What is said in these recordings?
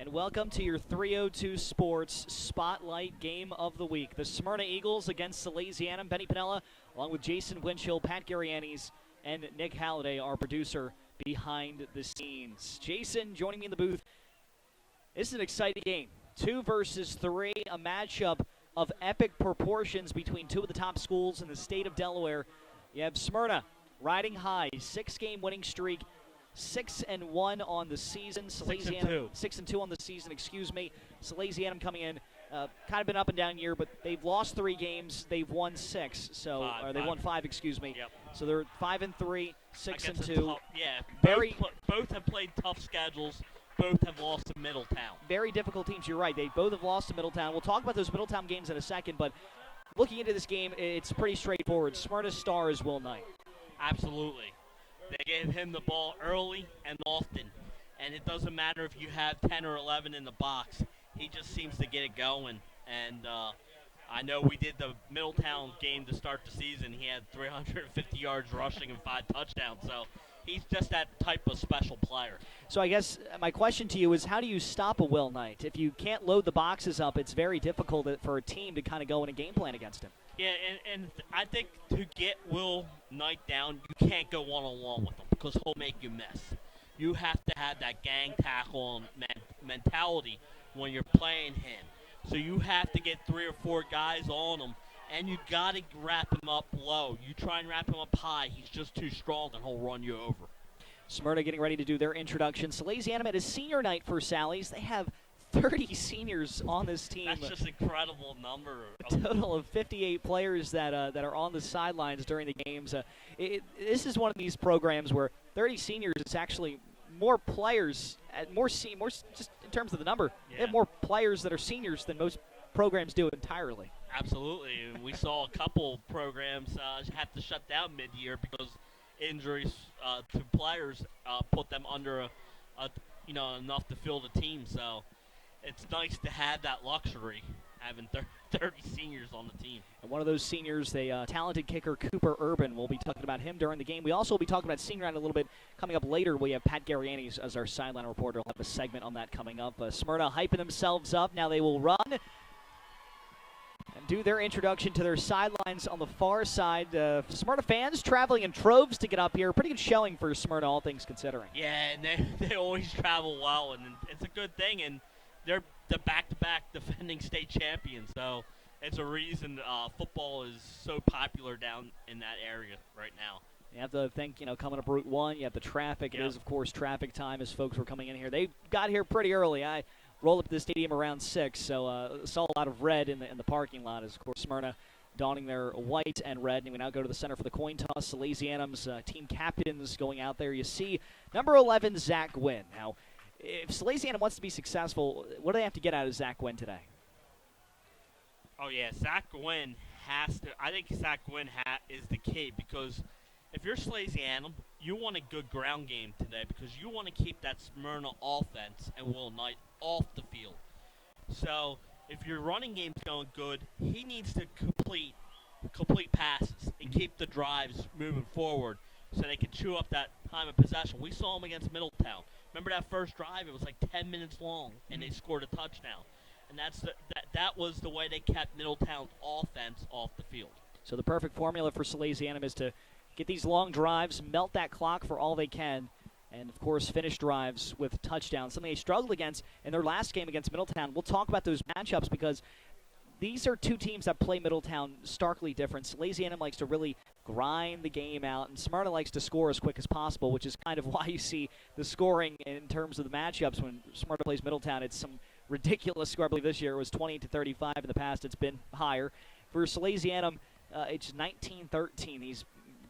And welcome to your 302 Sports Spotlight Game of the Week. The Smyrna Eagles against Salesianum. Benny Pinella, along with Jason Winchell, Pat Garianis, and Nick Halliday, our producer behind the scenes. Jason joining me in the booth. This is an exciting game. 2 versus 3, a matchup of epic proportions between two of the top schools in the state of Delaware. You have Smyrna riding high, 6-game winning streak. 6-1 on the season. 6-2 on the season, excuse me. Salesianum coming in, kind of been up and down year, but they've lost 3 games. They've won 6, so they won 5, excuse me. Yep. So they're 5-3, 6-2. Yeah, both have played tough schedules. Both have lost to Middletown. Very difficult teams. You're right. They both have lost to Middletown. We'll talk about those Middletown games in a second, but looking into this game, it's pretty straightforward. Smyrna's star is Will Knight. Absolutely. They gave him the ball early and often, and it doesn't matter if you have 10 or 11 in the box. He just seems to get it going, and I know we did the Middletown game to start the season. He had 350 yards rushing and 5 touchdowns, so he's just that type of special player. So I guess my question to you is, how do you stop a Will Knight? If you can't load the boxes up, it's very difficult for a team to kind of go in a game plan against him. Yeah, and I think to get Will Knight down, you can't go one-on-one with him because he'll make you miss. You have to have that gang tackle mentality when you're playing him. So you have to get 3 or 4 guys on him, and you got to wrap him up low. You try and wrap him up high, he's just too strong, and he'll run you over. Smyrna getting ready to do their introduction. Salesianum at a senior night for Sally's. They have 30 seniors on this team. That's just an incredible number. A total of 58 players that are on the sidelines during the games. This is one of these programs where 30 seniors is actually more players, more just in terms of the number. Yeah. They have more players that are seniors than most programs do entirely. Absolutely. And we saw a couple programs have to shut down mid-year because injuries to players put them under enough to fill the team. So it's nice to have that luxury, having 30 seniors on the team. And one of those seniors, the talented kicker Cooper Urban. We'll be talking about him during the game. We also will be talking about senior night a little bit coming up later. We have Pat Garianis as our sideline reporter. We'll have a segment on that coming up. Smyrna hyping themselves up. Now they will run and do their introduction to their sidelines on the far side. Smyrna fans traveling in troves to get up here. Pretty good showing for Smyrna, all things considering. Yeah, and they always travel well, and it's a good thing. And they're the back-to-back defending state champions, so it's a reason football is so popular down in that area right now. You have to think, coming up Route 1, you have the traffic. Yep. It is, of course, traffic time as folks were coming in here. They got here pretty early. I rolled up to the stadium around 6, so saw a lot of red in the parking lot as, of course, Smyrna donning their white and red. And we now go to the center for the coin toss. Salesianum's team captains going out there. You see number 11, Zach Gwynn. Now, if Salesianum wants to be successful, what do they have to get out of Zach Gwynn today? Oh, yeah, Zach Gwynn has to. I think Zach Gwynn is the key because if you're Salesianum, you want a good ground game today because you want to keep that Smyrna offense and Will Knight off the field. So if your running game's going good, he needs to complete passes and keep the drives moving forward so they can chew up that time of possession. We saw him against Middletown. Remember that first drive? It was like 10 minutes long, and they scored a touchdown. And that was the way they kept Middletown's offense off the field. So the perfect formula for Salesianum is to get these long drives, melt that clock for all they can, and, of course, finish drives with touchdowns, something they struggled against in their last game against Middletown. We'll talk about those matchups because these are two teams that play Middletown starkly different. Salesianum likes to really grind the game out, and Smyrna likes to score as quick as possible, which is kind of why you see the scoring in terms of the matchups when Smyrna plays Middletown. It's some ridiculous score. I believe this year it was 20-35. In the past, it's been higher. For Salesianum, it's 19-13. These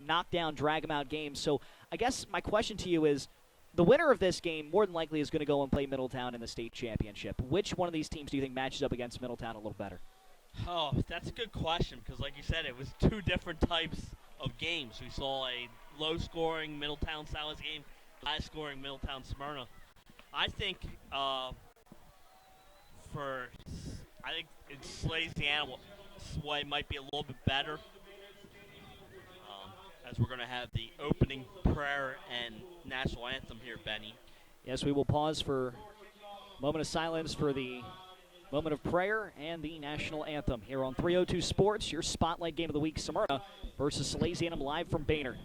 knockdown, drag-them-out games. So I guess my question to you is, the winner of this game more than likely is going to go and play Middletown in the state championship. Which one of these teams do you think matches up against Middletown a little better? Oh, that's a good question because, like you said, it was 2 different types of games. We saw a low-scoring Middletown-Salas game, high-scoring Middletown-Smyrna. I think it's Salesianum way might be a little bit better. As we're going to have the opening prayer and national anthem here, Benny. Yes, we will pause for Moment of silence for the moment of prayer and the national anthem here on 302 Sports, your spotlight game of the week, Smyrna versus Salesianum, live from Baynard.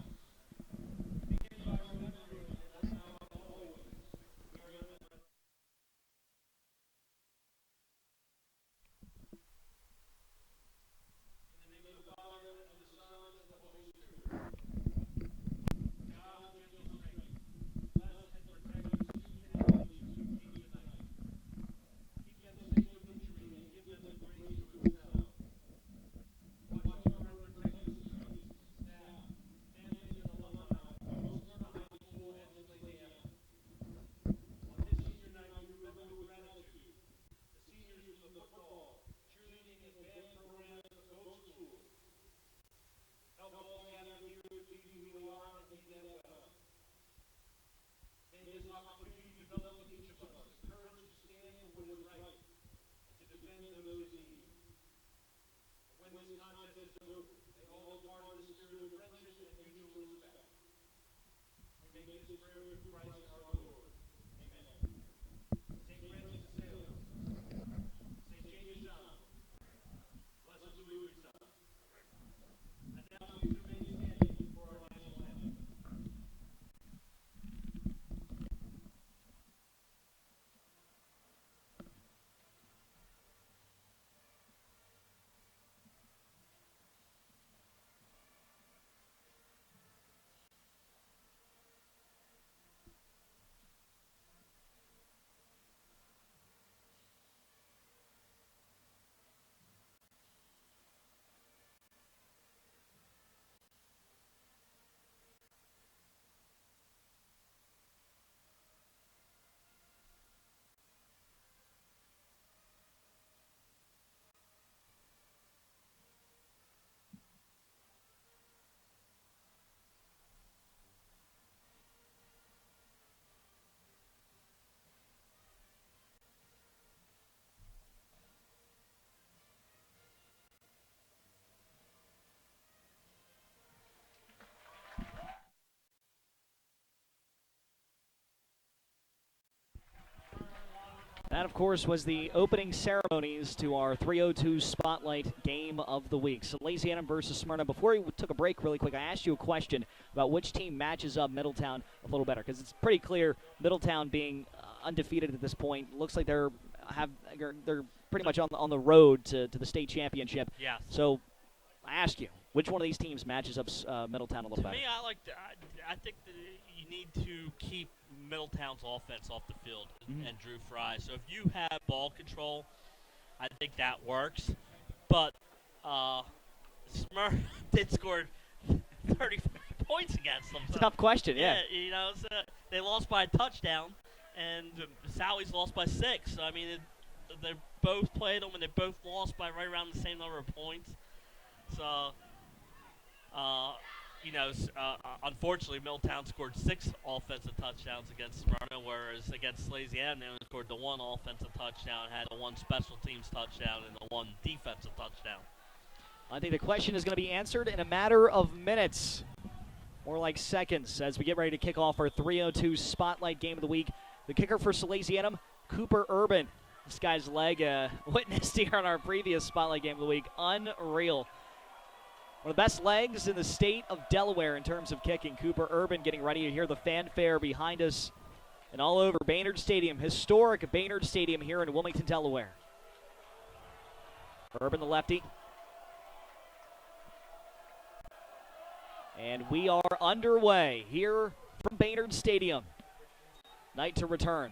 That, of course, was the opening ceremonies to our 302 Spotlight Game of the Week. Salesianum versus Smyrna. Before we took a break really quick, I asked you a question about which team matches up Middletown a little better, because it's pretty clear Middletown being undefeated at this point looks like they're pretty much on the road to the state championship. Yeah. So I asked you, which one of these teams matches up Middletown a little better? To me, I think that you need to keep Middletown's offense off the field and Drew Fry. So if you have ball control, I think that works. But Smyrna did score 35 points against them. It's a tough question, yeah. So they lost by a touchdown, and Sally's lost by 6. So, I mean, they both played them, and they both lost by right around the same number of points. So, unfortunately, Middletown scored 6 offensive touchdowns against Smyrna, whereas against Salesianum, they only scored the 1 offensive touchdown, had the 1 special teams touchdown, and the 1 defensive touchdown. I think the question is going to be answered in a matter of minutes, more like seconds, as we get ready to kick off our 302 Spotlight Game of the Week. The kicker for Salesianum, Cooper Urban. This guy's leg witnessed here on our previous Spotlight Game of the Week. Unreal. One of the best legs in the state of Delaware in terms of kicking. Cooper Urban getting ready to hear the fanfare behind us and all over Baynard Stadium. Historic Baynard Stadium here in Wilmington, Delaware. Urban the lefty. And we are underway here from Baynard Stadium. Knight to return.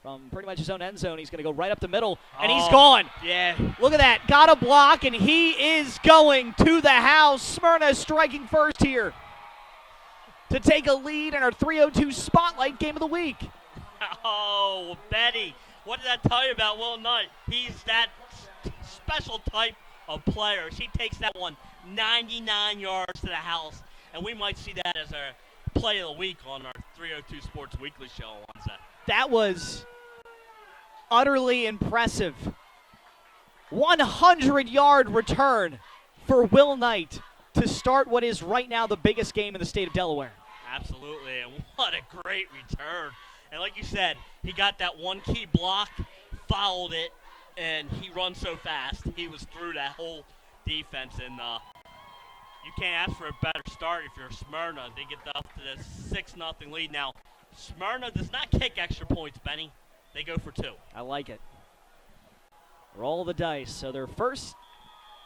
From pretty much his own end zone, he's going to go right up the middle, and he's gone. Yeah. Look at that. Got a block, and he is going to the house. Smyrna is striking first here to take a lead in our 302 Spotlight Game of the Week. Oh, Betty. What did I tell you about Will Knight? He's that special type of player. She takes that one 99 yards to the house, and we might see that as our play of the week on our 302 Sports Weekly show on Wednesday. That was utterly impressive. 100-yard return for Will Knight to start what is right now the biggest game in the state of Delaware. Absolutely, and what a great return. And like you said, he got that one key block, fouled it, and he runs so fast. He was through that whole defense, and you can't ask for a better start if you're Smyrna. They get up to this 6-0 lead. Now, Smyrna does not kick extra points, Benny. They go for 2. I like it. Roll the dice. So their first,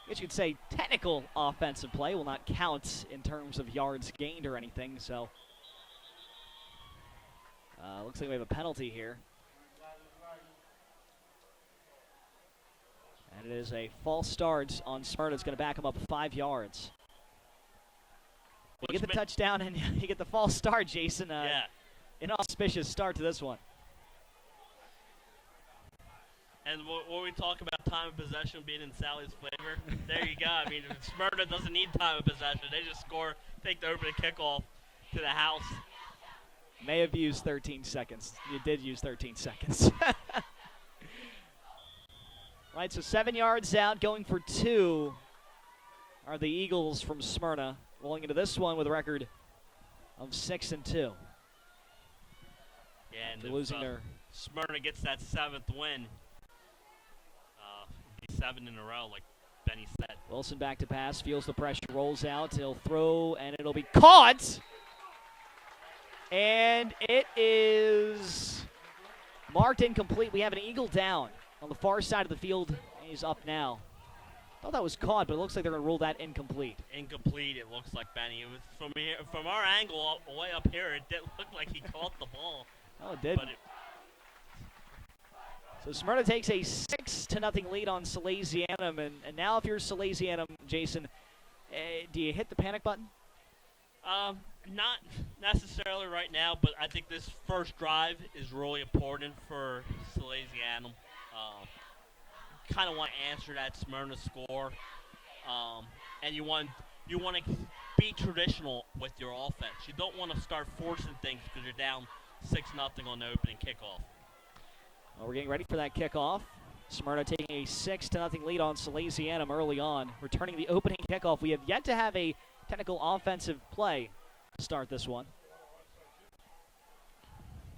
I guess you could say, technical offensive play will not count in terms of yards gained or anything. So looks like we have a penalty here. And it is a false start on Smyrna. It's going to back him up 5 yards. You get the touchdown and you get the false start, Jason. Yeah. Inauspicious start to this one. And when we talk about time of possession being in Sally's favor, there you go. I mean, Smyrna doesn't need time of possession. They just score, take the opening kickoff to the house. May have used 13 seconds. You did use 13 seconds. Right, so 7 yards out, going for 2 are the Eagles from Smyrna, rolling into this one with a record of 6-2. Yeah, and they're losing their. Smyrna gets that 7th win. It'll be 7 in a row, like Benny said. Wilson back to pass, feels the pressure, rolls out. He'll throw, and it'll be caught. And it is marked incomplete. We have an Eagle down on the far side of the field. He's up now. Thought that was caught, but it looks like they're going to rule that incomplete. Incomplete, it looks like, Benny. It was from our angle way up here, it didn't look like he caught the ball. Oh, it did. So Smyrna takes a 6-0 lead on Salesianum, and now if you're Salesianum, Jason, do you hit the panic button? Not necessarily right now, but I think this first drive is really important for Salesianum. Kind of want to answer that Smyrna score, and you want to be traditional with your offense. You don't want to start forcing things because you're down 6-0 on the opening kickoff. Well, we're getting ready for that kickoff. Smyrna taking a 6-0 lead on Salesianum early on, returning the opening kickoff. We have yet to have a technical offensive play to start this one.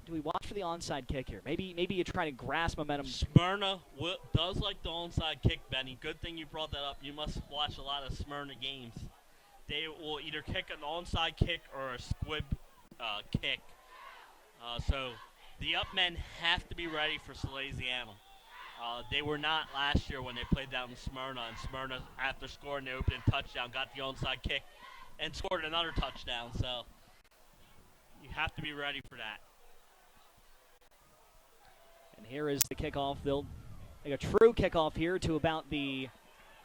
Do we watch for the onside kick here? Maybe you're trying to grasp momentum. Smyrna does like the onside kick, Benny. Good thing you brought that up. You must watch a lot of Smyrna games. They will either kick an onside kick or a squib kick. So the up men have to be ready for Salesianum. They were not last year when they played down in Smyrna, and Smyrna, after scoring the opening touchdown, got the onside kick and scored another touchdown. So you have to be ready for that. And here is the kickoff. They'll make a true kickoff here to about the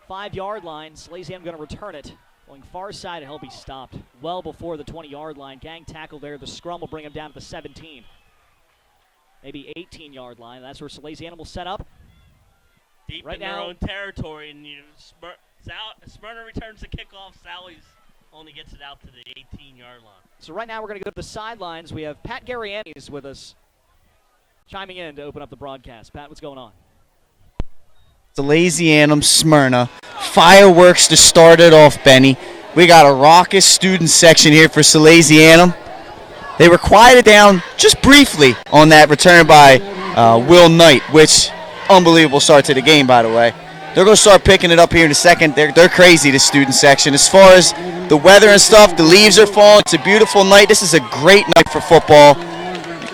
5-yard line. Salesianum going to return it. Going far side, and he'll be stopped well before the 20-yard line. Gang tackle there. The scrum will bring him down to the 17. Maybe 18-yard line. That's where Salesianum will set up. Deep right in now, their own territory, and Smyrna returns the kickoff. Sally's only gets it out to the 18-yard line. So right now we're going to go to the sidelines. We have Pat Garriani's with us, chiming in to open up the broadcast. Pat, what's going on? Salesianum, Smyrna. Fireworks to start it off, Benny. We got a raucous student section here for Salesianum. They were quieted down just briefly on that return by Will Knight, which unbelievable start to the game, by the way. They're going to start picking it up here in a second. They're crazy, the student section. As far as the weather and stuff, the leaves are falling. It's a beautiful night. This is a great night for football.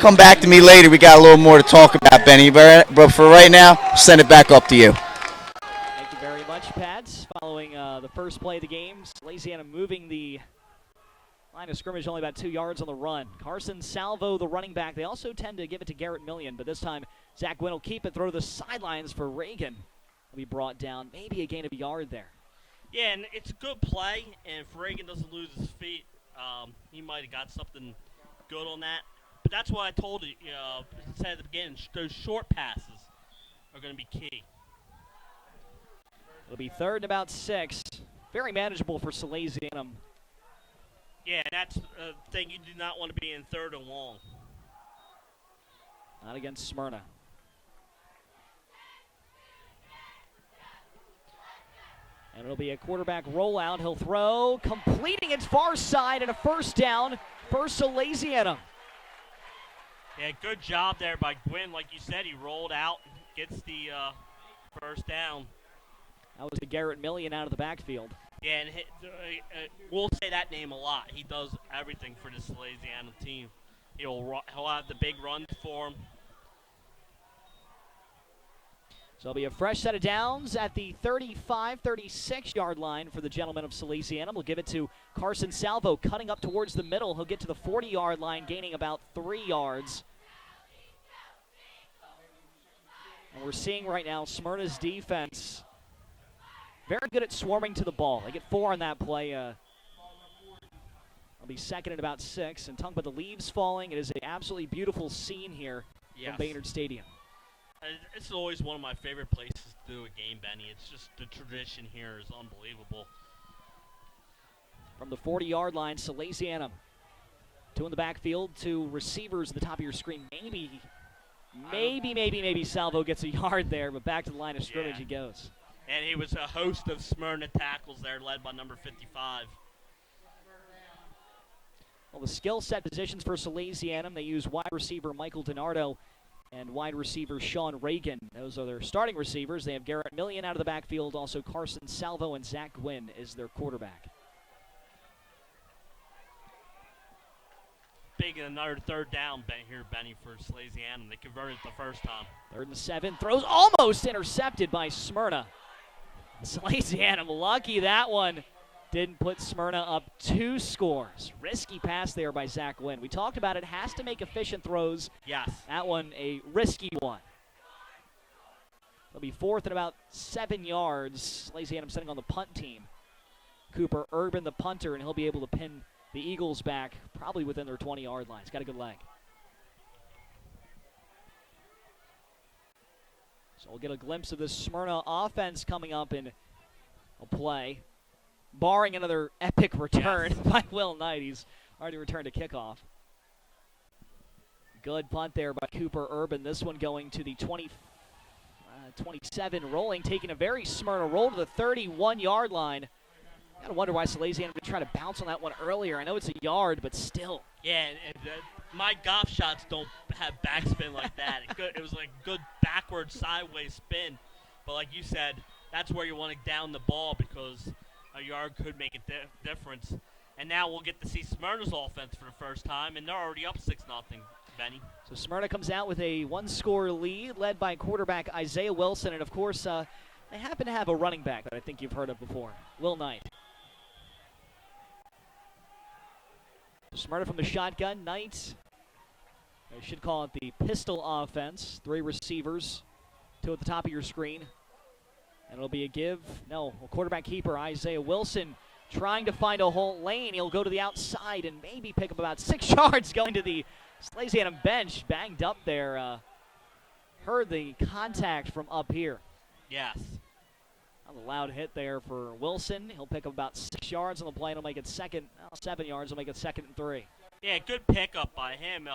Come back to me later. We got a little more to talk about, Benny. But for right now, I'll send it back up to you. Thank you very much, Pat. Following the first play of the game, Salesianum moving the line of scrimmage only about 2 yards on the run. Carson Salvo, the running back. They also tend to give it to Garrett Million, but this time Zach Gwynn will keep it, throw to the sidelines for Reagan. Will be brought down. Maybe a gain of a yard there. Yeah, and it's a good play, and if Reagan doesn't lose his feet, he might have got something good on that. But that's why I told you, said at the beginning, those short passes are going to be key. It'll be 3rd and about 6. Very manageable for Salesianum. Yeah, that's a thing. You do not want to be in 3rd and long. Not against Smyrna. And it'll be a quarterback rollout. He'll throw, completing it far side, and a first down for Salesianum. Yeah, good job there by Gwynn. Like you said, he rolled out, gets the first down. That was the Garrett Million out of the backfield. Yeah, and we'll say that name a lot. He does everything for the Salesianum team. He'll have the big runs for him. So it'll be a fresh set of downs at the 35-36-yard line for the gentlemen of Salesianum. We'll give it to Carson Salvo, cutting up towards the middle. He'll get to the 40-yard line, gaining about 3 yards. And we're seeing right now Smyrna's defense very good at swarming to the ball. They get 4 on that play. They'll be second at about 6. And talking about the leaves falling, it is an absolutely beautiful scene here from Baynard Stadium. It's always one of my favorite places to do a game, Benny. It's just the tradition here is unbelievable. From the 40-yard line, Salesianum. 2 in the backfield, 2 receivers at the top of your screen. Maybe Salvo gets a yard there, but back to the line of scrimmage he goes. And he was a host of Smyrna tackles there, led by number 55. Well, the skill set positions for Salesianum, they use wide receiver Michael DiNardo and wide receiver Sean Reagan. Those are their starting receivers. They have Garrett Million out of the backfield, also Carson Salvo and Zach Gwynn is their quarterback. Big another third down here, Benny, for Salesianum. They converted the first time. 3rd and 7, throws almost intercepted by Smyrna. Salesianum lucky that one didn't put Smyrna up 2 scores. Risky pass there by Zach Gwynn. We talked about it, has to make efficient throws. Yes. That one a risky one. It'll be 4th and about 7 yards. Salesianum sitting on the punt team. Cooper Urban, the punter, and he'll be able to pin the Eagles back probably within their 20-yard line. He's got a good leg. So we'll get a glimpse of this Smyrna offense coming up in a play. Barring another epic return by Will Knight. He's already returned to kickoff. Good punt there by Cooper Urban. This one going to the 27, rolling, taking a very Smyrna roll to the 31-yard line. Gotta wonder why Salesianum would try to bounce on that one earlier. I know it's a yard, but still. Yeah, and my golf shots don't have backspin like that. It was like good backward, sideways spin. But like you said, that's where you want to down the ball because a yard could make a difference. And now we'll get to see Smyrna's offense for the first time, and they're already up 6-0, Benny. So Smyrna comes out with a 1-score lead, led by quarterback Isaiah Wilson. And, of course, they happen to have a running back that I think you've heard of before, Will Knight. Smyrna from the shotgun. Knight, I should call it the pistol offense. 3 receivers, 2 at the top of your screen. And it'll be a quarterback keeper, Isaiah Wilson, trying to find a whole lane. He'll go to the outside and maybe pick up about 6 yards going to the Salesianum bench. Banged up there. Heard the contact from up here. Yes. A loud hit there for Wilson. He'll pick up about 6 yards on the play. He'll make it 7 yards. He'll make it 2nd and 3. Yeah, good pickup by him.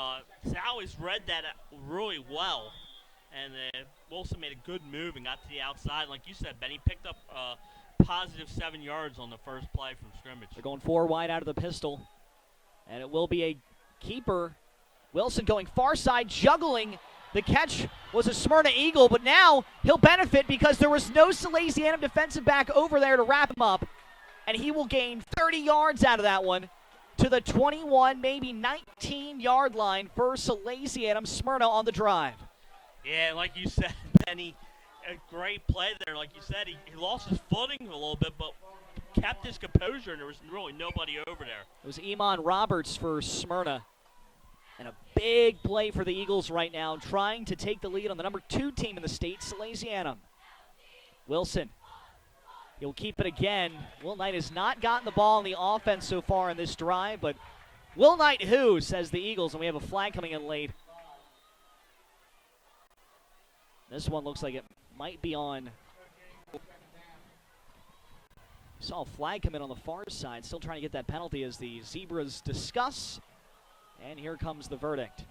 Sally's read that really well. And Wilson made a good move and got to the outside. Like you said, Benny picked up positive 7 yards on the first play from scrimmage. They're going 4 wide out of the pistol. And it will be a keeper. Wilson going far side, juggling. The catch was a Smyrna Eagle, but now he'll benefit because there was no Salesianum defensive back over there to wrap him up. And he will gain 30 yards out of that one to the 21, maybe 19-yard line for Salesianum. Smyrna on the drive. Yeah, like you said, Benny, a great play there. Like you said, he lost his footing a little bit, but kept his composure, and there was really nobody over there. It was Iman Roberts for Smyrna. And a big play for the Eagles right now, trying to take the lead on the number 2 team in the state, Salesianum. Wilson, he'll keep it again. Will Knight has not gotten the ball in the offense so far in this drive, but Will Knight who, says the Eagles, and we have a flag coming in late. This one looks like it might be on. Saw a flag come in on the far side, still trying to get that penalty as the Zebras discuss. And here comes the verdict.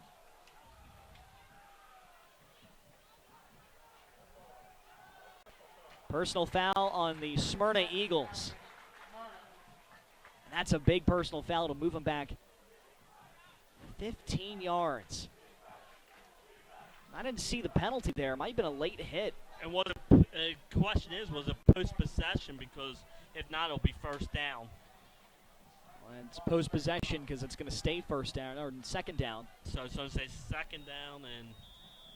Personal foul on the Smyrna Eagles. And that's a big personal foul to move them back 15 yards. I didn't see the penalty there. It might have been a late hit. And what the question is, was it post-possession? Because if not, it'll be first down. Well, it's post-possession because it's going to stay first down or second down. So it's going to say second down and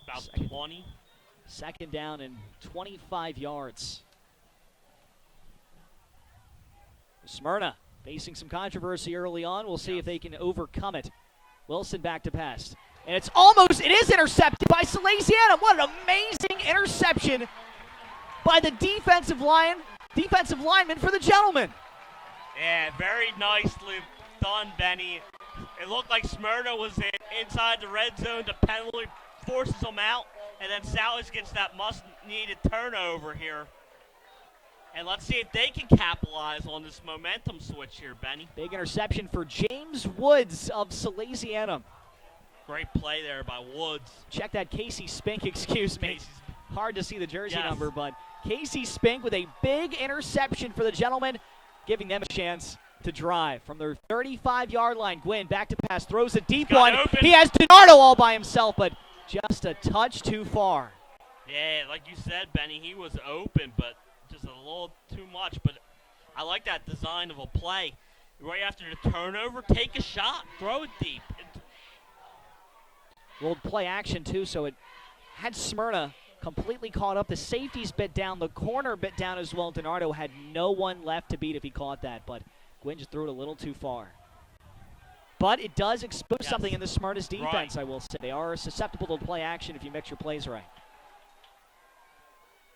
about 20. Second down and 25 yards. Smyrna facing some controversy early on. We'll see if they can overcome it. Wilson back to pass. And it is intercepted by Salesianum. What an amazing interception by the defensive lineman for the gentleman. Yeah, very nicely done, Benny. It looked like Smyrna was inside the red zone. The penalty forces them out, and then Sally's gets that must-needed turnover here. And let's see if they can capitalize on this momentum switch here, Benny. Big interception for James Woods of Salesianum. Great play there by Woods. Check that Casey Spink, excuse me. Hard to see the jersey Yes. number, but Casey Spink with a big interception for the gentleman, giving them a chance to drive. From their 35-yard line, Gwynn back to pass, throws a deep one. Open. He has DiNardo all by himself, but just a touch too far. Yeah, like you said, Benny, he was open, but just a little too much. But I like that design of a play. Right after the turnover, take a shot, throw it deep. Rolled play action, too, so it had Smyrna completely caught up. The safeties bit down, the corner bit down as well. DiNardo had no one left to beat if he caught that, but Gwynn just threw it a little too far. But it does expose something in the Smyrna's defense, I will say. They are susceptible to play action if you mix your plays right.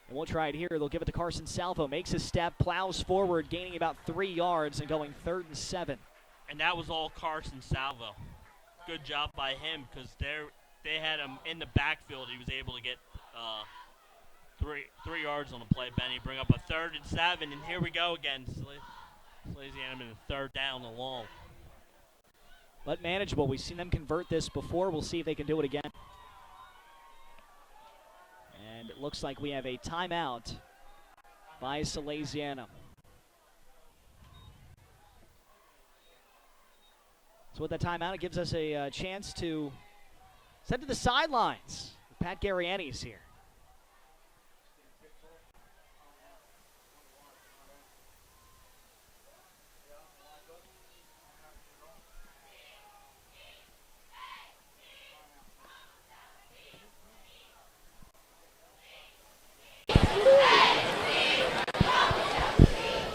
And we'll try it here. They'll give it to Carson Salvo. Makes a step, plows forward, gaining about 3 yards and going 3rd and 7. And that was all Carson Salvo. Good job by him because they had him in the backfield. He was able to get 3 yards on the play, Benny. Bring up a 3rd and 7, and here we go again. Salesianum in the 3rd down and long. But manageable. We've seen them convert this before. We'll see if they can do it again. And it looks like we have a timeout by Salesianum. So with that timeout, it gives us a chance to send to the sidelines. Pat Garriani's here.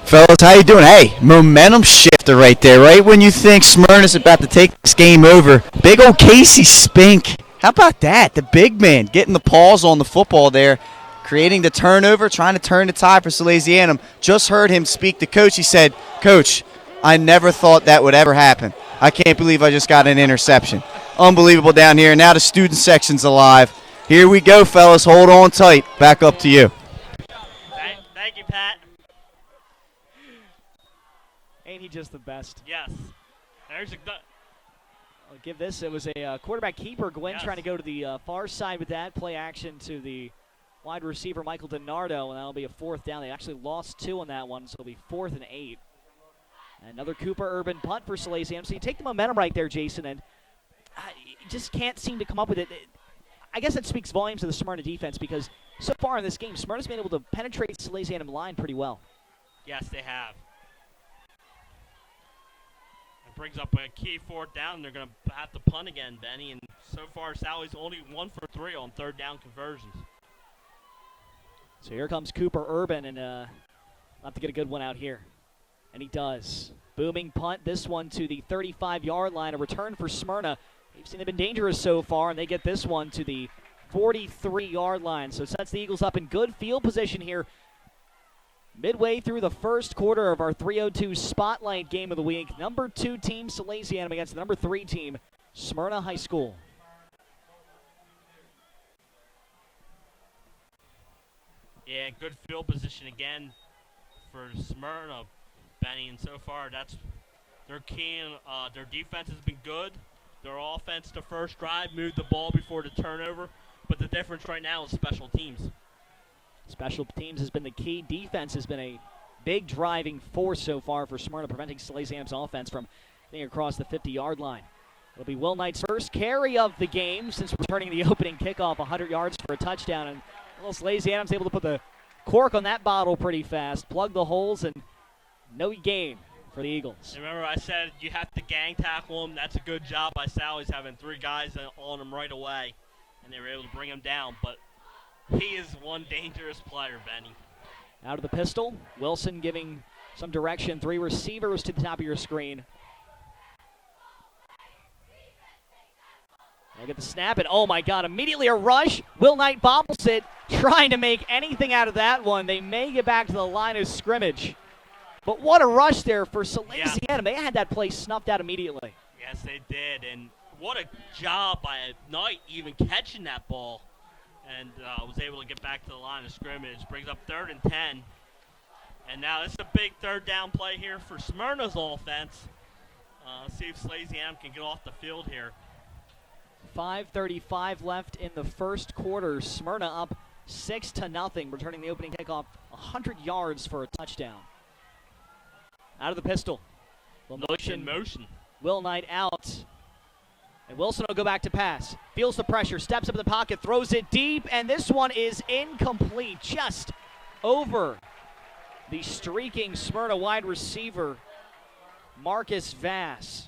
Fellas, how you doing? Hey, momentum shifter right there. Right when you think Smyrna's about to take this game over, big old Casey Spink. How about that? The big man getting the paws on the football there, creating the turnover, trying to turn the tide for Salesianum. Just heard him speak to Coach. He said, Coach, I never thought that would ever happen. I can't believe I just got an interception. Unbelievable down here. Now the student section's alive. Here we go, fellas. Hold on tight. Back up to you. Thank you, Pat. Ain't he just the best? Yes. There's a I'll give this. It was a quarterback keeper, Gwynn, trying to go to the far side with that. Play action to the wide receiver, Michael DiNardo, and that'll be a 4th down. They actually lost 2 on that one, so it'll be 4th and 8. Another Cooper Urban punt for Salesianum. So you take the momentum right there, Jason, and you just can't seem to come up with it. I guess that speaks volumes to the Smyrna defense because so far in this game, Smyrna's been able to penetrate Salesianum line pretty well. Yes, they have. It brings up a key 4th down, and they're going to have to punt again, Benny. And so far, Sally's only 1 for 3 on 3rd down conversions. So here comes Cooper Urban, and have to get a good one out here. And he does. Booming punt, this one to the 35-yard line. A return for Smyrna. We've seen they've been dangerous so far, and they get this one to the 43-yard line. So it sets the Eagles up in good field position here. Midway through the first quarter of our 302 Spotlight game of the week. Number 2 team, Salesianum, against the number 3 team, Smyrna High School. Yeah, good field position again for Smyrna, Benny. And so far, that's their key. Their defense has been good. Their offense, the first drive, moved the ball before the turnover. But the difference right now is special teams. Special teams has been the key. Defense has been a big driving force so far for Smyrna, preventing Salesianum's offense from getting across the 50-yard line. It'll be Will Knight's first carry of the game since returning the opening kickoff, 100 yards for a touchdown. And Salesianum's able to put the cork on that bottle pretty fast, plug the holes, and no gain for the Eagles. Remember I said you have to gang tackle him. That's a good job by Sally's having 3 guys on him right away, and they were able to bring him down. But he is one dangerous player, Benny. Out of the pistol, Wilson giving some direction. 3 receivers to the top of your screen. Look at the snap, and oh my God, immediately a rush. Will Knight bobbles it, trying to make anything out of that one. They may get back to the line of scrimmage. But what a rush there for Salesianum. Yeah. They had that play snuffed out immediately. Yes, they did, and what a job by Knight even catching that ball. And was able to get back to the line of scrimmage. Brings up 3rd and 10. And now this is a big 3rd down play here for Smyrna's offense. See if Salesianum can get off the field here. 5:35 left in the first quarter. Smyrna up 6-0, returning the opening kickoff 100 yards for a touchdown. Out of the pistol. Motion. Will Knight out. And Wilson will go back to pass. Feels the pressure, steps up in the pocket, throws it deep, and this one is incomplete. Just over the streaking Smyrna wide receiver, Marcus Vass.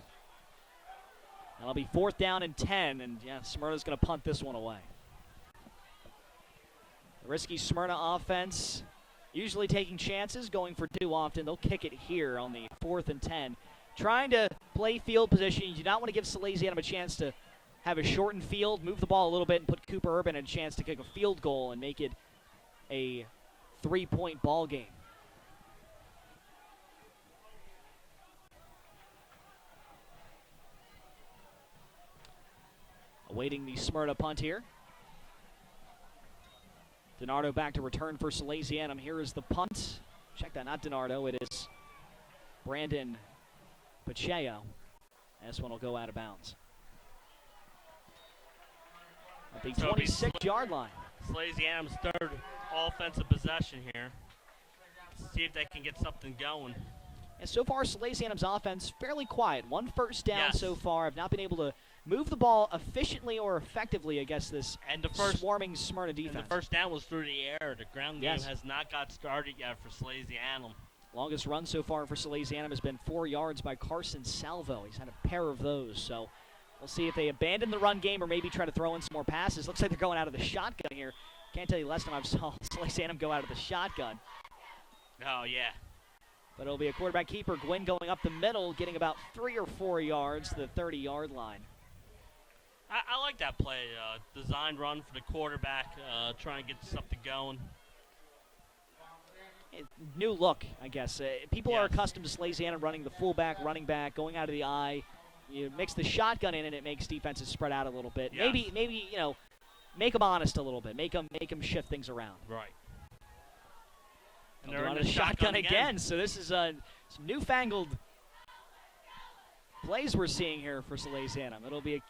That'll be 4th down and 10, and yeah, Smyrna's going to punt this one away. The risky Smyrna offense, usually taking chances, going for 2 often. They'll kick it here on the 4th and 10. Trying to play field position. You do not want to give Salesianum a chance to have a shortened field, move the ball a little bit, and put Cooper Urban a chance to kick a field goal and make it a 3-point ball game. Awaiting the Smyrna punt here. DiNardo back to return for Salesianum. Here is the punt. Check that, not DiNardo. It is Brandon Pacheco. This one will go out of bounds. At the 26-yard line. Salesianum's 3rd offensive possession here. See if they can get something going. And so far, Salesianum's offense fairly quiet. 1 first down so far. Have not been able to move the ball efficiently or effectively against this swarming Smyrna defense. And the first down was through the air. The ground game has not got started yet for Salesianum. Longest run so far for Salesianum has been 4 yards by Carson Salvo. He's had a pair of those, so we'll see if they abandon the run game or maybe try to throw in some more passes. Looks like they're going out of the shotgun here. Can't tell you last time I saw Salesianum go out of the shotgun. Oh, yeah. But it'll be a quarterback keeper. Gwynn going up the middle, getting about 3 or 4 yards to the 30-yard line. I like that play. Designed run for the quarterback, trying to get something going. New look, I guess. People are accustomed to Salesianum running the fullback, running back, going out of the eye. You mix the shotgun in, and it makes defenses spread out a little bit. Yes. Maybe make them honest a little bit. Make them shift things around. Right. And they're on the shotgun again. So this is some newfangled plays we're seeing here for Salesianum. It'll be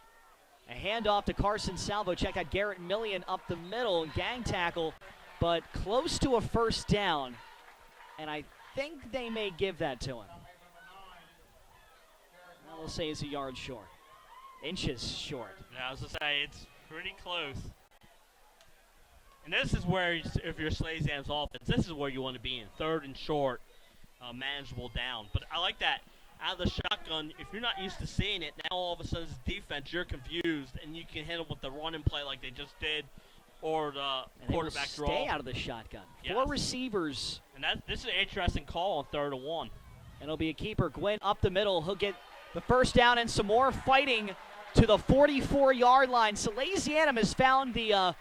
a handoff to Carson Salvo. Check out Garrett Millian up the middle, gang tackle, but close to a first down. And I think they may give that to him. We'll say it's a yard short. Inches short. Yeah, I was going to say, it's pretty close. And this is where, if you're Salesianum's offense, this is where you want to be in. 3rd and short, manageable down. But I like that. Out of the shotgun, if you're not used to seeing it, now all of a sudden it's defense, you're confused, and you can hit them with the run and play like they just did, or the quarterback draw. Stay out of the shotgun. Yes. 4 receivers. And this is an interesting call on 3rd and 1. And it'll be a keeper. Gwynn up the middle. He'll get the first down and some more fighting to the 44-yard line. Salesianum has found the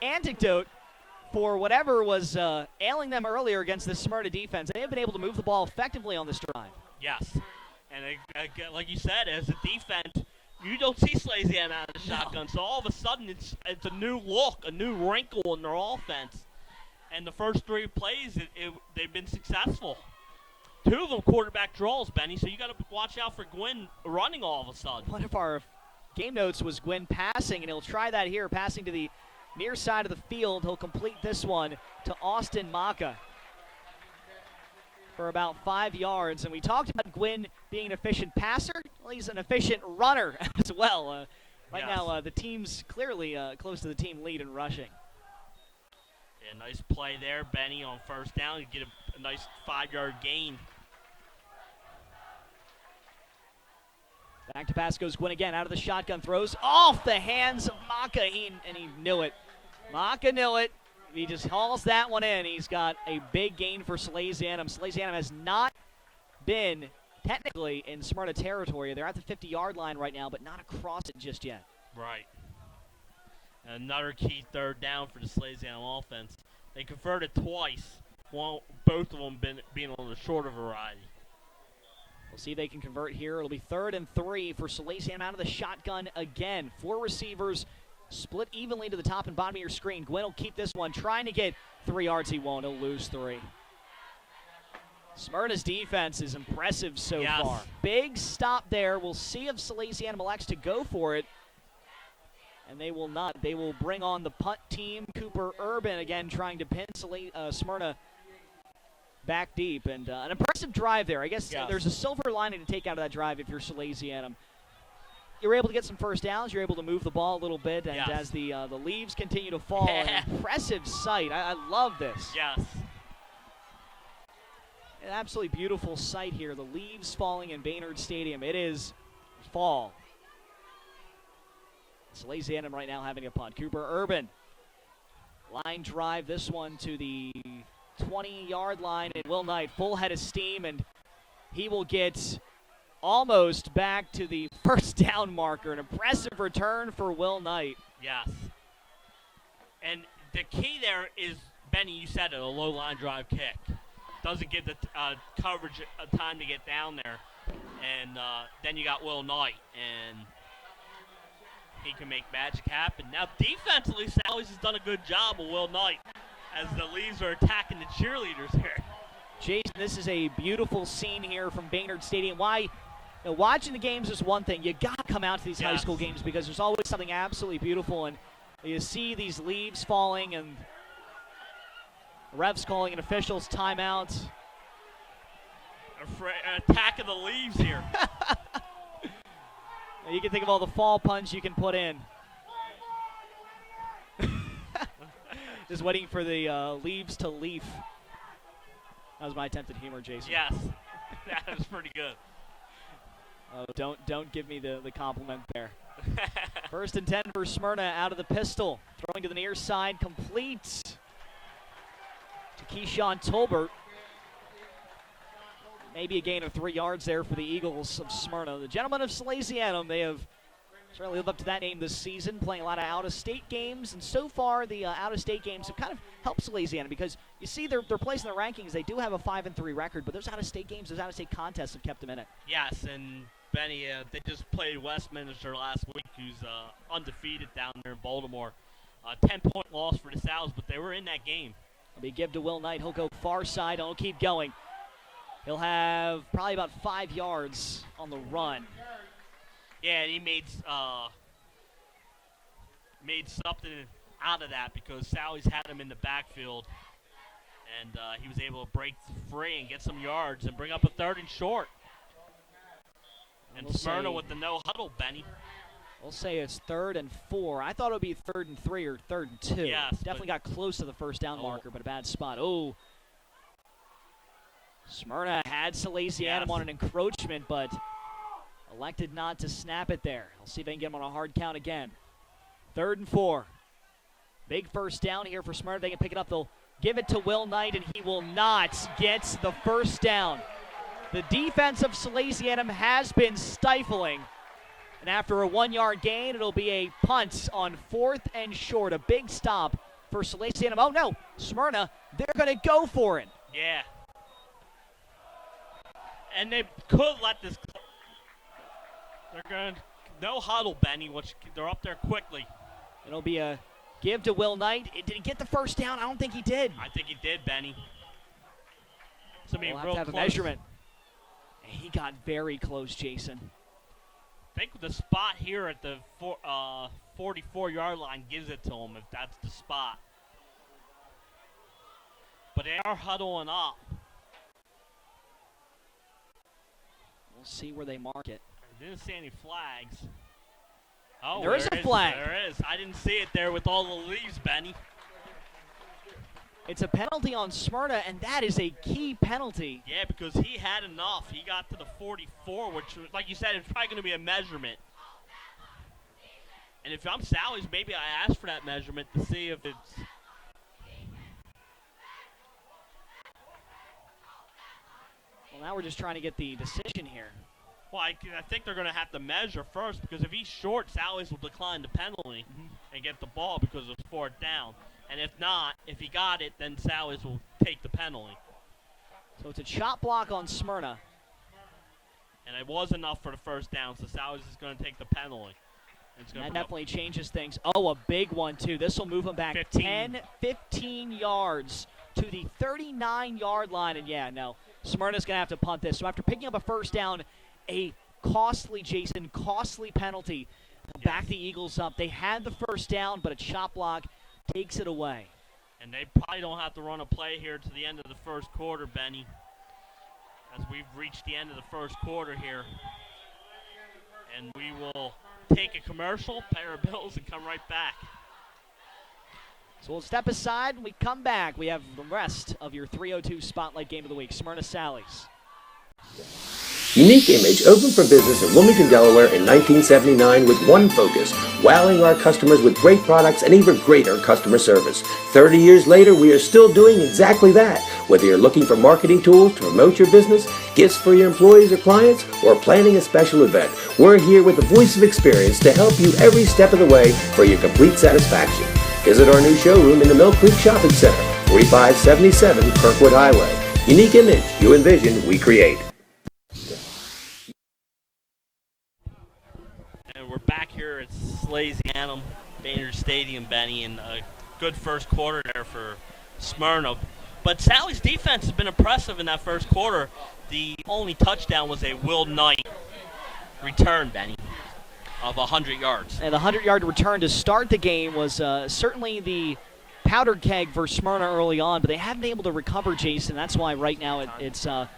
antidote for whatever was ailing them earlier against the Smyrna defense. They have been able to move the ball effectively on this drive. Yes. And like you said, as a defense, you don't see Salesianum out of the shotgun. So all of a sudden, it's a new look, a new wrinkle in their offense. And the first 3 plays, they've been successful. 2 of them quarterback draws, Benny, so you got to watch out for Gwynn running all of a sudden. One of our game notes was Gwynn passing, and he'll try that here, passing to the near side of the field. He'll complete this one to Austin Maka. for about 5 yards. And we talked about Gwynn being an efficient passer. Well, he's an efficient runner as well. Right now, the team's clearly close to the team lead in rushing. Yeah, nice play there, Benny, on first down. You get a nice 5-yard gain. Back to pass goes Gwynn again, out of the shotgun, throws off the hands of Maka, and he knew it. Maka knew it. He just hauls that one in. He's got a big gain for Salesianum. Salesianum has not been technically in Smyrna territory. They're at the 50-yard line right now, but not across it just yet. Right. Another key third down for the Salesianum offense. They converted twice, both of them being on the shorter variety. We'll see if they can convert here. It'll be 3rd and 3 for Salesianum out of the shotgun again. 4 receivers split evenly to the top and bottom of your screen. Gwynn will keep this one, trying to get 3 yards. He won't. He'll lose 3. Smyrna's defense is impressive so far. Big stop there. We'll see if Salesianum elects to go for it. And they will not. They will bring on the punt team. Cooper Urban again trying to pin Smyrna back deep. And an impressive drive there. I guess there's a silver lining to take out of that drive if you're Salesianum. You're able to get some first downs. You're able to move the ball a little bit. And as the leaves continue to fall, an impressive sight. I love this. Yes. An absolutely beautiful sight here. The leaves falling in Baynard Stadium. It is fall. Salesianum right now having a punt. Cooper Urban. Line drive, this one to the 20-yard line. And Will Knight, full head of steam, and he will get almost back to the first down marker. An impressive return for Will Knight. Yes. And the key there is, Benny, you said it, a low line drive kick. Doesn't get the coverage time to get down there. And then you got Will Knight, and he can make magic happen. Now, defensively, Sally's has done a good job of Will Knight as the leaves are attacking the cheerleaders here. Jason, this is a beautiful scene here from Baynard Stadium. Watching the games is one thing. You got to come out to these high school games because there's always something absolutely beautiful. And you see these leaves falling and refs calling an official's timeout. Attack of the leaves here. You can think of all the fall puns you can put in. Just waiting for the leaves to leaf. That was my attempt at humor, Jason. Yes, that was pretty good. Don't give me the compliment there. 1st and 10 for Smyrna out of the pistol. Throwing to the near side, complete to Keyshawn Tolbert. Maybe a gain of 3 yards there for the Eagles of Smyrna. The gentlemen of Salesianum, they have certainly lived up to that name this season, playing a lot of out-of-state games. And so far, the out-of-state games have kind of helped Salesianum because you see their place in the rankings. They do have a 5-3 record, but those out-of-state games, those out-of-state contests have kept them in it. Yes, and Benny, they just played Westminster last week, who's undefeated down there in Baltimore. 10-point loss for the Sows, but they were in that game. It'll be a give to Will Knight. He'll go far side, and he'll keep going. He'll have probably about 5 yards on the run. Yeah, and he made something out of that because Sally's had him in the backfield, and he was able to break free and get some yards and bring up a 3rd and short. And Smyrna with the no huddle, Benny. We'll say it's 3rd and 4. I thought it would be 3rd and 3 or 3rd and 2. Yes, definitely got close to the first down marker, but a bad spot. Oh. Smyrna had Salesianum on an encroachment, but elected not to snap it there. I'll see if they can get him on a hard count again. 3rd and 4. Big first down here for Smyrna. They can pick it up. They'll give it to Will Knight, and he will not get the first down. The defense of Salesianum has been stifling. And after a 1-yard gain, it'll be a punt on 4th and short. A big stop for Salesianum. Oh, no. Smyrna, they're going to go for it. Yeah. And they could let this. They're going to no huddle, Benny, which they're up there quickly. It'll be a give to Will Knight. Did he get the first down? I don't think he did. I think he did, Benny. So we'll have to have a measurement. He got very close, Jason. I think the spot here at the 44-yard line gives it to him if that's the spot. But they are huddling up. We'll see where they mark it. I didn't see any flags. Oh, There is a flag. There is. I didn't see it there with all the leaves, Benny. It's a penalty on Smyrna, and that is a key penalty. Yeah, because he had enough. He got to the 44, which, like you said, it's probably going to be a measurement. And if I'm Sally's, maybe I ask for that measurement to see if it's... Well, now we're just trying to get the decision here. Well, I think they're going to have to measure first, because if he's short, Sally's will decline the penalty and get the ball because it's 4th down. And if not, if he got it, then Sally's will take the penalty. So it's a chop block on Smyrna. And it was enough for the 1st down, so Sally's is going to take the penalty. That definitely changes things. Oh, a big one, too. This will move them back 15 yards to the 39-yard line. And, yeah, no, Smyrna's going to have to punt this. So after picking up a 1st down, a costly penalty to back the Eagles up. They had the 1st down, but a chop block takes it away. And they probably don't have to run a play here to the end of the 1st quarter, Benny, as we've reached the end of the 1st quarter here. And we will take a commercial, pay our bills, and come right back. So we'll step aside. When we come back, we have the rest of your 302 Spotlight Game of the Week, Smyrna Sallies. Unique Image opened for business in Wilmington, Delaware in 1979 with one focus, wowing our customers with great products and even greater customer service. 30 years later, we are still doing exactly that. Whether you're looking for marketing tools to promote your business, gifts for your employees or clients, or planning a special event, we're here with the voice of experience to help you every step of the way for your complete satisfaction. Visit our new showroom in the Mill Creek Shopping Center, 4577 Kirkwood Highway. Unique Image, you envision, we create. We're back here at Salesianum, Baynard Stadium, Benny, and a good 1st quarter there for Smyrna. But Sally's defense has been impressive in that 1st quarter. The only touchdown was a Will Knight return, Benny, of 100 yards. And the 100-yard return to start the game was certainly the powder keg for Smyrna early on, but they haven't been able to recover, Jason. That's why right now it's a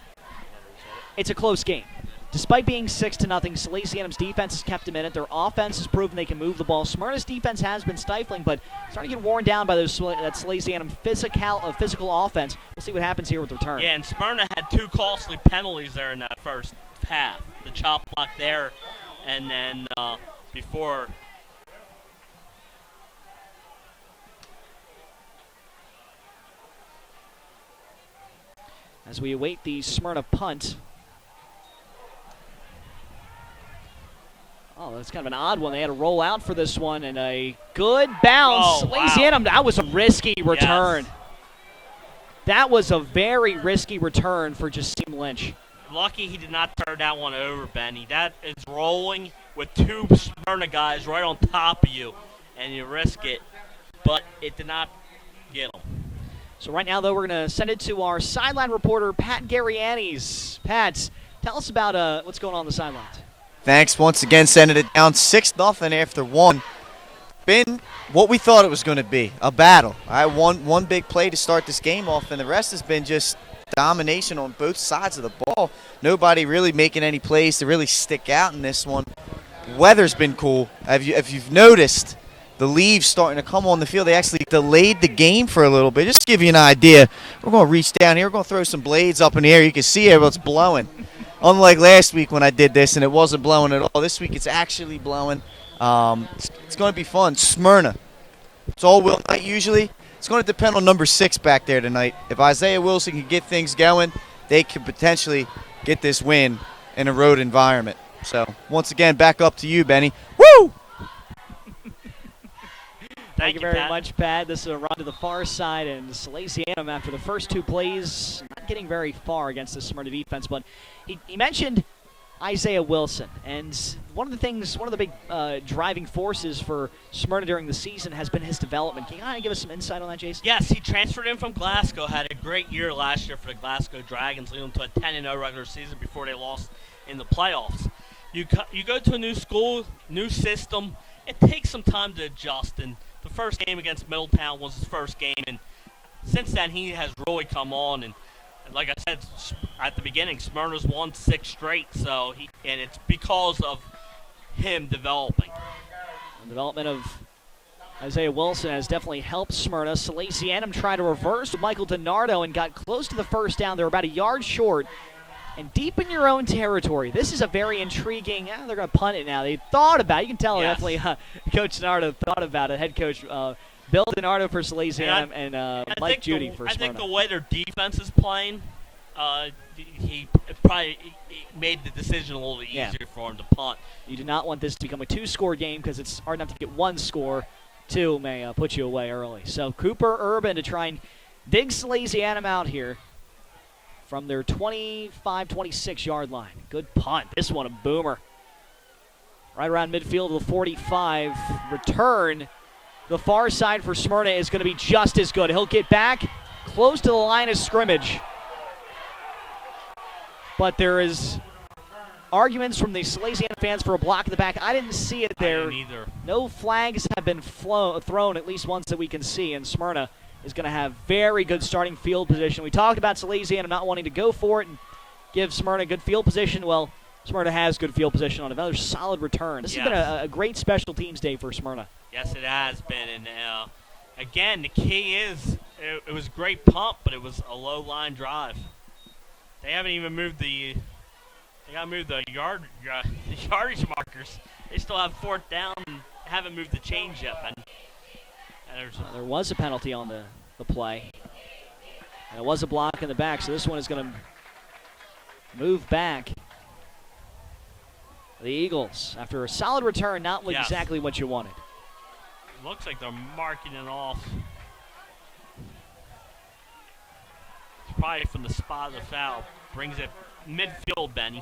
close game. Despite being 6-0, Salesianum's defense has kept them in it. Their offense has proven they can move the ball. Smyrna's defense has been stifling, but starting to get worn down by that Salesianum physical offense. We'll see what happens here with the return. Yeah, and Smyrna had 2 costly penalties there in that 1st half. The chop block there, and then before... As we await the Smyrna punt. Oh, that's kind of an odd one. They had to roll out for this one, and a good bounce. Salesianum, that was a risky return. Yes. That was a very risky return for Jasim Lynch. Lucky he did not turn that one over, Benny. That is rolling with 2 Smyrna guys right on top of you, and you risk it, but it did not get him. So right now, though, we're going to send it to our sideline reporter, Pat Garrianis. Pat, tell us about what's going on the sidelines. Thanks once again, sending it down 6-0 after 1. Been what we thought it was going to be, a battle. I one big play to start this game off, and the rest has been just domination on both sides of the ball. Nobody really making any plays to really stick out in this one. Weather's been cool. If you've noticed, the leaves starting to come on the field. They actually delayed the game for a little bit. Just to give you an idea, we're going to reach down here. We're going to throw some blades up in the air. You can see it, it's blowing. Unlike last week when I did this and it wasn't blowing at all, this week it's actually blowing. It's going to be fun. Smyrna. It's all Will Knight usually. It's going to depend on number 6 back there tonight. If Isaiah Wilson can get things going, they could potentially get this win in a road environment. So, once again, back up to you, Benny. Woo! Thank you very much, Pat. This is a run to the far side, and Salesianum, after the first 2 plays, not getting very far against the Smyrna defense. But he mentioned Isaiah Wilson, and one of the big driving forces for Smyrna during the season has been his development. Can you kind of give us some insight on that, Jason? Yes, he transferred in from Glasgow, had a great year last year for the Glasgow Dragons, leading them to a 10-0 regular season before they lost in the playoffs. You go to a new school, new system. It takes some time to adjust, and the first game against Middletown was his first game, and since then he has really come on, and like I said at the beginning, Smyrna's won 6 straight, and it's because of him developing. The development of Isaiah Wilson has definitely helped Smyrna. Salesianum tried to reverse with Michael DiNardo and got close to the first down. They were about a yard short. And deep in your own territory, this is a very intriguing. They're going to punt it now. They thought about it. You can tell definitely Coach DiNardo thought about it. Head coach Bill DiNardo for Salesianum and Mike Judy for Smyrna. I think the way their defense is playing, he probably made the decision a little easier for him to punt. You do not want this to become a 2-score game because it's hard enough to get 1 score. 2 may put you away early. So Cooper Urban to try and dig Salesianum out here from their 25, 26-yard line. Good punt. This one a boomer. Right around midfield of the 45. Return. The far side for Smyrna is going to be just as good. He'll get back close to the line of scrimmage. But there is arguments from the Salesianum fans for a block in the back. I didn't see it there. I didn't either. No flags have been thrown, at least once that we can see, and Smyrna is going to have very good starting field position. We talked about Salesianum not wanting to go for it and give Smyrna good field position. Well, Smyrna has good field position on another solid return. This has been a great special teams day for Smyrna. Yes, it has been. And again, the key is it was a great pump, but it was a low line drive. They haven't even moved the yardage markers. They still have 4th down and haven't moved the change yet. There was a penalty on the play. And it was a block in the back, so this one is going to move back. The Eagles, after a solid return, not exactly what you wanted. It looks like they're marking it off. It's probably from the spot of the foul. Brings it midfield, Benny.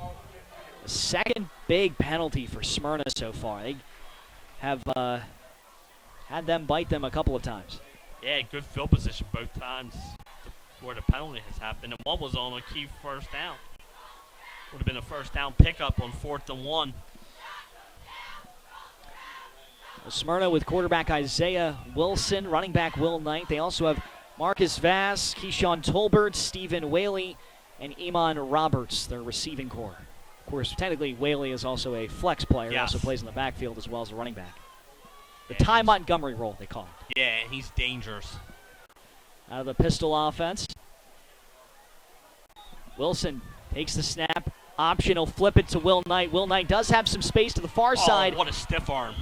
The second big penalty for Smyrna so far. They have had them bite them a couple of times. Yeah, good field position both times where the penalty has happened. And one was on a key first down. Would have been a first down pickup on 4th and 1. Smyrna with quarterback Isaiah Wilson, running back Will Knight. They also have Marcus Vass, Keyshawn Tolbert, Stephen Whaley, and Iman Roberts, their receiving core. Of course, technically, Whaley is also a flex player. He also plays in the backfield as well as a running back. The Ty Montgomery role, they call it. Yeah, he's dangerous. Out of the pistol offense. Wilson takes the snap. Option, he'll flip it to Will Knight. Will Knight does have some space to the far side. What a stiff arm.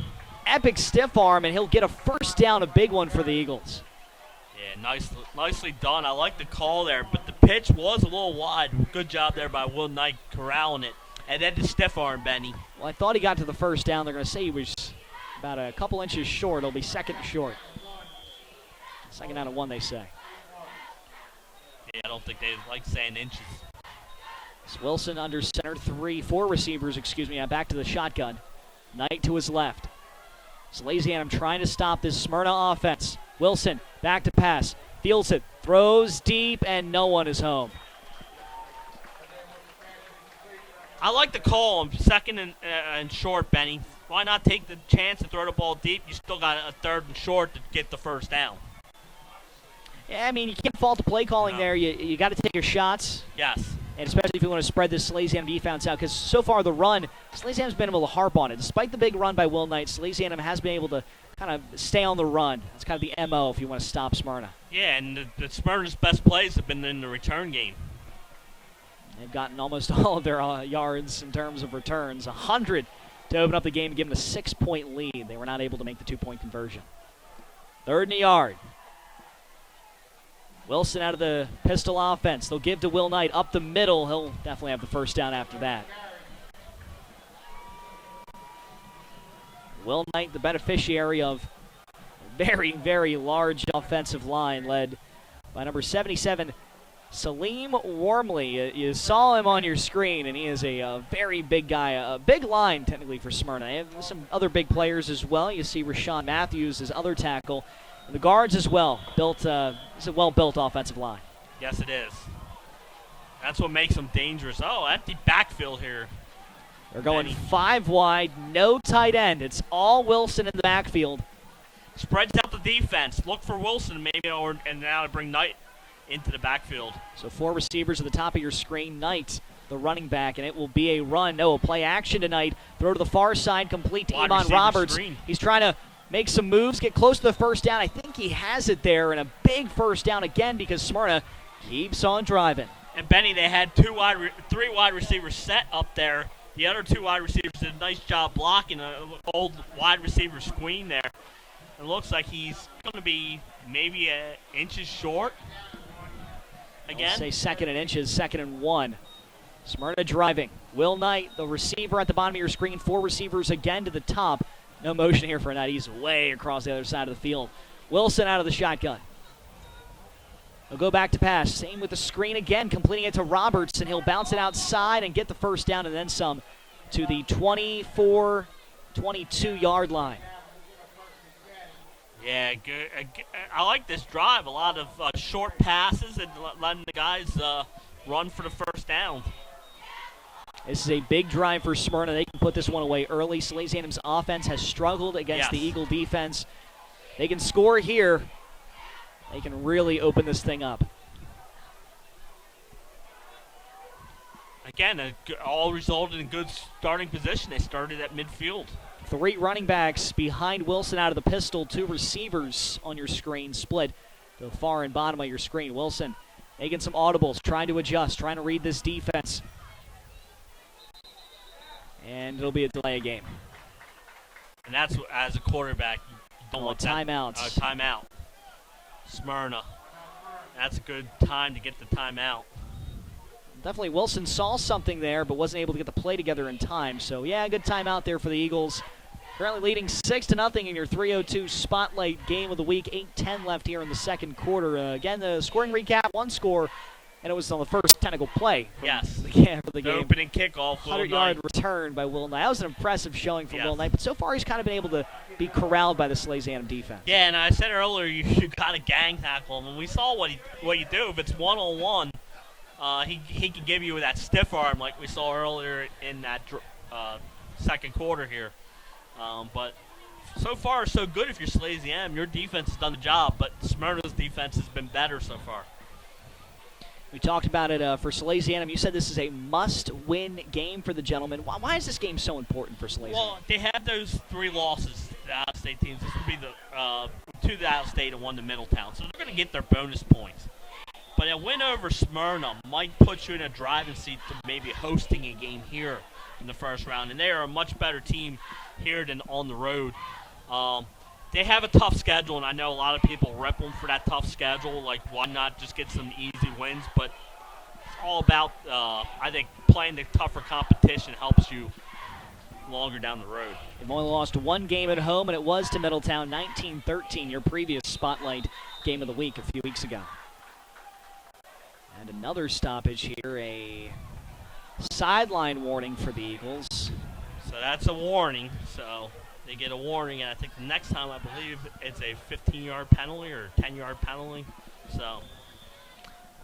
Epic stiff arm, and he'll get a first down, a big one for the Eagles. Yeah, nicely done. I like the call there, but the pitch was a little wide. Good job there by Will Knight corralling it. And then the stiff arm, Benny. Well, I thought he got to the first down. They're going to say he was about a couple inches short. It'll be second short. Second down and 1, they say. Yeah, I don't think they like saying inches. It's Wilson under center, 4 receivers, back to the shotgun. Knight to his left. Salesianum trying to stop this Smyrna offense. Wilson back to pass. Fields it. Throws deep, and no one is home. I like the call on 2nd and short, Benny. Why not take the chance to throw the ball deep? You still got a 3rd and short to get the first down. Yeah, I mean, you can't fault the play calling there. You got to take your shots. Yes. And especially if you want to spread this Salesianum defense out, because so far the run, Salesianum's been able to harp on it. Despite the big run by Will Knight, Salesianum has been able to kind of stay on the run. It's kind of the MO if you want to stop Smyrna. Yeah, and the Smyrna's best plays have been in the return game. They've gotten almost all of their yards in terms of returns. 100 to open up the game and give them a 6-point lead. They were not able to make the 2-point conversion. 3rd and a yard. Wilson out of the pistol offense. They'll give to Will Knight up the middle. He'll definitely have the first down after that. Will Knight, the beneficiary of a very, very large offensive line led by number 77, Salim Wormley. You saw him on your screen, and he is a very big guy, a big line technically for Smyrna. They have some other big players as well. You see Rashawn Matthews, his other tackle. And the guards as well. It's a well-built offensive line. Yes, it is. That's what makes them dangerous. Oh, empty backfield here. They're going 5 wide, no tight end. It's all Wilson in the backfield. Spreads out the defense. Look for Wilson maybe, and now to bring Knight into the backfield. So 4 receivers at the top of your screen. Knight, the running back, and it will be a run. No, a play action tonight. Throw to the far side, complete to Wide Iman receiver Roberts. screen. He's trying to make some moves, get close to the first down. I think he has it there, and a big first down again because Smyrna keeps on driving. And Benny, they had 3 wide receivers set up there. The other 2 wide receivers did a nice job blocking an old wide receiver screen there. It looks like he's going to be maybe inches short again. I'll say 2nd and inches, 2nd and 1. Smyrna driving. Will Knight, the receiver at the bottom of your screen. 4 receivers again to the top. No motion here for Knight. He's way across the other side of the field. Wilson out of the shotgun. He'll go back to pass. Same with the screen again, completing it to Roberts, and he'll bounce it outside and get the first down and then some to the 24, 22-yard line. Yeah, good. I like this drive. A lot of short passes and letting the guys run for the first down. This is a big drive for Smyrna. They can put this one away early. Salesianum's offense has struggled against the Eagle defense. They can score here. They can really open this thing up. Again, all resulted in good starting position. They started at midfield. 3 running backs behind Wilson out of the pistol. 2 receivers on your screen split to the far and bottom of your screen. Wilson making some audibles, trying to adjust, trying to read this defense. And it'll be a delay of game. And that's, as a quarterback, you don't want timeouts. Timeout. Smyrna. That's a good time to get the timeout. Definitely Wilson saw something there, but wasn't able to get the play together in time. So, yeah, good timeout there for the Eagles. Currently leading 6-0 in your 3:02 Spotlight game of the week. 8:10 left here in the second quarter. Again, the scoring recap, 1 score, and it was on the first technical play. For the game. The opening kickoff. 100-yard return by Will Knight. That was an impressive showing from Will Knight, but so far he's kind of been able to be corralled by the Salesianum defense. Yeah, and I said earlier you got to gang tackle him, and we saw what you do. If it's one-on-one, he can give you that stiff arm like we saw earlier in that second quarter here. But so far, so good if you're Salesianum. Your defense has done the job, but Smyrna's defense has been better so far. We talked about it for Salesianum. You said this is a must-win game for the gentlemen. Why is this game so important for Salesianum? Well, they have those 3 losses, the out-of-state teams. This would be the 2 to out-of-state and 1 to Middletown. So they're going to get their bonus points. But a win over Smyrna might put you in a driving seat to maybe hosting a game here in the first round. And they are a much better team here than on the road. They have a tough schedule, and I know a lot of people rip them for that tough schedule. Like, why not just get some easy wins? But it's all about, I think, playing the tougher competition helps you longer down the road. They've only lost 1 game at home, and it was to Middletown, 19-13, your previous Spotlight game of the week a few weeks ago. And another stoppage here, a sideline warning for the Eagles. So that's a warning. So they get a warning, and I think the next time, I believe, it's a 15-yard penalty or 10-yard penalty. So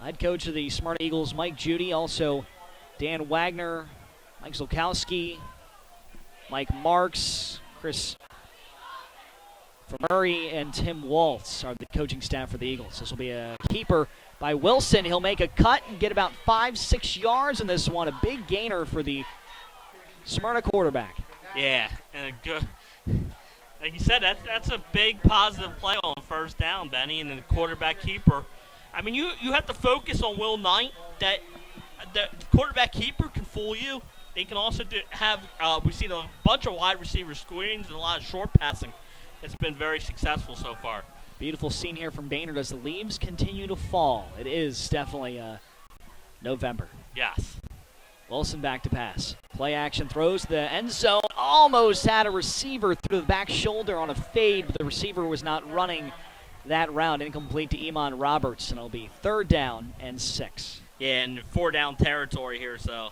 Head coach of the Smyrna Eagles, Mike Judy, also Dan Wagner, Mike Zolkowski, Mike Marks, Chris Murray, and Tim Waltz are the coaching staff for the Eagles. This will be a keeper by Wilson. He'll make a cut and get about 5-6 yards in this one. A big gainer for the Smyrna quarterback. Yeah, and a good, like you said, that's a big positive play on first down, Benny, and the quarterback keeper. I mean, you have to focus on Will Knight. That the quarterback keeper can fool you. They can also we've seen a bunch of wide receiver screens and a lot of short passing. It's been very successful so far. Beautiful scene here from Baynard as the leaves continue to fall. It is definitely November. Yes. Wilson back to pass. Play action, throws the end zone. Almost had a receiver through the back shoulder on a fade, but the receiver was not running that route. Incomplete to Iman Roberts, and it'll be 3rd down and 6. Yeah, and 4 down territory here, so.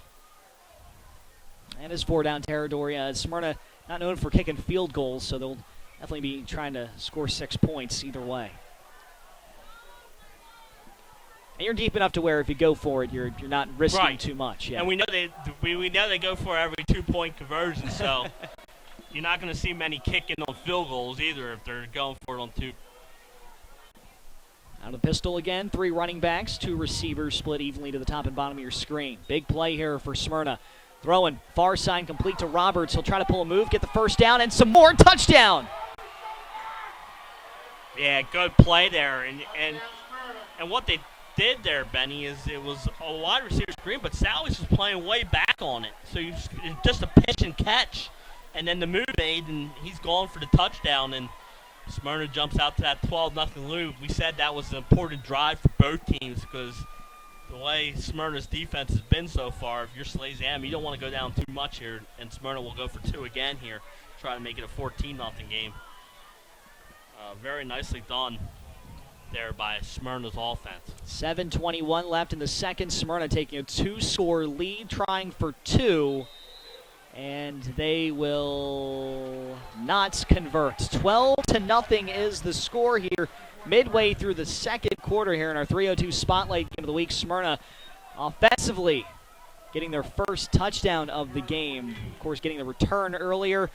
And it's 4 down territory. Smyrna not known for kicking field goals, so they'll definitely be trying to score 6 points either way. And you're deep enough to where if you go for it, you're not risking too much. Yeah. And we know they go for every 2-point conversion, so you're not going to see many kicking on field goals either if they're going for it on 2. Out of the pistol again, 3 running backs, 2 receivers split evenly to the top and bottom of your screen. Big play here for Smyrna. Throwing, far side complete to Roberts. He'll try to pull a move, get the first down, and some more. Touchdown! Yeah, good play there. And what they did there, Benny, is it was a wide receiver screen, but Sally's was playing way back on it. So it's just a pitch and catch, and then the move made, and he's gone for the touchdown, and Smyrna jumps out to that 12-0 lead. We said that was an important drive for both teams because the way Smyrna's defense has been so far, if you're Salesianum, you don't want to go down too much here, and Smyrna will go for 2 again here, try to make it a 14-0 game. Very nicely done there by Smyrna's offense. 7:21 left in the second. Smyrna taking a 2-score lead, trying for 2. And they will not convert. 12-0 is the score here midway through the second quarter here in our 3:02 Spotlight Game of the Week. Smyrna offensively getting their first touchdown of the game. Of course, getting the return earlier.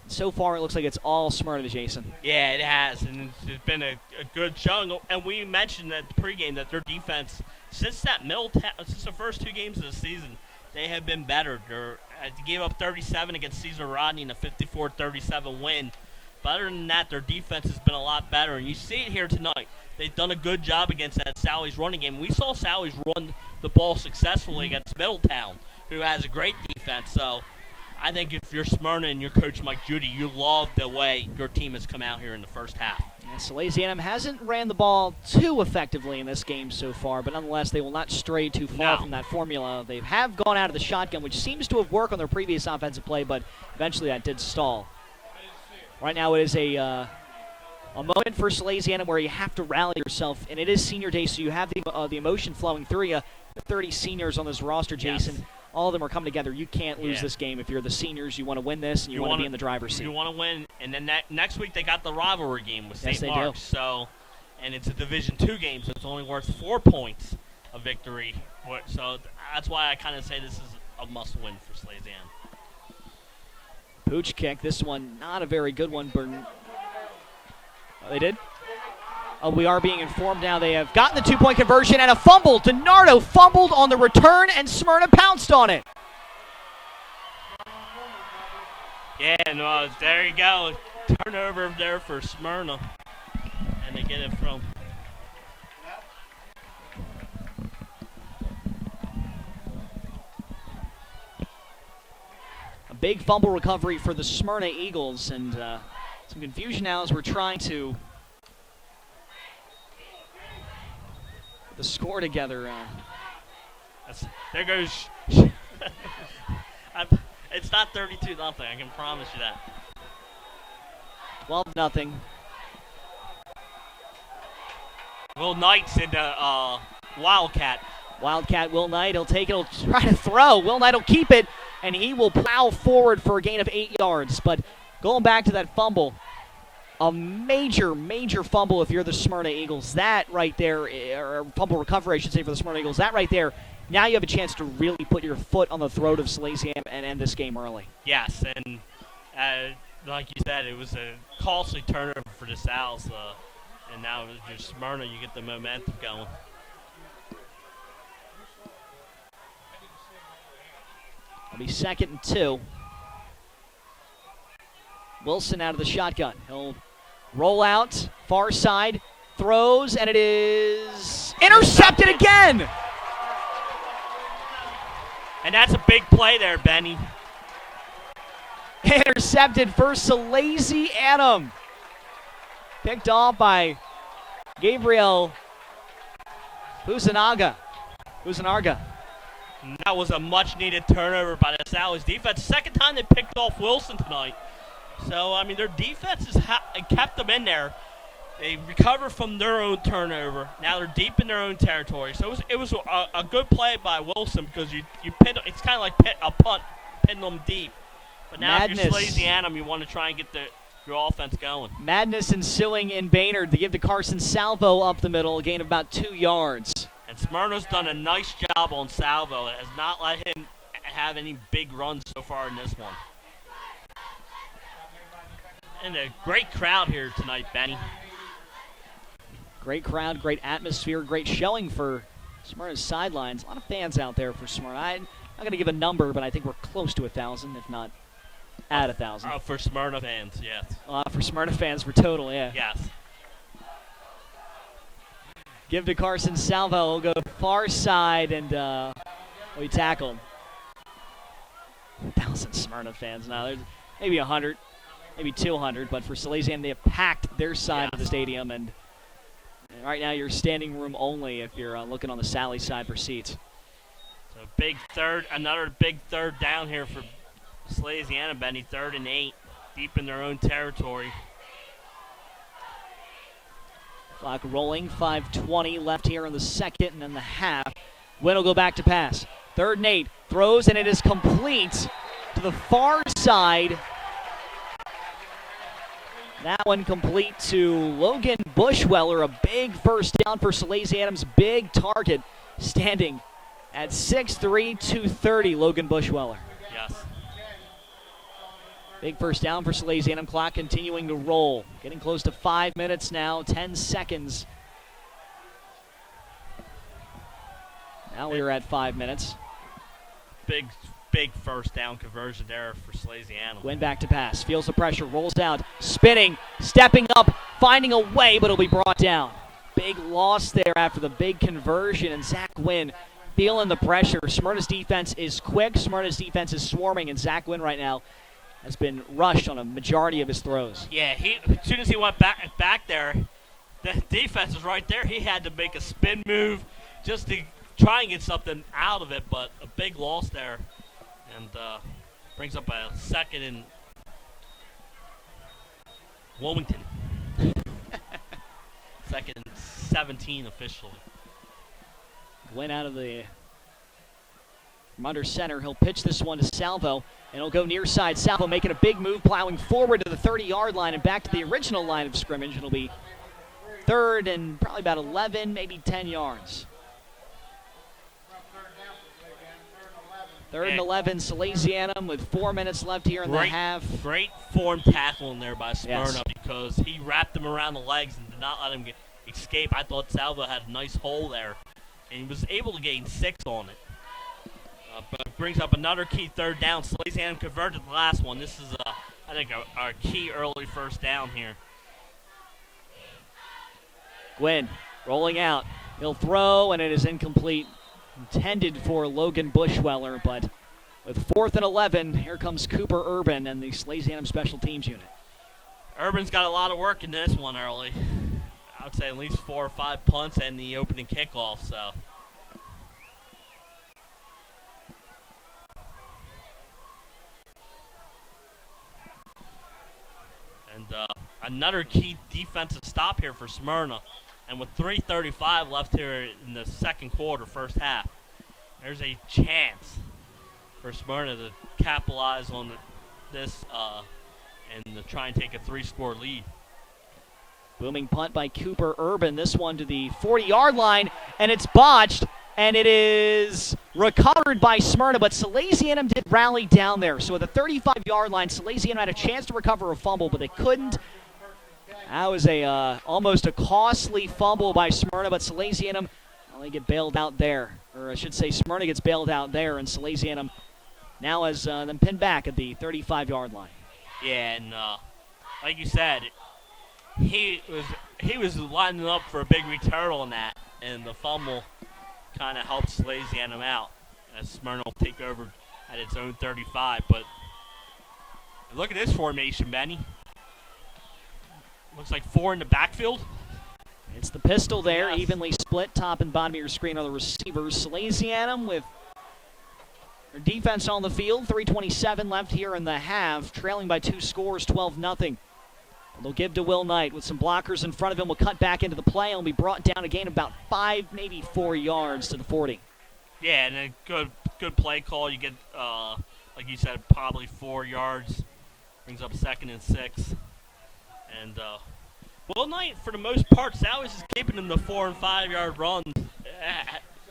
So far, it looks like it's all Smyrna, Jason. Yeah, it has, and it's been a good showing. And we mentioned at the pregame that their defense, since the first 2 games of the season, they have been better. They gave up 37 against Cesar Rodney in a 54-37 win. But other than that, their defense has been a lot better. And you see it here tonight. They've done a good job against that Sally's running game. We saw Sally's run the ball successfully against Middletown, who has a great defense. So I think if you're Smyrna and your coach Mike Judy, you love the way your team has come out here in the first half. Yeah, Salesianum hasn't ran the ball too effectively in this game so far, but nonetheless, they will not stray too far from that formula. They have gone out of the shotgun, which seems to have worked on their previous offensive play, but eventually that did stall. Right now it is a moment for Salesianum where you have to rally yourself, and it is senior day, so you have the emotion flowing through you. The 30 seniors on this roster, Jason. Yes. All of them are coming together. You can't lose this game if you're the seniors. You want to win this, and you want to be in the driver's seat. You want to win, and then next week they got the rivalry game with Yes, St. they Mark's. do. So, and it's a Division II game, so it's only worth 4 points of victory. So that's why I kind of say this is a must-win for Salesianum. Pooch kick. This one not a very good one. They did? Oh, we are being informed now they have gotten the 2-point conversion and a fumble. DiNardo fumbled on the return, and Smyrna pounced on it. Yeah, no, there you go. Turnover there for Smyrna. And they get it from... A big fumble recovery for the Smyrna Eagles, and some confusion now as we're trying to the score together. There goes... It's not 32-0, I can promise you that. 12-0. Will Knight's in the Wildcat. Wildcat Will Knight, he'll take it, he'll try to throw. Will Knight will keep it, and he will plow forward for a gain of 8 yards. But going back to that fumble, a major, major fumble if you're the Smyrna Eagles. That right there, or fumble recovery, I should say, for the Smyrna Eagles. That right there, now you have a chance to really put your foot on the throat of Salesianum and end this game early. Yes, and like you said, it was a costly turnover for the Sal's. And now with your Smyrna, you get the momentum going. It'll be 2nd and 2. Wilson out of the shotgun. He'll roll out, far side, throws, and it is intercepted again! And that's a big play there, Benny. Intercepted for Salesianum. Picked off by Gabriel Buzanaga. And that was a much-needed turnover by the Sally's defense. Second time they picked off Wilson tonight. So, I mean, their defense has kept them in there. They recover from their own turnover. Now they're deep in their own territory. So it was a good play by Wilson because you pin. It's kind of like a punt, pin them deep. But now if you're Salesianum, you want to try and get your offense going. Madness ensuing in Baynard to give to Carson Salvo up the middle, a gain of about 2 yards. And Smyrna's done a nice job on Salvo. It has not let him have any big runs so far in this one. And a great crowd here tonight, Benny. Great crowd, great atmosphere, great showing for Smyrna's sidelines. A lot of fans out there for Smyrna. I'm not going to give a number, but I think we're close to 1,000, if not at 1,000. For Smyrna fans, yes. For Smyrna fans, for total, yeah. Yes. Give to Carson Salvo. He'll go far side, and we tackled. 1,000 Smyrna fans now. There's maybe 100, maybe 200, but for Salesianum, they have packed their side of the stadium, and right now you're standing room only if you're looking on the Sally side for seats. So another big third down here for Salesianum, Benny. 3rd and 8, deep in their own territory. Clock rolling, 5:20 left here in the second and then the half. Wynn will go back to pass. 3rd and 8, throws, and it is complete to the far side. That one complete to Logan Bushweller, a big first down for Salesianum's big target, standing at 6'3", 230, Logan Bushweller. Yes. Big first down for Salesianum. Clock continuing to roll. Getting close to 5 minutes now, 10 seconds. Now we're at 5 minutes. Big first down conversion there for Salesianum. Wynn back to pass. Feels the pressure. Rolls out. Spinning. Stepping up. Finding a way, but it'll be brought down. Big loss there after the big conversion. And Zach Wynn feeling the pressure. Smyrna's defense is quick. Smyrna's defense is swarming. And Zach Wynn right now has been rushed on a majority of his throws. Yeah, as soon as he went back there, the defense was right there. He had to make a spin move just to try and get something out of it, but a big loss there. And brings up a 2nd and Wilmington. 2nd and 17 officially. Went out of from under center. He'll pitch this one to Salvo, and he'll go near side. Salvo making a big move, plowing forward to the 30-yard line and back to the original line of scrimmage. It'll be 3rd and probably about 11, maybe 10 yards. 3rd and 11, Salesianum with 4 minutes left here in the half. Great form tackling there by Smyrna, Yes. because he wrapped him around the legs and did not let him escape. I thought Salvo had a nice hole there, and he was able to gain 6 on it. But it brings up another key 3rd down. Salesianum converted the last one. This is, I think, our key early first down here. Gwynn rolling out. He'll throw, and it is incomplete. Intended for Logan Bushweller, but with 4th and 11, here comes Cooper Urban and the Salesianum Special Teams unit. Urban's got a lot of work in this one early. I would say at least 4 or 5 punts and the opening kickoff, so. And another key defensive stop here for Smyrna. And with 3:35 left here in the second quarter, first half, there's a chance for Smyrna to capitalize on this and to try and take a 3-score lead. Booming punt by Cooper Urban. This one to the 40-yard line, and it's botched, and it is recovered by Smyrna, but Salesianum did rally down there. So at the 35-yard line, Salesianum had a chance to recover a fumble, but they couldn't. That was almost a costly fumble by Smyrna, but Salesianum, they get bailed out there. Or I should say Smyrna gets bailed out there, and Salesianum now has them pinned back at the 35-yard line. Yeah, and like you said, he was lining up for a big return on that, and the fumble kind of helped Salesianum out as Smyrna will take over at its own 35. But look at this formation, Benny. Looks like 4 in the backfield. It's the pistol there, Yes. evenly split. Top and bottom of your screen are the receivers. Salesianum with their defense on the field. 3:27 left here in the half, trailing by 2 scores, 12-0. They'll give to Will Knight with some blockers in front of him. Will cut back into the play and will be brought down a gain of about 5, maybe 4 yards to the 40. Yeah, and a good play call. You get, like you said, probably 4 yards. Brings up 2nd and 6. And Will Knight, for the most part, Sally's is keeping him the 4 and 5 yard runs.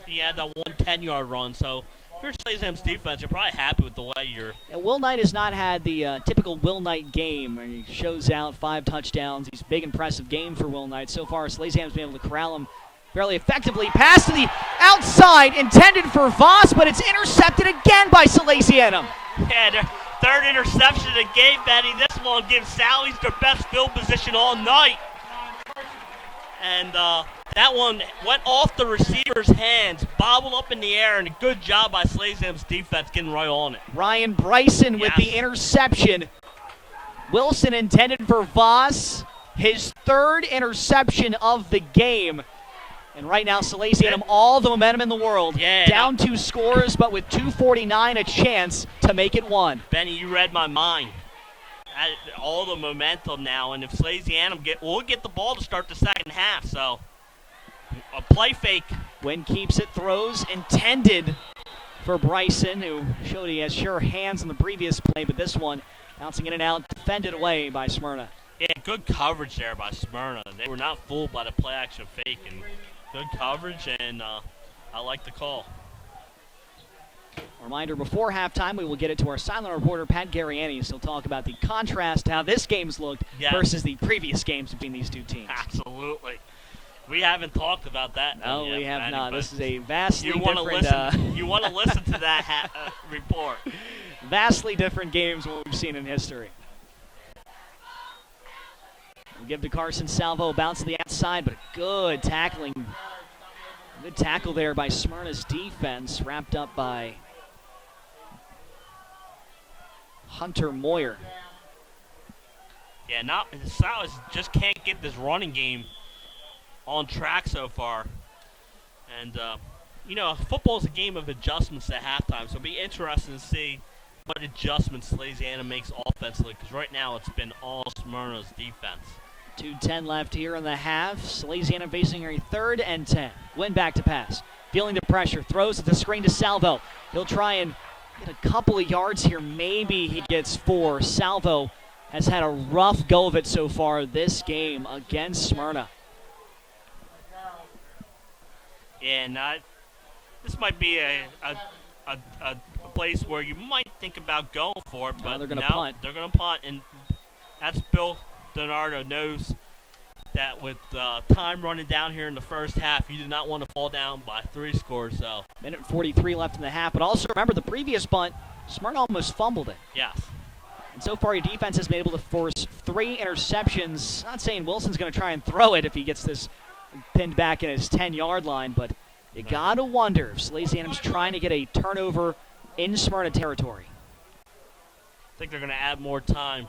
He had that 1 10-yard run, so If you're Salesianum's defense, you're probably happy with the way you're. And Will Knight has not had the typical Will Knight game. He shows out 5 touchdowns. He's a big, impressive game for Will Knight. So far, Salesianum's been able to corral him fairly effectively. Pass to the outside, intended for Voss, but it's intercepted again by Salesianum. Yeah, their third interception of the game, Benny. This one gives Sally's their best field position all night. And that one went off the receiver's hands, bobbled up in the air, and a good job by Salesianum's defense getting right on it. Ryan Bryson with the interception. Wilson intended for Voss, his 3rd interception of the game. And right now, Salesianum, all the momentum in the world. Yeah, down 2 scores, but with 2:49, a chance to make it 1. Benny, you read my mind. All the momentum now, and if Salesianum we'll get the ball to start the second half, so a play fake. Wynn keeps it, throws, intended for Bryson, who showed he has sure hands in the previous play, but this one bouncing in and out, defended away by Smyrna. Yeah, good coverage there by Smyrna. They were not fooled by the play action fake, and good coverage, and I like the call. Reminder, before halftime, we will get it to our silent reporter, Pat Garriani. He'll talk about the contrast, how this game's looked versus the previous games between these two teams. Absolutely. We haven't talked about that. No, yet, we have Benny, not. This is a vastly you wanna different... you want to listen to that report. Vastly different games than what we've seen in history. We'll give to Carson Salvo, bounce to the outside, but a good tackling. Good tackle there by Smyrna's defense, wrapped up by Hunter Moyer. Yeah, the Salas just can't get this running game on track so far. And, football's a game of adjustments at halftime, so it'll be interesting to see what adjustments Salesianum makes offensively, because right now it's been all Smyrna's defense. 2:10 left here in the half. Salesianum facing a 3rd and 10. Win back to pass. Feeling the pressure. Throws at the screen to Salvo. He'll try and get a couple of yards here. Maybe he gets 4. Salvo has had a rough go of it so far this game against Smyrna. Yeah, this might be a place where you might think about going for it, but they're going to punt. They're going to punt, and that's Bill Donardo knows that with time running down here in the first half, you do not want to fall down by 3 scores. So 1:43 left in the half, but also remember the previous punt, Smyrna almost fumbled it. Yes. And so far, your defense has been able to force 3 interceptions. Not saying Wilson's going to try and throw it if he gets this pinned back in his 10-yard line, but you got to wonder if Salesianum's trying to get a turnover in Smyrna territory. I think they're going to add more time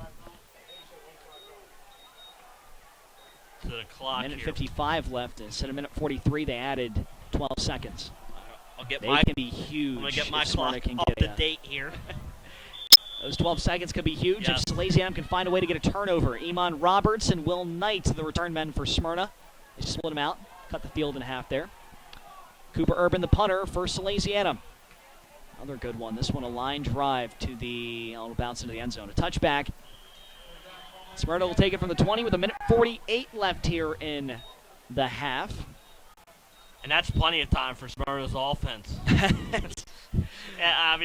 to the clock. 1:55 left. Instead of 1:43, they added 12 seconds. They can be huge. I'm going to get my clock can up to date here. Those 12 seconds could be huge Yes. if Salesianum can find a way to get a turnover. Iman Roberts and Will Knight, the return men for Smyrna. They split them out, cut the field in half there. Cooper Urban, the punter for Salesianum. Another good one. This one a line drive to it'll bounce into the end zone. A touchback. Smyrna will take it from the 20 with 1:48 left here in the half. And that's plenty of time for Smyrna's offense. Yeah,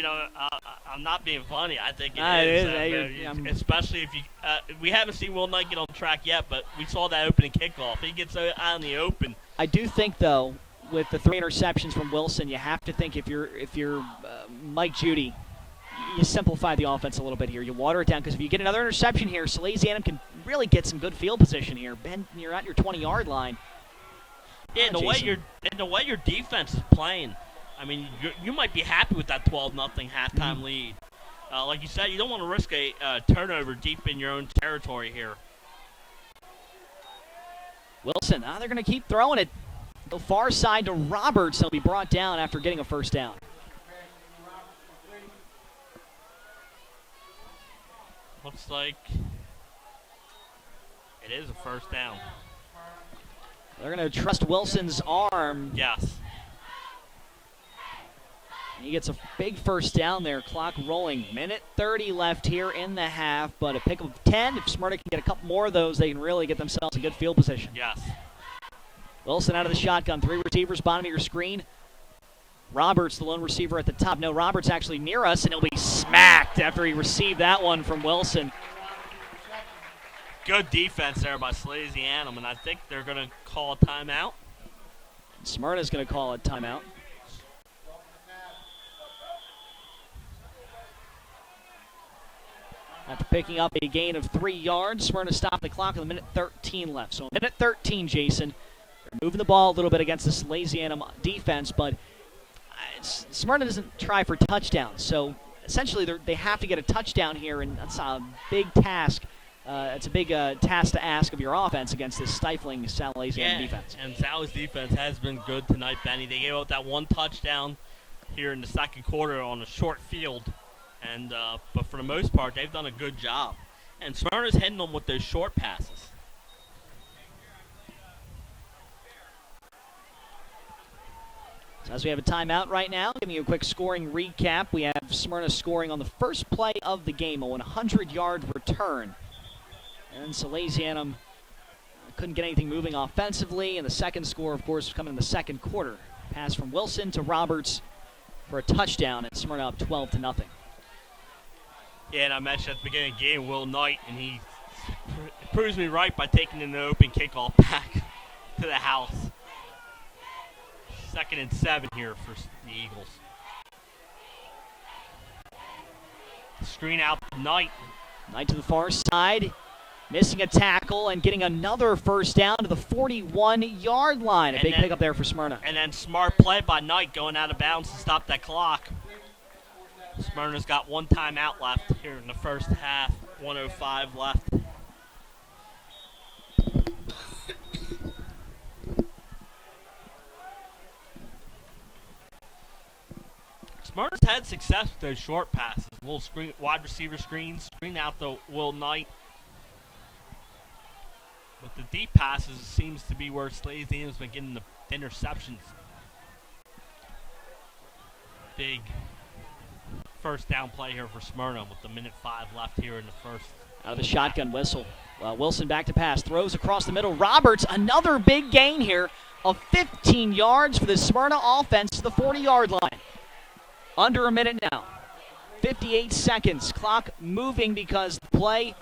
I'm not being funny. I think it is. Especially if you, we haven't seen Will Knight get on track yet, but we saw that opening kickoff. He gets out in the open. I do think, though, with the 3 interceptions from Wilson, you have to think if you're Mike Judy, you simplify the offense a little bit here. You water it down, because if you get another interception here, Salesianum can really get some good field position here. Ben, you're at your 20-yard line. Yeah, and the way your defense is playing, I mean, you might be happy with that 12-0 halftime lead. Like you said, you don't want to risk a turnover deep in your own territory here. Wilson, they're going to keep throwing it. The far side to Roberts. He'll be brought down after getting a first down. Looks like it is a first down. They're going to trust Wilson's arm. Yes. He gets a big first down there. Clock rolling. 1:30 left here in the half, but a pick of 10. If Smyrna can get a couple more of those, they can really get themselves a good field position. Yes. Wilson out of the shotgun. 3 receivers, bottom of your screen. Roberts, the lone receiver at the top. No, Roberts actually near us, and he'll be smacked after he received that one from Wilson. Good defense there by Salesianum, and I think they're going to call a timeout. Smyrna's going to call a timeout. After picking up a gain of 3 yards, Smyrna stopped the clock with a minute 13 left. So a minute 13, Jason. They're moving the ball a little bit against the Salesianum defense, but Smyrna doesn't try for touchdowns. So essentially they have to get a touchdown here, and that's a big task. It's a big task to ask of your offense against this stifling Salesianum defense. And Sal's defense has been good tonight, Benny. They gave up that one touchdown here in the second quarter on a short field. And but for the most part, they've done a good job. And Smyrna's hitting them with those short passes. So as we have a timeout right now, giving you a quick scoring recap. We have Smyrna scoring on the first play of the game, a 100-yard return. And Salesianum couldn't get anything moving offensively. And the second score, of course, coming in the second quarter. Pass from Wilson to Roberts for a touchdown, and Smyrna up 12-0. Yeah, and I mentioned at the beginning of the game, Will Knight, and he proves me right by taking an open kickoff back to the house. 2nd and 7 here for the Eagles. Screen out to Knight. Knight to the far side, missing a tackle and getting another first down to the 41-yard line. A big pickup there for Smyrna. And then smart play by Knight going out of bounds to stop that clock. Smyrna's got one timeout left here in the first half. 1:05 left. Smyrna's had success with those short passes. Little screen, wide receiver screens, screen out to Will Knight. But the deep passes seems to be where Salesianum's been getting the interceptions. Big first down play here for Smyrna with the minute 5 left here in the first. Out of the shotgun whistle. Wilson back to pass, throws across the middle. Roberts, another big gain here of 15 yards for the Smyrna offense to the 40-yard line. Under a minute now. 58 seconds. Clock moving because the play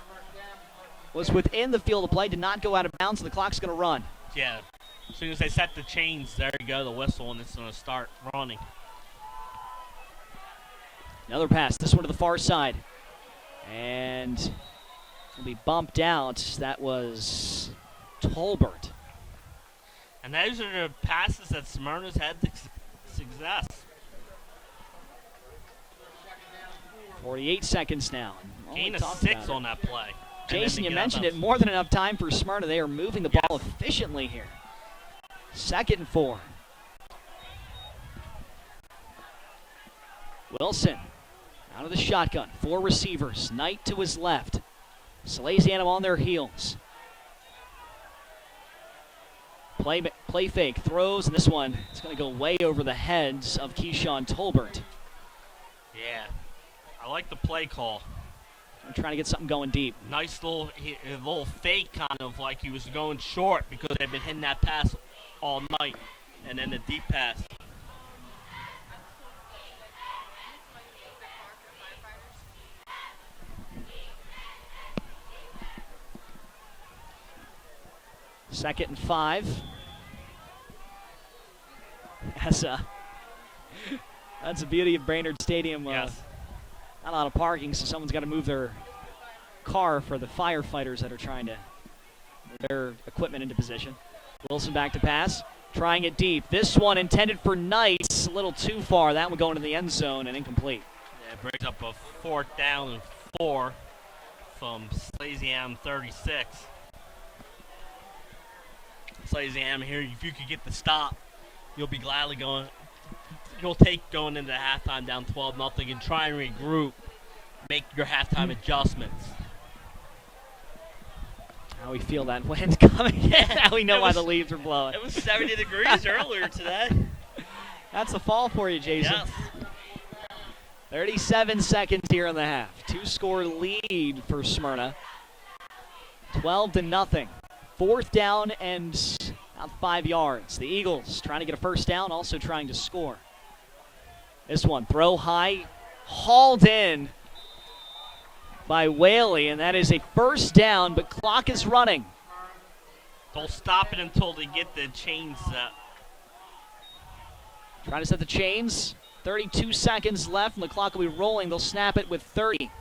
was within the field of play, did not go out of bounds, so the clock's going to run. Yeah, as soon as they set the chains, there you go, the whistle, and it's going to start running. Another pass, this one to the far side. And will be bumped out. That was Tolbert. And those are the passes that Smyrna's had success. 48 seconds now. Gain of 6 on that play. Jason, you mentioned it, more than enough time for Smyrna. They are moving the ball efficiently here. 2nd and 4. Wilson out of the shotgun. 4 receivers. Knight to his left. Salesianum on their heels. Play fake. Throws, and this one is going to go way over the heads of Keyshawn Tolbert. Yeah. I like the play call. I'm trying to get something going deep. Nice little fake, kind of like he was going short because they've been hitting that pass all night. And then the deep pass. Second and 5. That's the beauty of Baynard Stadium. Yes. Not a lot of parking, so someone's got to move their car for the firefighters that are trying to move their equipment into position. Wilson back to pass, trying it deep. This one intended for Knight, a little too far. That one going into the end zone and incomplete. Yeah, it brings up a 4th down and 4 from Salesianum 36. Salesianum here, if you could get the stop, you'll be gladly going. You'll take going into halftime down 12-0 and try and regroup, make your halftime adjustments. Now we feel that wind coming. Now we know why the leaves are blowing. It was 70 degrees earlier today. That's the fall for you, Jason. Yes. 37 seconds here in the half. 2-score lead for Smyrna. 12-0. 4th down and about 5 yards. The Eagles trying to get a first down, also trying to score. This one, throw high, hauled in by Whaley, and that is a first down, but clock is running. They'll stop it until they get the chains set. Trying to set the chains. 32 seconds left, and the clock will be rolling. They'll snap it with 30.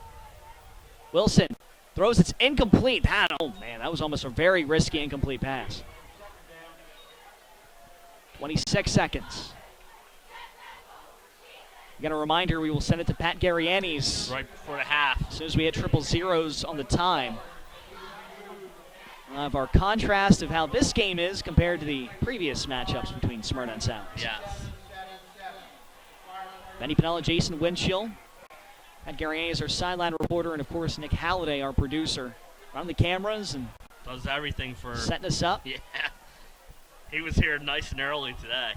Wilson throws, it's incomplete. Oh, man, that was almost a very risky incomplete pass. 26 seconds. Again, a reminder, we will send it to Pat Garriani's right before the half. As soon as we hit triple zeros on the time. We'll have our contrast of how this game is compared to the previous matchups between Smyrna and Sal's. Yes. Benny Pinella, Jason Winchell. Pat Garriani is our sideline reporter, and of course Nick Halliday, our producer. Running the cameras and does everything for setting us up. Yeah. He was here nice and early today.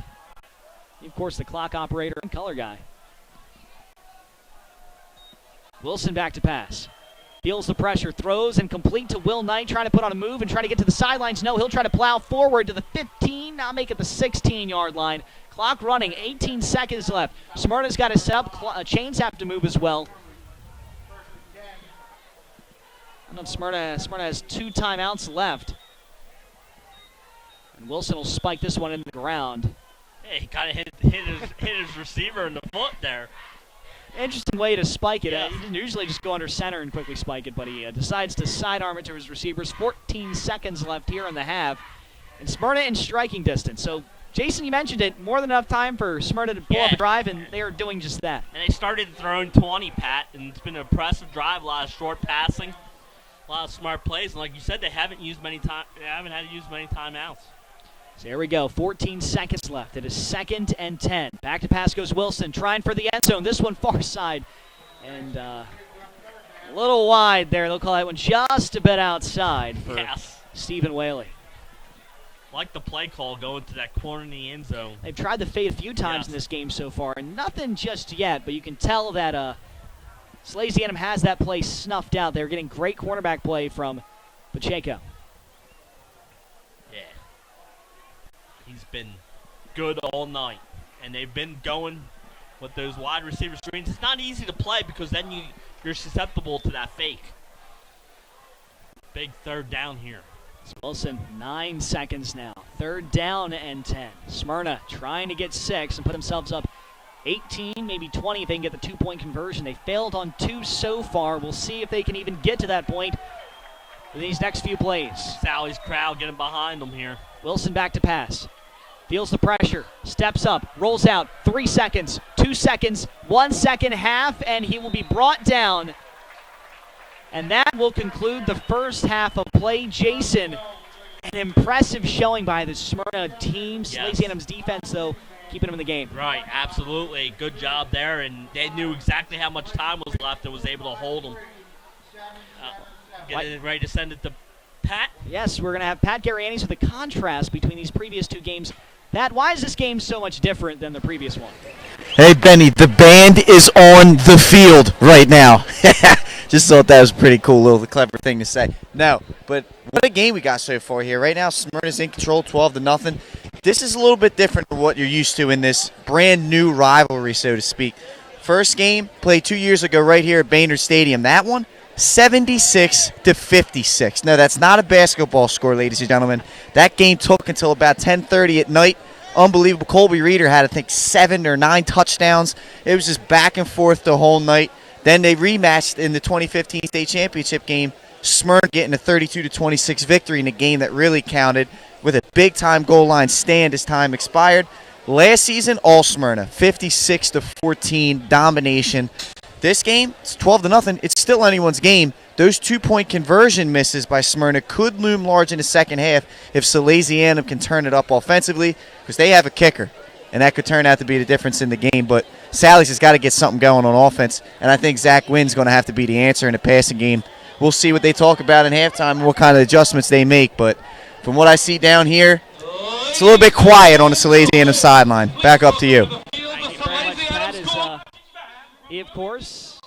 Of course, the clock operator and color guy. Wilson back to pass. Feels the pressure, throws and complete to Will Knight, trying to put on a move and trying to get to the sidelines. No, he'll try to plow forward to the 15, now make it the 16-yard line. Clock running, 18 seconds left. Smyrna's got to set up. Chains have to move as well. I know Smyrna has 2 timeouts left. And Wilson will spike this one into the ground. Hey, he kind of hit his receiver in the foot there. Interesting way to spike it. Yeah. He didn't usually just go under center and quickly spike it, but he decides to sidearm it to his receivers. 14 seconds left here in the half. And Smyrna in striking distance. So, Jason, you mentioned it. More than enough time for Smyrna to pull up a drive, and they are doing just that. And they started throwing 20, Pat, and it's been an impressive drive. A lot of short passing, a lot of smart plays. And like you said, they haven't had to use many timeouts. So here we go, 14 seconds left. It is 2nd and 10. Back to pass goes Wilson, trying for the end zone. This one far side. And a little wide there. They'll call that one just a bit outside for Stephen Whaley. Like the play call going to that corner in the end zone. They've tried the fade a few times in this game so far, and nothing just yet, but you can tell that Salesianum has that play snuffed out. They're getting great cornerback play from Pacheco. He's been good all night, and they've been going with those wide receiver screens. It's not easy to play because then you're susceptible to that fake. Big third down here. So Wilson, 9 seconds now. 3rd down and 10. Smyrna trying to get 6 and put themselves up 18, maybe 20 if they can get the 2-point conversion. They failed on 2 so far. We'll see if they can even get to that point in these next few plays. Sally's crowd getting behind them here. Wilson back to pass. Feels the pressure, steps up, rolls out, 3 seconds, 2 seconds, 1 second, half, and he will be brought down. And that will conclude the first half of play. Jason, an impressive showing by the Smyrna team. Salesianum's defense, though, keeping them in the game. Right, absolutely. Good job there, and they knew exactly how much time was left and was able to hold them. Getting ready to send it to Pat. Yes, we're going to have Pat Garriani's with a contrast between these previous 2 games. Pat, why is this game so much different than the previous one? Hey, Benny, the band is on the field right now. Just thought that was a pretty cool little clever thing to say. No, but what a game we got so far here. Right now, Smyrna's in control, 12-0. This is a little bit different from what you're used to in this brand new rivalry, so to speak. First game played 2 years ago right here at Baynard Stadium. That one, 76-56. No, that's not a basketball score, ladies and gentlemen. That game took until about 10:30 at night. Unbelievable. Colby Reeder had, I think, 7 or 9 touchdowns. It was just back and forth the whole night. Then they rematched in the 2015 state championship game. Smyrna getting a 32-26 victory in a game that really counted with a big-time goal line stand as time expired. Last season, all Smyrna, 56-14 domination. This game, it's 12-0. It's still anyone's game. Those 2-point conversion misses by Smyrna could loom large in the second half if Salesianum can turn it up offensively, because they have a kicker, and that could turn out to be the difference in the game. But Sally's has got to get something going on offense, and I think Zach Wynn's going to have to be the answer in the passing game. We'll see what they talk about in halftime and what kind of adjustments they make. But from what I see down here, it's a little bit quiet on the Salesianum sideline. Back up to you. Thank you very much, Pat. He, of course,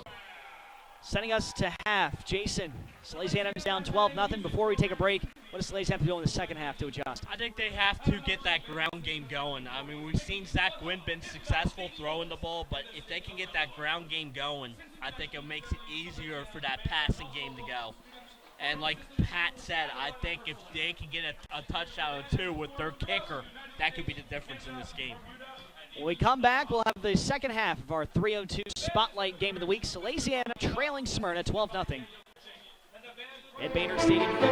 sending us to half. Jason, Salesianum is down 12-0. Before we take a break, what does Salesianum have to do in the second half to adjust? I think they have to get that ground game going. I mean, we've seen Zach Gwynn been successful throwing the ball, but if they can get that ground game going, I think it makes it easier for that passing game to go. And like Pat said, I think if they can get a touchdown or two with their kicker, that could be the difference in this game. When we come back, we'll have the second half of our 302 Spotlight Game of the Week. Salesianum trailing Smyrna 12-0 at Baynard Stadium in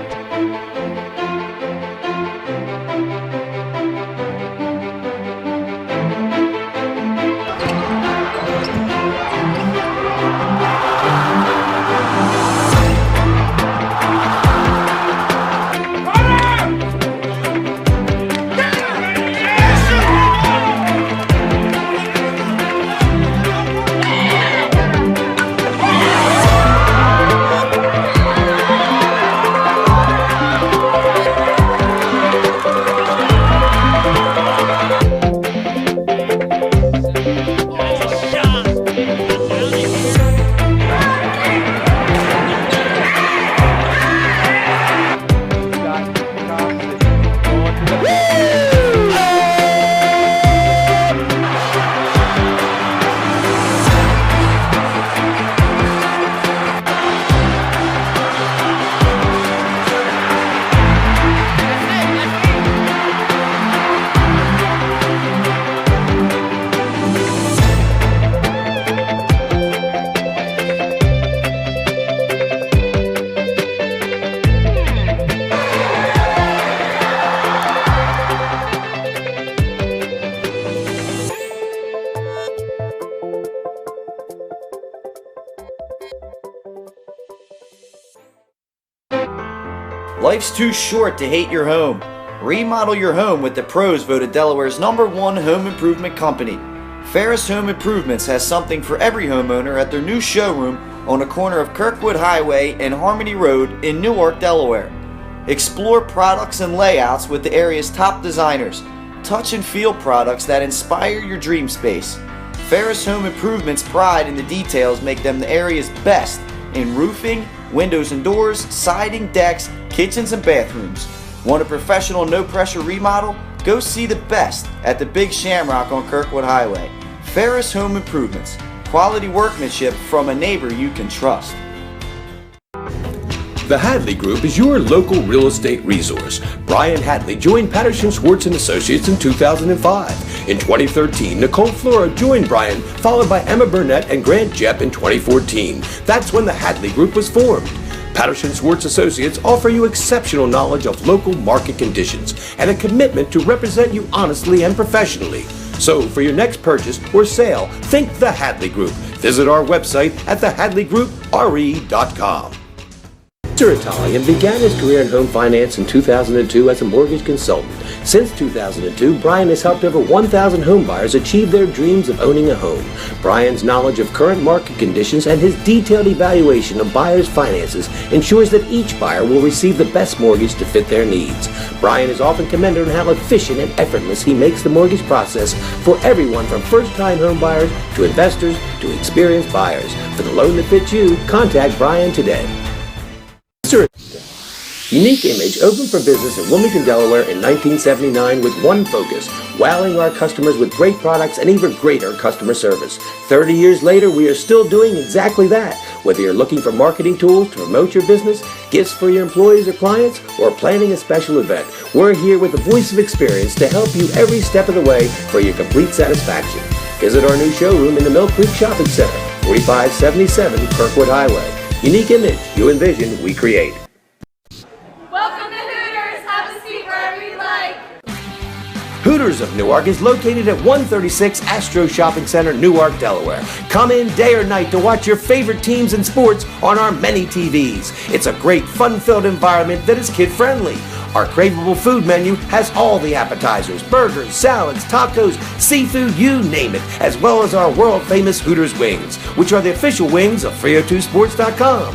Life's too short to hate your home. Remodel your home with the pros voted Delaware's #1 home improvement company. Ferris Home Improvements has something for every homeowner at their new showroom on the corner of Kirkwood Highway and Harmony Road in Newark, Delaware. Explore products and layouts with the area's top designers. Touch and feel products that inspire your dream space. Ferris Home Improvements' pride in the details make them the area's best in roofing, windows and doors, siding, decks, kitchens, and bathrooms. Want a professional, no-pressure remodel? Go see the best at the Big Shamrock on Kirkwood Highway. Ferris Home Improvements. Quality workmanship from a neighbor you can trust. The Hadley Group is your local real estate resource. Brian Hadley joined Patterson Schwartz & Associates in 2005. In 2013, Nicole Flora joined Brian, followed by Emma Burnett and Grant Jepp in 2014. That's when the Hadley Group was formed. Patterson Schwartz Associates offer you exceptional knowledge of local market conditions and a commitment to represent you honestly and professionally. So for your next purchase or sale, think the Hadley Group. Visit our website at thehadleygroupre.com. Mr. Italian began his career in home finance in 2002 as a mortgage consultant. Since 2002, Brian has helped over 1,000 home buyers achieve their dreams of owning a home. Brian's knowledge of current market conditions and his detailed evaluation of buyers' finances ensures that each buyer will receive the best mortgage to fit their needs. Brian is often commended on how efficient and effortless he makes the mortgage process for everyone from first-time home buyers to investors to experienced buyers. For the loan that fits you, contact Brian today. Unique Image opened for business in Wilmington, Delaware in 1979 with one focus, wowing our customers with great products and even greater customer service. 30 years later, we are still doing exactly that. Whether you're looking for marketing tools to promote your business, gifts for your employees or clients, or planning a special event, we're here with the voice of experience to help you every step of the way for your complete satisfaction. Visit our new showroom in the Mill Creek Shopping Center, 4577 Kirkwood Highway. Unique Image, you envision, we create. Welcome to Hooters. Have a seat wherever you like. Hooters of Newark is located at 136 Astro Shopping Center, Newark, Delaware. Come in day or night to watch your favorite teams and sports on our many TVs. It's a great, fun-filled environment that is kid-friendly. Our craveable food menu has all the appetizers, burgers, salads, tacos, seafood, you name it, as well as our world-famous Hooters wings, which are the official wings of 302sports.com.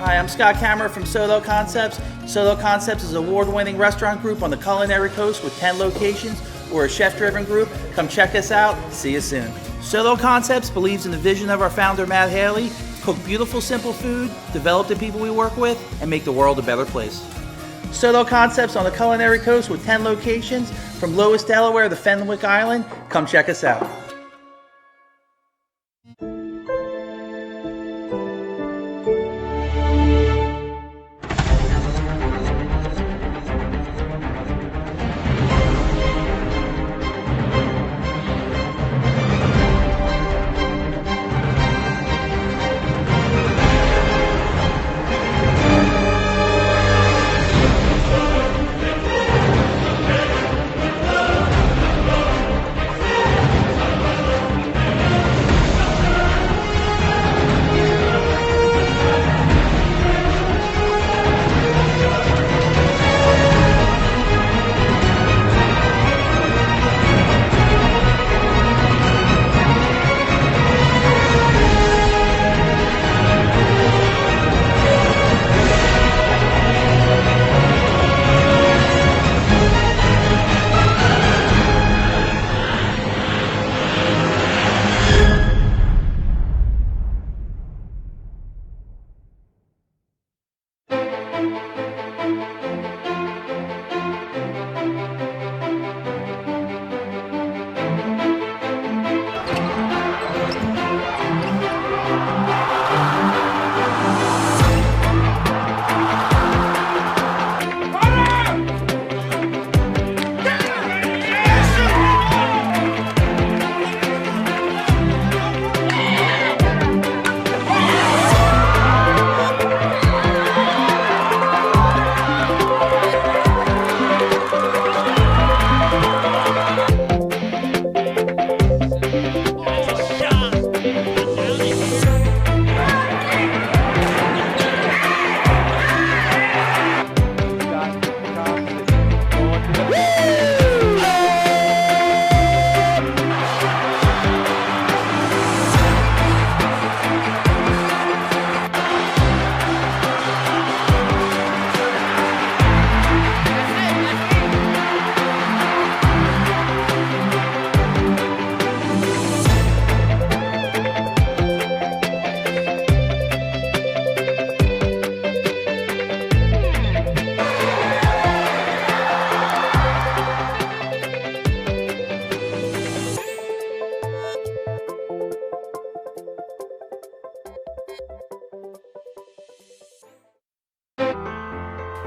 Hi, I'm Scott Kammerer from Solo Concepts. Solo Concepts is an award-winning restaurant group on the Culinary Coast with 10 locations, We're a chef-driven group. Come check us out. See you soon. Solo Concepts believes in the vision of our founder, Matt Haley: cook beautiful, simple food, develop the people we work with, and make the world a better place. Solo Concepts on the Culinary Coast with 10 locations from Lois, Delaware to Fenwick Island. Come check us out.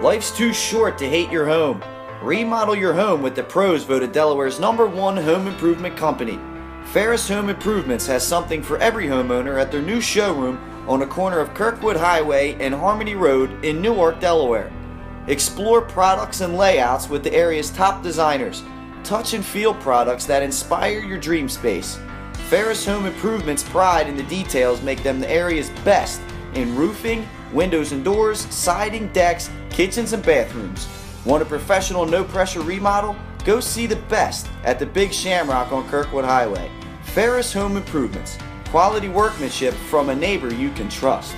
Life's too short to hate your home. Remodel your home with the pros voted Delaware's #1 home improvement company. Ferris Home Improvements has something for every homeowner at their new showroom on the corner of Kirkwood Highway and Harmony Road in Newark, Delaware. Explore products and layouts with the area's top designers. Touch and feel products that inspire your dream space. Ferris Home Improvements' pride in the details make them the area's best in roofing, windows and doors, siding, decks, kitchens and bathrooms. Want a professional no-pressure remodel? Go see the best at the Big Shamrock on Kirkwood Highway. Ferris Home Improvements. Quality workmanship from a neighbor you can trust.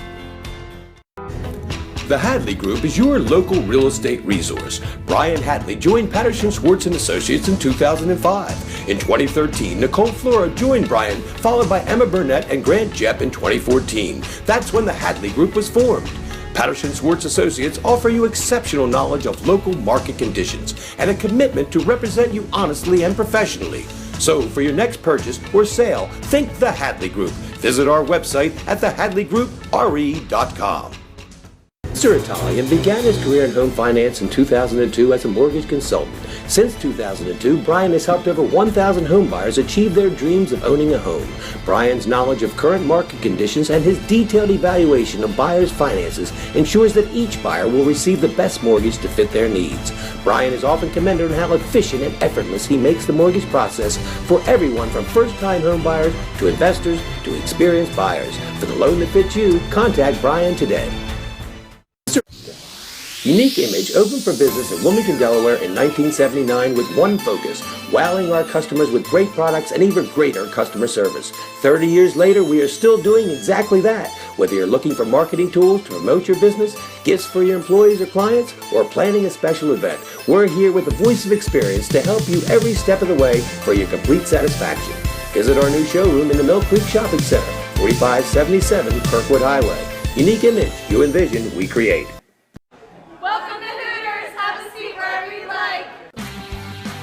The Hadley Group is your local real estate resource. Brian Hadley joined Patterson Schwartz & Associates in 2005. In 2013, Nicole Flora joined Brian, followed by Emma Burnett and Grant Jepp in 2014. That's when the Hadley Group was formed. Patterson Schwartz Associates offer you exceptional knowledge of local market conditions and a commitment to represent you honestly and professionally. So for your next purchase or sale, think the Hadley Group. Visit our website at thehadleygroup.re.com. Mr. Italian began his career in home finance in 2002 as a mortgage consultant. Since 2002, Brian has helped over 1,000 home buyers achieve their dreams of owning a home. Brian's knowledge of current market conditions and his detailed evaluation of buyers' finances ensures that each buyer will receive the best mortgage to fit their needs. Brian is often commended on how efficient and effortless he makes the mortgage process for everyone from first-time home buyers to investors to experienced buyers. For the loan that fits you, contact Brian today. Unique Image opened for business in Wilmington, Delaware in 1979 with one focus, wowing our customers with great products and even greater customer service. 30 years later, we are still doing exactly that. Whether you're looking for marketing tools to promote your business, gifts for your employees or clients, or planning a special event, we're here with the voice of experience to help you every step of the way for your complete satisfaction. Visit our new showroom in the Mill Creek Shopping Center, 4577 Kirkwood Highway. Unique Image, you envision, we create. Welcome to Hooters. Have a seat wherever you like.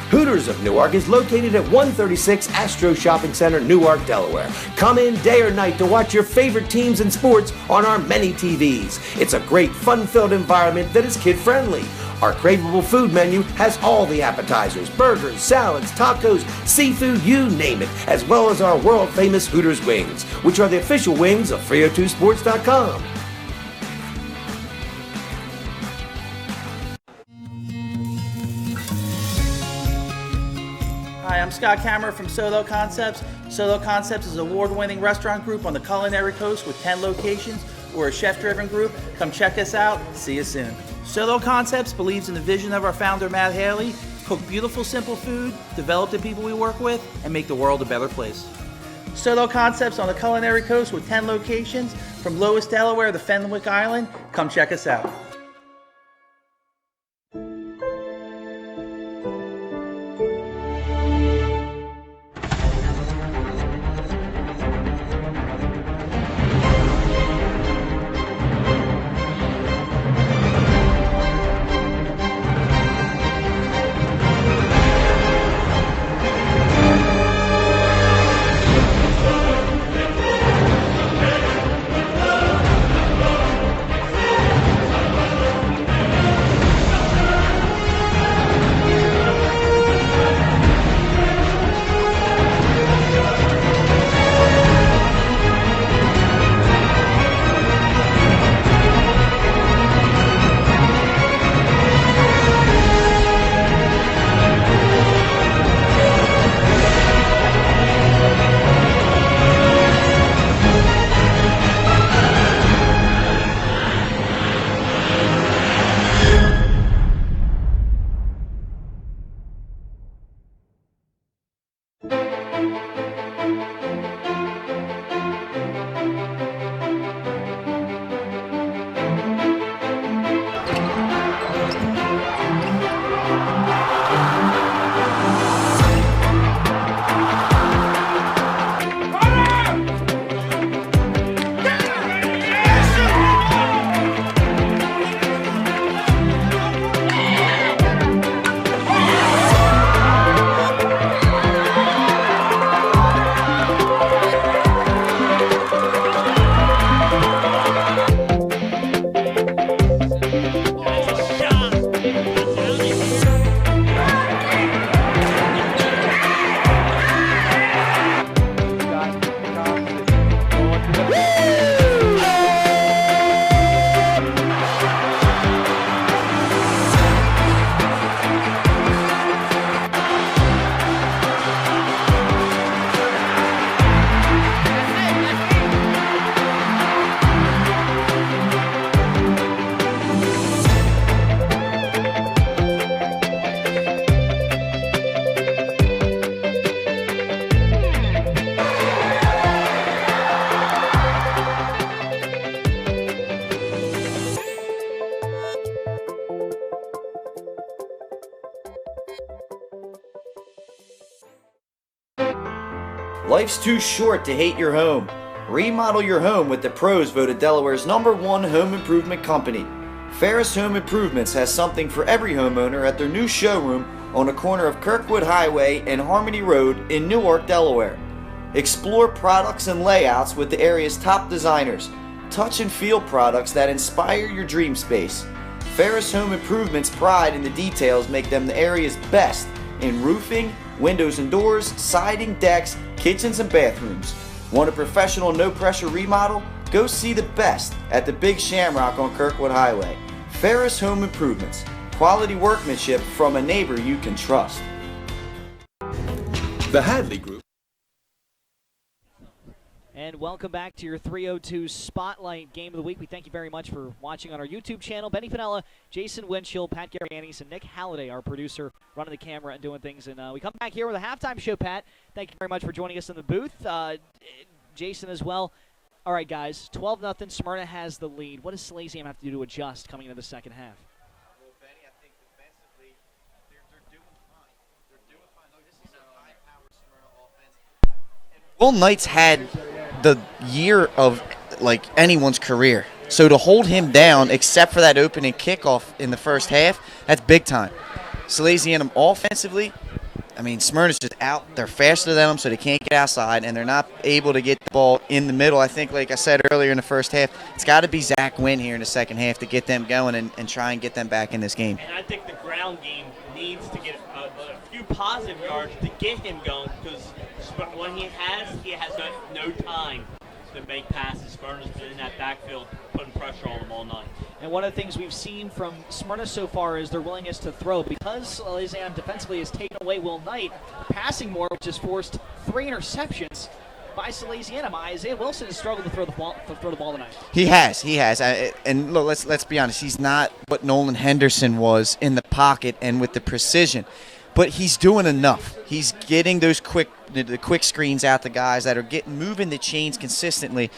Hooters of Newark is located at 136 Astro Shopping Center, Newark, Delaware. Come in day or night to watch your favorite teams and sports on our many TVs. It's a great, fun-filled environment that is kid-friendly. Our craveable food menu has all the appetizers, burgers, salads, tacos, seafood, you name it, as well as our world-famous Hooters wings, which are the official wings of 302sports.com. Hi, I'm Scott Kammerer from Solo Concepts. Solo Concepts is an award-winning restaurant group on the culinary coast with 10 locations. We're a chef-driven group. Come check us out. See you soon. Solo Concepts believes in the vision of our founder, Matt Haley, cook beautiful, simple food, develop the people we work with, and make the world a better place. Solo Concepts on the culinary coast with 10 locations from Lois, Delaware to Fenwick Island. Come check us out. Life's too short to hate your home. Remodel your home with the pros voted Delaware's #1 home improvement company. Ferris Home Improvements has something for every homeowner at their new showroom on the corner of Kirkwood Highway and Harmony Road in Newark, Delaware. Explore products and layouts with the area's top designers. Touch and feel products that inspire your dream space. Ferris Home Improvements' pride in the details make them the area's best in roofing, windows and doors, siding, decks, kitchens, and bathrooms. Want a professional, no-pressure remodel? Go see the best at the Big Shamrock on Kirkwood Highway. Ferris Home Improvements. Quality workmanship from a neighbor you can trust. The Hadley Group. And welcome back to your 302 Spotlight Game of the Week. We thank you very much for watching on our YouTube channel. Benny Finella, Jason Winchell, Pat Garianis, and Nick Halliday, our producer, running the camera and doing things. And we come back here with a halftime show, Pat. Thank you very much for joining us in the booth. Jason as well. All right, guys, 12-0. Smyrna has the lead. What does Salesianum have to do to adjust coming into the second half? Well, Benny, I think defensively, they're doing fine. They're doing fine. Look, this is a high-powered Smyrna offense. Will Knight's had the year of, like, anyone's career. So to hold him down, except for that opening kickoff in the first half, that's big time. Salesianum offensively, I mean, Smyrna's just out. They're faster than them, so they can't get outside, and they're not able to get the ball in the middle. I think, like I said earlier in the first half, it's got to be Zach Wynn here in the second half to get them going and try and get them back in this game. And I think the ground game needs to get a few positive yards to get him going, because when he has no time to make passes. Smyrna's been in that backfield, putting pressure on them all night. And one of the things we've seen from Smyrna so far is their willingness to throw. Because Salesianum defensively has taken away Will Knight, passing more, which has forced 3 interceptions by Salesianum. Isaiah Wilson has struggled to throw the ball tonight. He has. And look, let's be honest. He's not what Nolan Henderson was in the pocket and with the precision. But he's doing enough. He's getting those quick screens out to guys that are moving the chains consistently.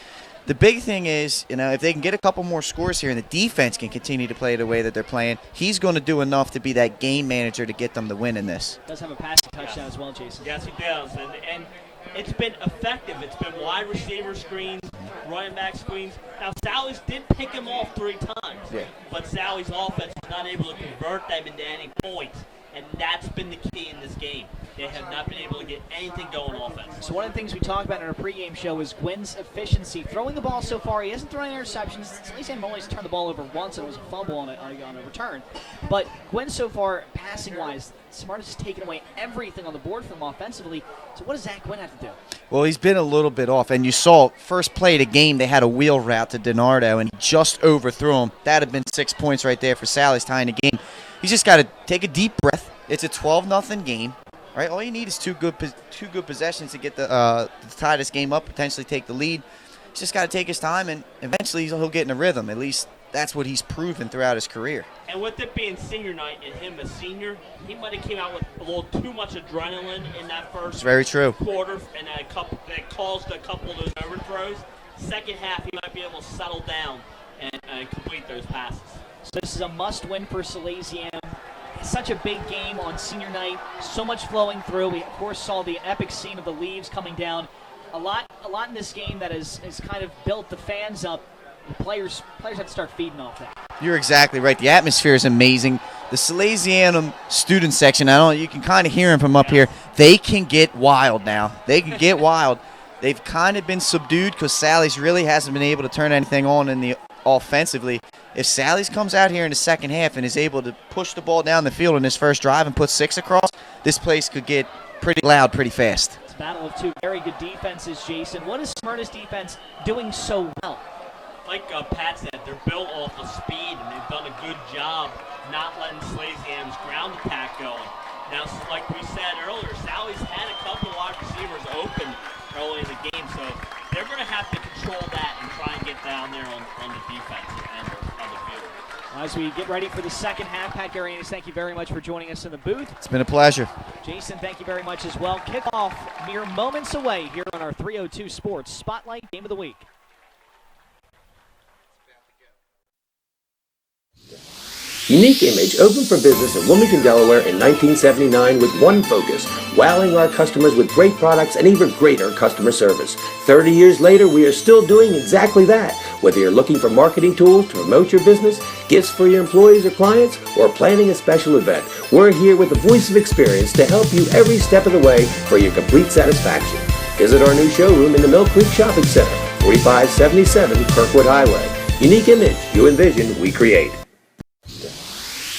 The big thing is, if they can get a couple more scores here and the defense can continue to play the way that they're playing, he's going to do enough to be that game manager to get them the win in this. Does have a passing touchdown as well, Jason. Yes, he does. And it's been effective. It's been wide receiver screens, running back screens. Now, Sally's did pick him off 3 times. Yeah. But Sally's offense was not able to convert them into any points. And that's been the key in this game. They have not been able to get anything going offense. So one of the things we talked about in our pregame show is Gwynn's efficiency. Throwing the ball so far, he hasn't thrown any interceptions. Salesianum only turned the ball over once, and it was a fumble on a return. But Gwynn so far, passing-wise, Smyrna's just taken away everything on the board from him offensively. So what does Zach Gwynn have to do? Well, he's been a little bit off. And you saw, first play of the game, they had a wheel route to DiNardo, and he just overthrew him. That would have been 6 points right there for Sally's tying the game. He's just got to take a deep breath. It's a 12-0 game, right? All you need is two good possessions to get to tie this game up, potentially take the lead. He's just got to take his time, and eventually he'll get in a rhythm. At least that's what he's proven throughout his career. And with it being senior night and him a senior, he might have came out with a little too much adrenaline in that first it's very true. quarter, and that caused a couple of those overthrows. Second half, he might be able to settle down and complete those passes. So this is a must-win for Salesianum. Such a big game on senior night, so much flowing through. We, of course, saw the epic scene of the leaves coming down. A lot in this game that has kind of built the fans up. The players have to start feeding off that. You're exactly right. The atmosphere is amazing. The Salesianum student section, you can kind of hear them from up here. They can get wild now. They can get wild. They've kind of been subdued because Sally's really hasn't been able to turn anything on in the offensively. If Sally's comes out here in the second half and is able to push the ball down the field in his first drive and put 6 across, this place could get pretty loud pretty fast. It's a battle of 2 very good defenses, Jason. What is Smyrna's defense doing so well? Like Pat said, they're built off of speed, and they've done a good job not letting Salesianum's ground attack going. Now, like we said earlier, Sally's had a couple wide receivers open early in the game, so they're going to have to control that and try and get down there on the defensive end of the field. As we get ready for the second half, Pat Garianis, thank you very much for joining us in the booth. It's been a pleasure. Jason, thank you very much as well. Kickoff mere moments away here on our 302 Sports Spotlight Game of the Week. Unique Image opened for business in Wilmington, Delaware in 1979 with one focus, wowing our customers with great products and even greater customer service. 30 years later, we are still doing exactly that. Whether you're looking for marketing tools to promote your business, gifts for your employees or clients, or planning a special event, we're here with the voice of experience to help you every step of the way for your complete satisfaction. Visit our new showroom in the Mill Creek Shopping Center, 4577 Kirkwood Highway. Unique Image, you envision, we create.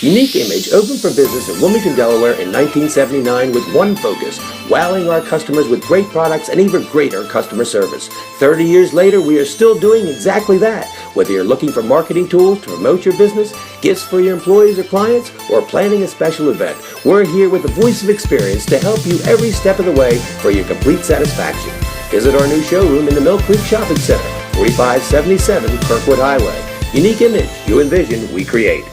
Unique Image opened for business in Wilmington, Delaware in 1979 with one focus, wowing our customers with great products and even greater customer service. 30 years later, we are still doing exactly that. Whether you're looking for marketing tools to promote your business, gifts for your employees or clients, or planning a special event, we're here with the voice of experience to help you every step of the way for your complete satisfaction. Visit our new showroom in the Mill Creek Shopping Center, 4577 Kirkwood Highway. Unique image, you envision, we create.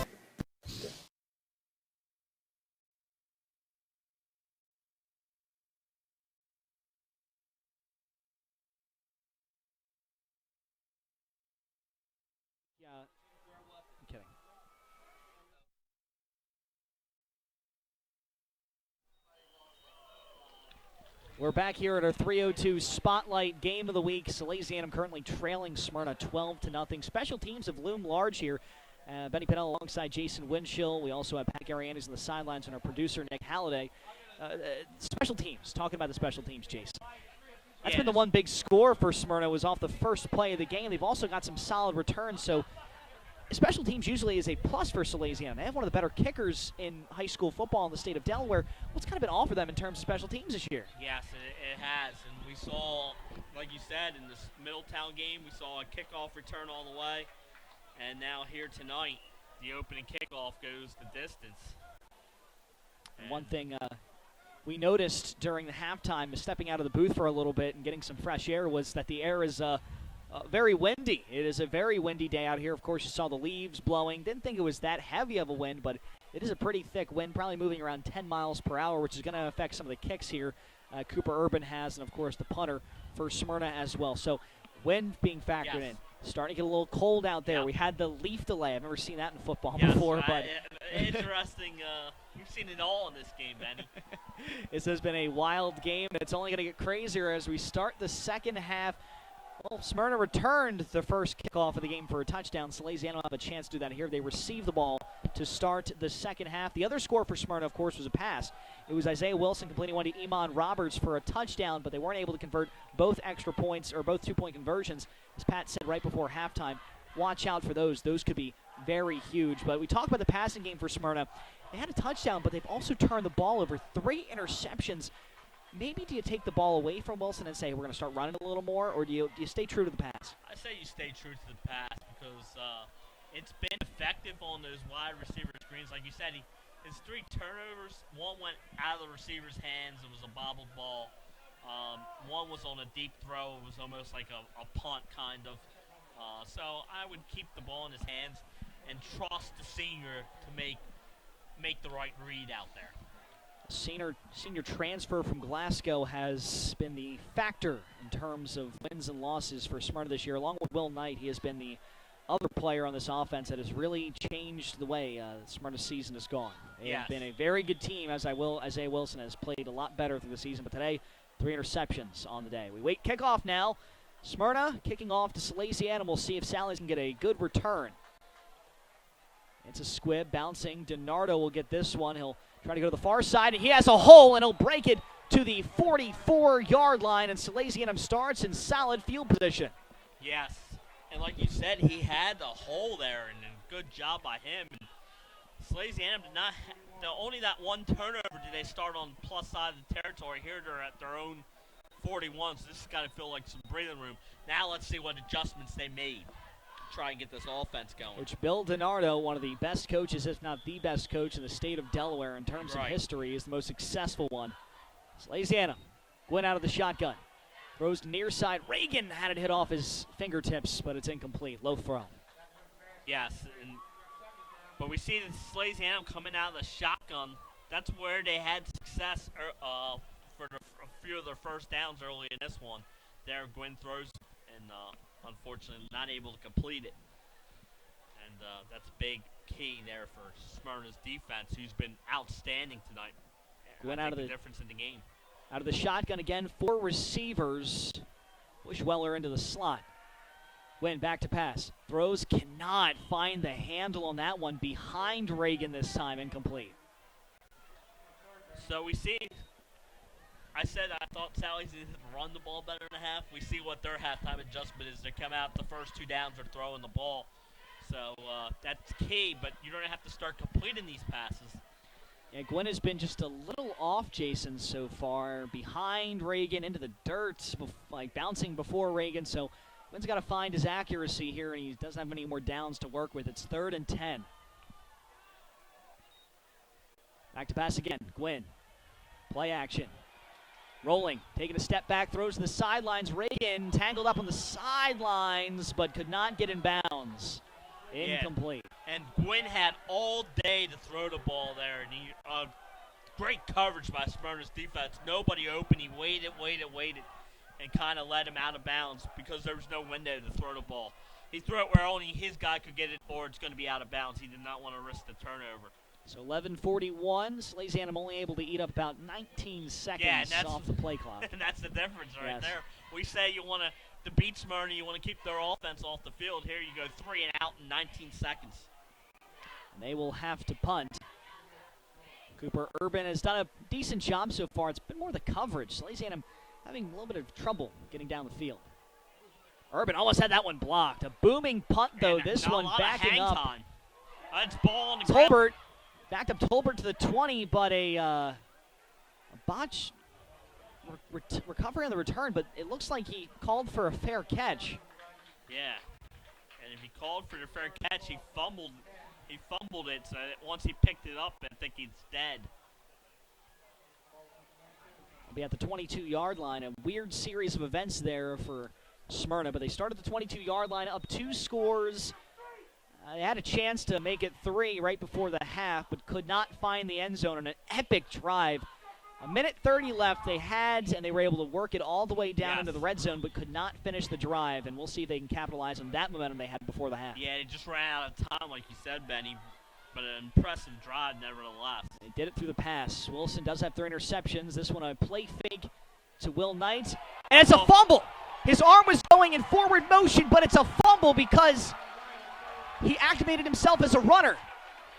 Yeah, I'm kidding. We're back here at our 3:02 Spotlight Game of the Week. Salesianum currently trailing Smyrna 12-0. Special teams have loomed large here. Benny Pennell alongside Jason Winchell. We also have Pat Garianis on the sidelines and our producer, Nick Halliday. Special teams, talking about the special teams, Jason. That's been the one big score for Smyrna, was off the first play of the game. They've also got some solid returns, so special teams usually is a plus for Salesianum. They have one of the better kickers in high school football in the state of Delaware. What's kind of been off for them in terms of special teams this year? Yes, it has. And we saw, like you said, in this Middletown game, we saw a kickoff return all the way. And now here tonight, the opening kickoff goes the distance. And one thing we noticed during the halftime, stepping out of the booth for a little bit and getting some fresh air, was that the air is very windy. It is a very windy day out here. Of course, you saw the leaves blowing. Didn't think it was that heavy of a wind, but it is a pretty thick wind, probably moving around 10 miles per hour, which is going to affect some of the kicks here. Cooper Urban has, and of course the punter for Smyrna as well. So wind being factored in. Starting to get a little cold out there. We had the leaf delay. I've never seen that in football before. But interesting. You've seen it all in this game, Benny. This has been a wild game. It's only going to get crazier as we start the second half. Well, Smyrna returned the first kickoff of the game for a touchdown. Salesianum will have a chance to do that here. They receive the ball to start the second half. The other score for Smyrna, of course, was a pass. It was Isaiah Wilson completing one to Iman Roberts for a touchdown, but they weren't able to convert both extra points or both two-point conversions. As Pat said right before halftime, watch out for those. Those could be very huge. But we talked about the passing game for Smyrna. They had a touchdown, but they've also turned the ball over. 3 interceptions. Maybe do you take the ball away from Wilson and say we're going to start running a little more, or do you stay true to the pass? I say you stay true to the pass because it's been effective on those wide receiver screens. Like you said, his 3 turnovers, one went out of the receiver's hands. It was a bobbled ball. One was on a deep throw. It was almost like a punt kind of. So I would keep the ball in his hands and trust the senior to make the right read out there. Senior transfer from Glasgow has been the factor in terms of wins and losses for Smyrna this year. Along with Will Knight, he has been the other player on this offense that has really changed the way Smyrna's season has gone. They have been a very good team, Isaiah Wilson has played a lot better through the season, but today, 3 interceptions on the day. We wait kickoff now. Smyrna kicking off to Salesianum. We'll see if Sally's can get a good return. It's a squib bouncing. DiNardo will get this one. He'll try to go to the far side, and he has a hole, and he'll break it to the 44-yard line, and Salesianum starts in solid field position. Yes, and like you said, he had the hole there, and a good job by him. And Salesianum did not only that one turnover did they start on the plus side of the territory. Here they're at their own 41, so this has got to feel like some breathing room. Now let's see what adjustments they made. Try and get this offense going. Which Bill DiNardo, one of the best coaches, if not the best coach in the state of Delaware in terms of history, is the most successful one. Salesianum, Gwynn out of the shotgun. Throws near side. Reagan had it hit off his fingertips, but it's incomplete. Low throw. Yes, but we see the Salesianum coming out of the shotgun. That's where they had success for a few of their first downs early in this one. There, Gwynn throws and unfortunately not able to complete it. And that's a big key there for Smyrna's defense, who's been outstanding tonight. Gwynn out of the difference in the game. Out of the shotgun again, 4 receivers. Bushweller into the slot. Gwynn back to pass. Throws, cannot find the handle on that one. Behind Reagan this time, incomplete. So we see, I said I thought Sally's didn't run the ball better in the half. We see what their halftime adjustment is. They come out the first 2 downs, they're throwing the ball. So that's key, but you're going to have to start completing these passes. Yeah, Gwynn has been just a little off Jason so far. Behind Reagan, into the dirt, like bouncing before Reagan. So Gwynn's got to find his accuracy here, and he doesn't have any more downs to work with. It's 3rd and 10. Back to pass again. Gwynn. Play action. Rolling, taking a step back, throws to the sidelines. Reagan tangled up on the sidelines, but could not get in bounds. Incomplete. Yeah. And Gwynn had all day to throw the ball there. And great coverage by Smyrna's defense. Nobody open. He waited, and kind of let him out of bounds because there was no window to throw the ball. He threw it where only his guy could get it, or it's going to be out of bounds. He did not want to risk the turnover. So 11:41. Salesianum only able to eat up about 19 seconds off the play clock. And that's the difference right there. We say you want to beat Smyrna, you want to keep their offense off the field. Here you go 3 and out in 19 seconds. And they will have to punt. Cooper Urban has done a decent job so far. It's been more the coverage. Salesianum having a little bit of trouble getting down the field. Urban almost had that one blocked. A booming punt, though. And this not one a lot backing of hang up. Time. It's ball on the ground. Tolbert backed up Tolbert to the 20, but a botch recovery on the return, but it looks like he called for a fair catch. Yeah. And if he called for the fair catch, he fumbled it, so once he picked it up, I think he's dead. He'll be at the 22-yard line. A weird series of events there for Smyrna, but they started the 22-yard line up 2 scores. They had a chance to make it 3 right before the half, but could not find the end zone on an epic drive. 1:30 left they had, and they were able to work it all the way down into the red zone, but could not finish the drive, and we'll see if they can capitalize on that momentum they had before the half. Yeah, they just ran out of time, like you said, Benny, but an impressive drive nevertheless. They did it through the pass. Wilson does have 3 interceptions. This one a play fake to Will Knight, and it's a fumble! His arm was going in forward motion, but it's a fumble because he activated himself as a runner.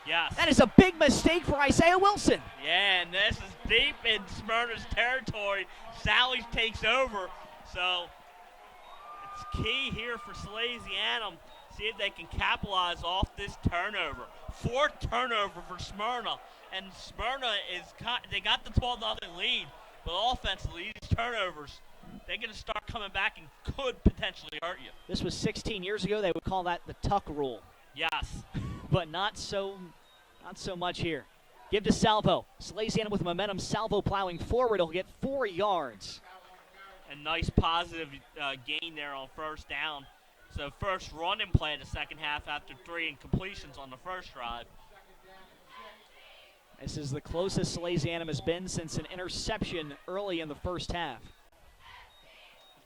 Yes. That is a big mistake for Isaiah Wilson. Yeah, and this is deep in Smyrna's territory. Sally's takes over, so it's key here for Salesianum. See if they can capitalize off this turnover. 4th turnover for Smyrna, and Smyrna they got the 12-0 lead, but offensively, these turnovers, they're going to start coming back and could potentially hurt you. This was 16 years ago. They would call that the Tuck rule. Yes. But not so much here. Give to Salvo. Salesianum with momentum. Salvo plowing forward. He'll get 4 yards. A nice positive gain there on 1st down. So first running play of the second half after 3 incompletions on the first drive. This is the closest Salesianum has been since an interception early in the first half.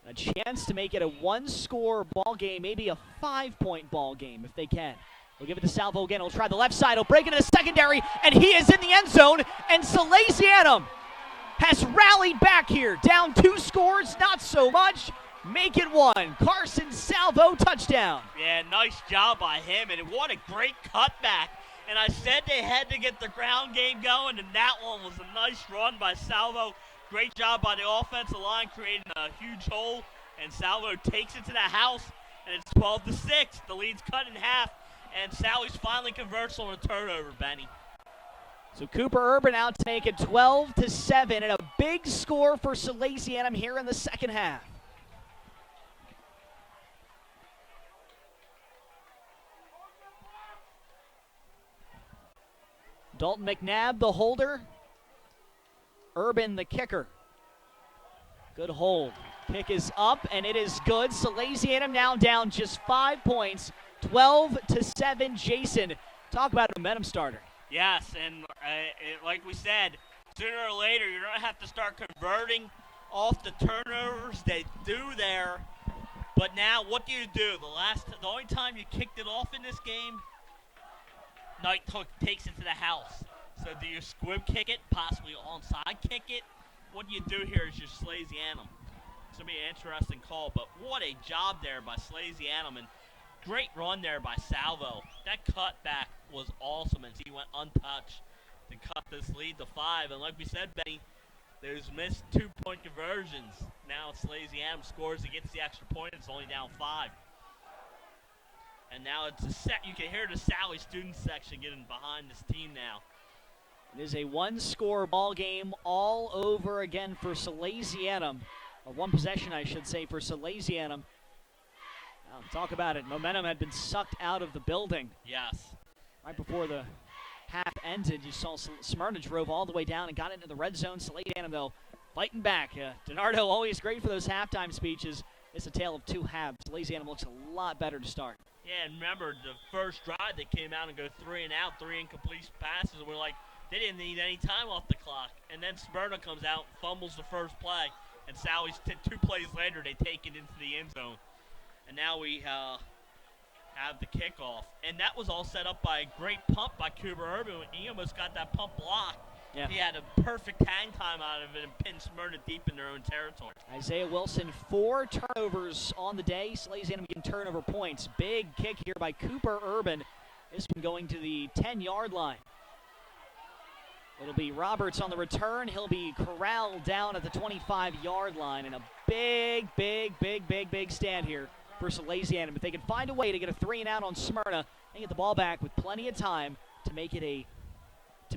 A chance to make it a 1-score ball game, maybe a 5-point ball game if they can. We'll give it to Salvo again. He'll try the left side. He'll break into the secondary, and he is in the end zone. And Salesianum has rallied back here. Down 2 scores, not so much. Make it 1. Carson Salvo, touchdown. Yeah, nice job by him, and what a great cutback. And I said they had to get the ground game going, and that one was a nice run by Salvo. Great job by the offensive line, creating a huge hole, and Salvo takes it to the house, and it's 12-6. The lead's cut in half, and Sally's finally converts on a turnover, Benny. So Cooper Urban out to make it 12-7, and a big score for Salesianum here in the second half. Dalton McNabb, the holder. Urban, the kicker. Good hold. Kick is up, and it is good. Salesianum now down just 5 points, 12-7. Jason, talk about a momentum starter. Yes, and like we said, sooner or later you're going to have to start converting off the turnovers they do there. But now, what do you do? The only time you kicked it off in this game, Knight takes it to the house. So do you squib kick it, possibly onside kick it? What you do here is just Salesianum. It's going to be an interesting call, but what a job there by Salesianum, and great run there by Salvo. That cutback was awesome as he went untouched to cut this lead to 5. And like we said, Benny, there's missed 2-point conversions. Now Salesianum scores, he gets the extra point, it's only down 5. And now it's you can hear the Sally student section getting behind this team now. It is a 1-score ball game all over again for Salesianum. Or 1 possession, I should say, for Salesianum. Now, talk about it. Momentum had been sucked out of the building. Yes. Right before the half ended, you saw Smyrna drove all the way down and got into the red zone. Salesianum, though, fighting back. DiNardo always great for those halftime speeches. It's a tale of two halves. Salesianum looks a lot better to start. Yeah, and remember the first drive they came out and go 3 and out, 3 incomplete passes. We're like, they didn't need any time off the clock. And then Smyrna comes out, fumbles the first play, and Sally's 2 plays later, they take it into the end zone. And now we have the kickoff. And that was all set up by a great pump by Cooper Urban. He almost got that pump blocked. Yeah. He had a perfect hang time out of it and pinned Smyrna deep in their own territory. Isaiah Wilson, 4 turnovers on the day. Salesianum getting turnover points. Big kick here by Cooper Urban. This one going to the 10-yard line. It'll be Roberts on the return. He'll be corralled down at the 25-yard line. And a big stand here for Salesianum. If they can find a way to get a 3 and out on Smyrna and get the ball back with plenty of time to make it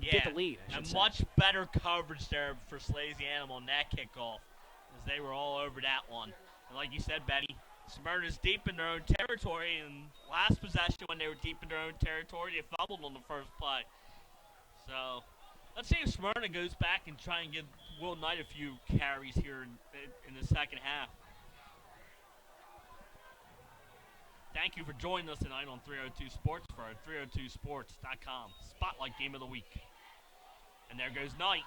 get the lead. And much better coverage there for Salesianum on that kickoff, as they were all over that one. And like you said, Benny, Smyrna's deep in their own territory, and last possession when they were deep in their own territory, they fumbled on the first play. So let's see if Smyrna goes back and try and give Will Knight a few carries here in the second half. Thank you for joining us tonight on 302 Sports for our 302sports.com Spotlight Game of the Week. And there goes Knight.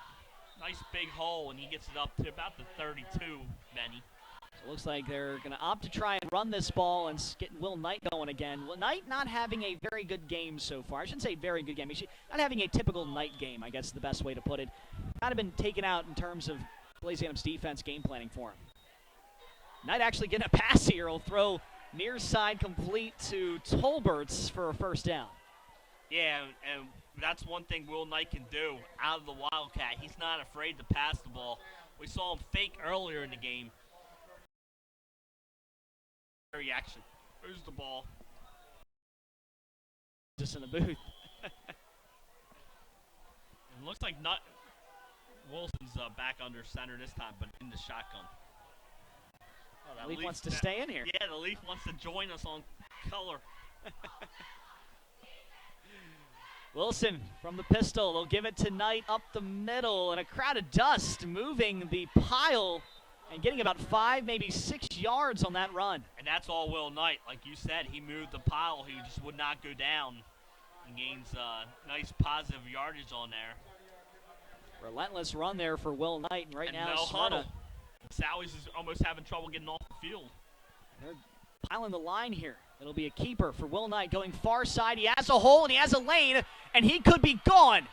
Nice big hole, and he gets it up to about the 32, Benny. So it looks like they're going to opt to try and run this ball and get Will Knight going again. Will Knight not having a very good game so far. I shouldn't say very good game. He's not having a typical Knight game, I guess is the best way to put it. Kind of been taken out in terms of Salesianum's defense game planning for him. Knight actually getting a pass here. He'll throw near side complete to Tolberts for a first down. Yeah, and that's one thing Will Knight can do out of the Wildcat. He's not afraid to pass the ball. We saw him fake earlier in the game. Reaction. Who's the ball? Just in the booth. It looks like Wilson's back under center this time, but in the shotgun. Oh, Leaf wants to stay in here. Yeah, the Leaf wants to join us on color. Wilson from the pistol. They'll give it to Knight up the middle, and a crowd of dust moving the pile and getting about 5, maybe 6 yards on that run. And that's all Will Knight. Like you said, he moved the pile. He just would not go down and gains nice positive yardage on there. Relentless run there for Will Knight, and right now no Smyrna. huddle. Sally's is almost having trouble getting off the field. They're piling the line here. It'll be a keeper for Will Knight going far side. He has a hole and he has a lane, and he could be gone.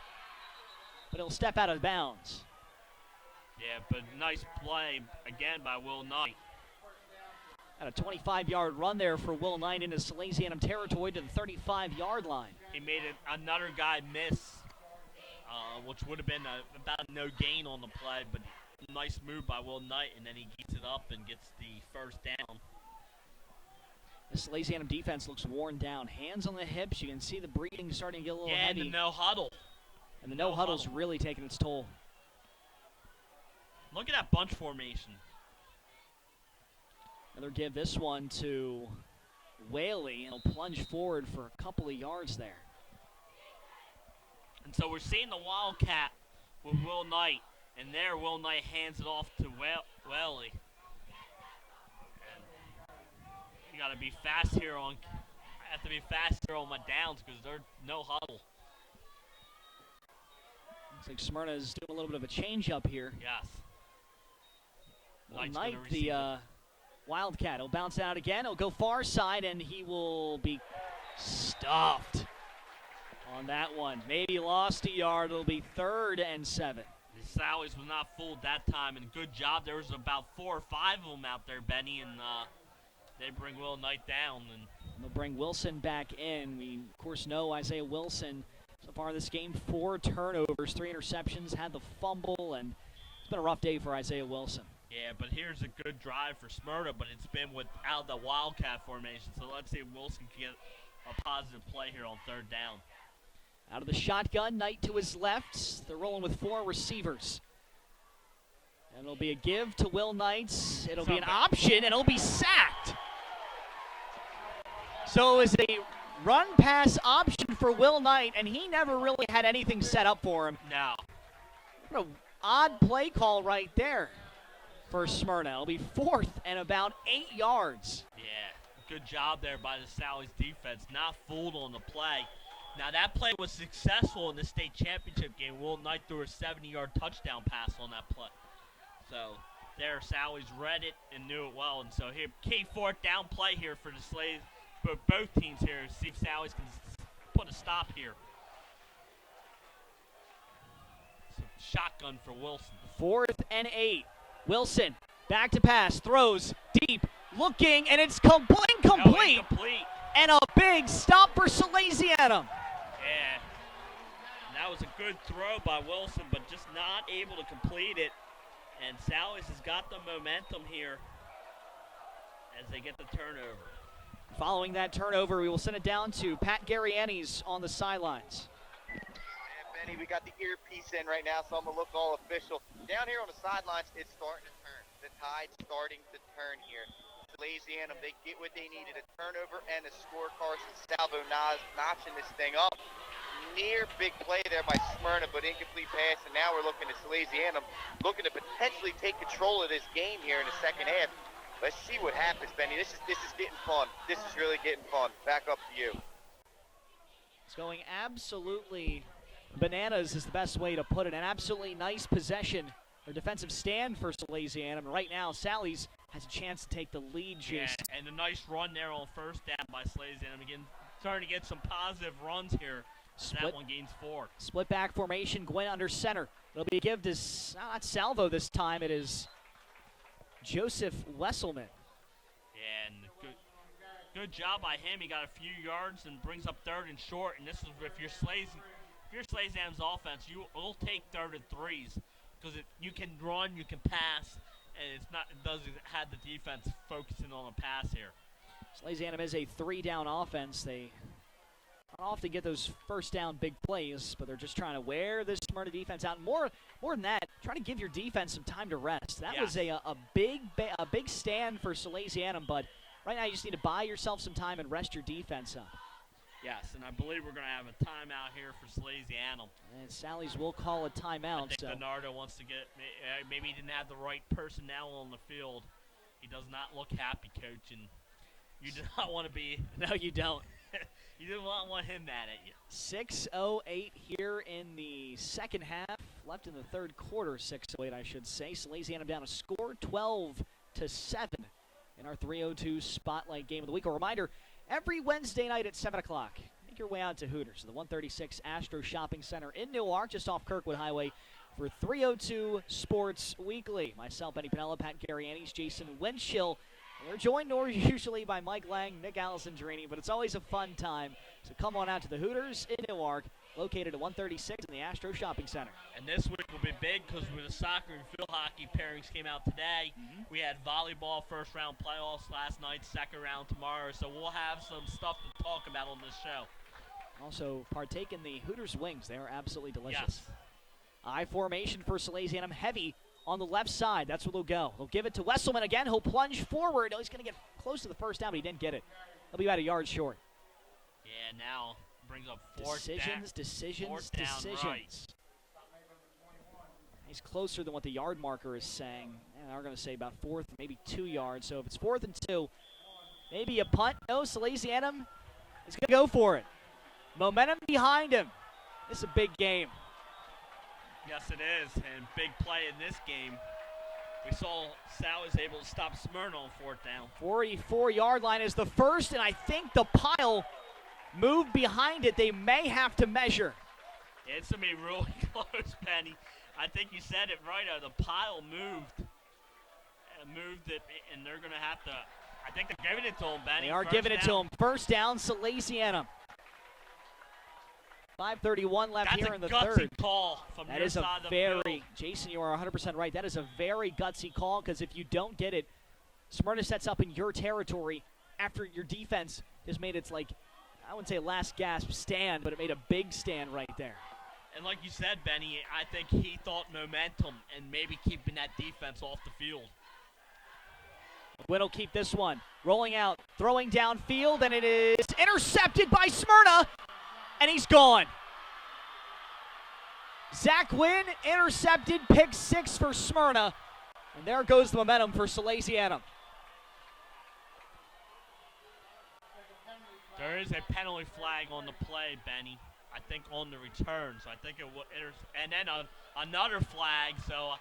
But he'll step out of bounds. Yeah, but nice play again by Will Knight. At a 25-yard run there for Will Knight into Salesianum territory to the 35-yard line. He made another guy miss, which would have been about no gain on the play, but nice move by Will Knight, and then he gets it up and gets the first down. The Salesianum defense looks worn down. Hands on the hips. You can see the breathing starting to get a little heavy. heavy. And the no huddle. And the no huddle's really taking its toll. Look at that bunch formation. Another give this one to Whaley, and he'll plunge forward for a couple of yards there. And so we're seeing the Wildcat with Will Knight, and there Will Knight hands it off to Whaley. You got to be fast here on. I have to be fast here on my downs because there's no huddle. Looks like Smyrna is doing a little bit of a change up here. Yes. Knight, the Wildcat, will bounce out again. He'll go far side, and he will be stuffed on that one. Maybe lost a yard. It'll be 3rd and 7. The Sallies was not fooled that time, and good job. There was about 4 or 5 of them out there, Benny, and they bring Will Knight down. And they'll bring Wilson back in. We, of course, know Isaiah Wilson so far in this game, 4 turnovers, 3 interceptions, had the fumble, and it's been a rough day for Isaiah Wilson. Yeah, but here's a good drive for Smyrna, but it's been without the Wildcat formation. So let's see if Wilson can get a positive play here on 3rd down. Out of the shotgun, Knight to his left. They're rolling with 4 receivers. And it'll be a give to Will Knight. It'll be an option, and it'll be sacked. So it was a run-pass option for Will Knight, and he never really had anything set up for him. No. What a odd play call right there for Smyrna. It'll be 4th and about 8 yards. Yeah, good job there by the Sally's defense. Not fooled on the play. Now, that play was successful in the state championship game. Will Knight threw a 70-yard touchdown pass on that play. So, there, Sally's read it and knew it well. And so, here, key 4th down play here for the Slaves, for both teams here. See if Sally's can put a stop here. So, shotgun for Wilson. 4th and 8. Wilson, back to pass, throws deep, looking, and it's incomplete. Incomplete. And a big stop for Salesianum. Yeah, that was a good throw by Wilson, but just not able to complete it. And Sally's has got the momentum here as they get the turnover. Following that turnover, we will send it down to Pat Garriani's on the sidelines. Benny, we got the earpiece in right now, so I'm going to look all official. Down here on the sidelines, it's starting to turn. The tide's starting to turn here. Salesianum, they get what they needed, a turnover and a score. Carson Salvo notching this thing up. Near big play there by Smyrna, but incomplete pass, and now we're looking at Salesianum looking to potentially take control of this game here in the second half. Let's see what happens, Benny. This is getting fun. This is really getting fun. Back up to you. It's going absolutely bananas is the best way to put it. An absolutely nice possession or defensive stand for Salesianum. Right now, Sally's has a chance to take the lead, Jason. Yeah, and a nice run there on 1st down by Salesianum. Again, starting to get some positive runs here. That one gains 4. Split back formation, Gwen under center. It'll be a give to, not Salvo this time, it is Joseph Wesselman. Yeah, and good job by him. He got a few yards and brings up 3rd and short. And this is if you're Salesianum's offense, you'll take 3rd and 3s because you can run, you can pass, and it doesn't have the defense focusing on a pass here. Salesianum is a 3-down offense. They don't often get those 1st down big plays, but they're just trying to wear this Smyrna defense out. More than that, trying to give your defense some time to rest. That was a big stand for Salesianum, but right now you just need to buy yourself some time and rest your defense up. Yes, and I believe we're going to have a timeout here for Salesianum. And Sally's will call a timeout. I think Bernardo wants to get, maybe he didn't have the right personnel on the field. He does not look happy, Coach, and you do not want to be. No, you don't. You do not want him mad at you. 6:08 here in the second half. Left in the 3rd quarter, 6:08 I should say. Salesianum down a score, 12-7 in our 3:02 Spotlight Game of the Week. A reminder, every Wednesday night at 7 o'clock, make your way out to Hooters, the 136 Astro Shopping Center in Newark, just off Kirkwood Highway, for 3:02 Sports Weekly. Myself, Benny Pinella, Pat Garriani's, Jason Winchell. We're joined usually by Mike Lang, Nick Alessandrini, but it's always a fun time. So come on out to the Hooters in Newark, located at 136 in the Astro Shopping Center. And this week will be big because with the soccer and field hockey pairings came out today. We had volleyball 1st round playoffs last night, 2nd round tomorrow. So we'll have some stuff to talk about on this show. Also partake in the Hooters wings. They are absolutely delicious. Yes. I formation for Salesianum, heavy on the left side. That's where they'll go. They'll give it to Wesselman again. He'll plunge forward. Oh, he's going to get close to the 1st down, but he didn't get it. He'll be about a yard short. Yeah, now brings up 4th down. Decisions. Right. He's closer than what the yard marker is saying. And they're going to say about 4th, maybe 2 yards. So if it's 4th and 2, maybe a punt. No, Salesianum is going to go for it. Momentum behind him. This is a big game. Yes, it is, and big play in this game. We saw Sal was able to stop Smyrna on 4th down. 44-yard line is the first, and I think the pile moved behind it. They may have to measure. It's going to be really close, Penny. I think you said it right. The pile moved it, and they're going to have to. I think they're giving it to him, Benny. They are giving it to him. 1st down, Salesianum. 5:31 left here in the 3rd. That's a gutsy call from your side of the field. Jason, you are 100% right. That is a very gutsy call because if you don't get it, Smyrna sets up in your territory after your defense has made its, I wouldn't say last gasp stand, but it made a big stand right there. And like you said, Benny, I think he thought momentum and maybe keeping that defense off the field. Gwynn will keep this one. Rolling out, throwing downfield, and it is intercepted by Smyrna. And he's gone. Zach Wynn intercepted, pick 6 for Smyrna. And there goes the momentum for Salesianum. There is a penalty flag on the play, Benny. I think on the return, so I think it will and then another flag, so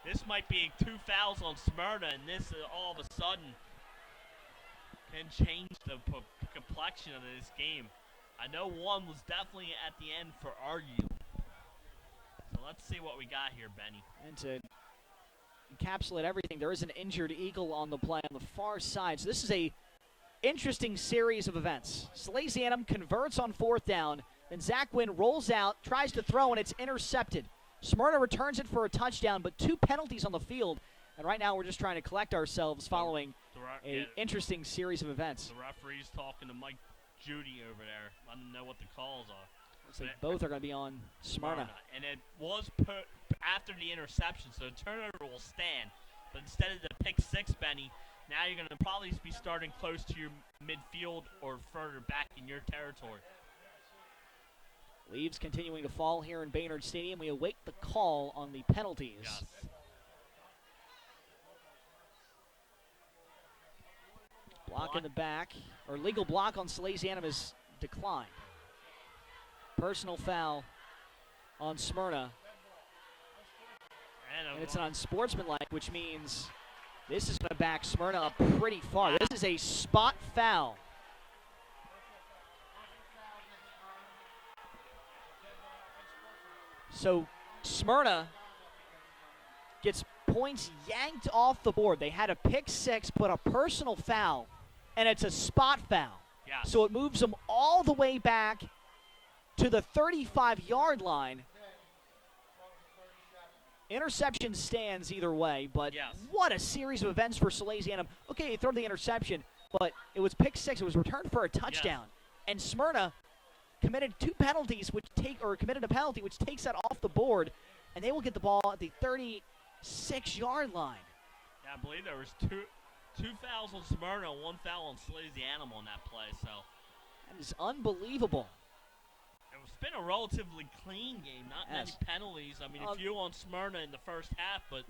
this might be 2 fouls on Smyrna, and this all of a sudden can change the complexion of this game. I know one was definitely at the end for arguing. So let's see what we got here, Benny. And to encapsulate everything, there is an injured Eagle on the play on the far side. So this is a interesting series of events. Salesianum converts on 4th down. Then Zach Wynn rolls out, tries to throw, and it's intercepted. Smyrna returns it for a touchdown, but 2 penalties on the field. And right now we're just trying to collect ourselves following an interesting series of events. The referee's talking to Mike Judy over there. I don't know what the calls are. Looks like both are going to be on Smyrna. And it was put after the interception, so the turnover will stand. But instead of the pick 6, Benny, now you're going to probably be starting close to your midfield or further back in your territory. Leaves continuing to fall here in Baynard Stadium. We await the call on the penalties. Yes. Block in the back, or legal block on Salesianum is declined. Personal foul on Smyrna. And it's an unsportsmanlike, which means this is going to back Smyrna up pretty far. This is a spot foul. So Smyrna gets points yanked off the board. They had a pick 6, but a personal foul, and it's a spot foul. Yes. So it moves them all the way back to the 35-yard line. Interception stands either way, but yes. What a series of events for Salesianum. Okay, they throw the interception, but it was pick 6. It was returned for a touchdown. Yes. And Smyrna committed 2 penalties, committed a penalty, which takes that off the board, and they will get the ball at the 36-yard line. Yeah, I believe there was two fouls on Smyrna, 1 foul on Salesianum on that play. So that is unbelievable. It's been a relatively clean game, not many penalties. I mean, a few on Smyrna in the first half, but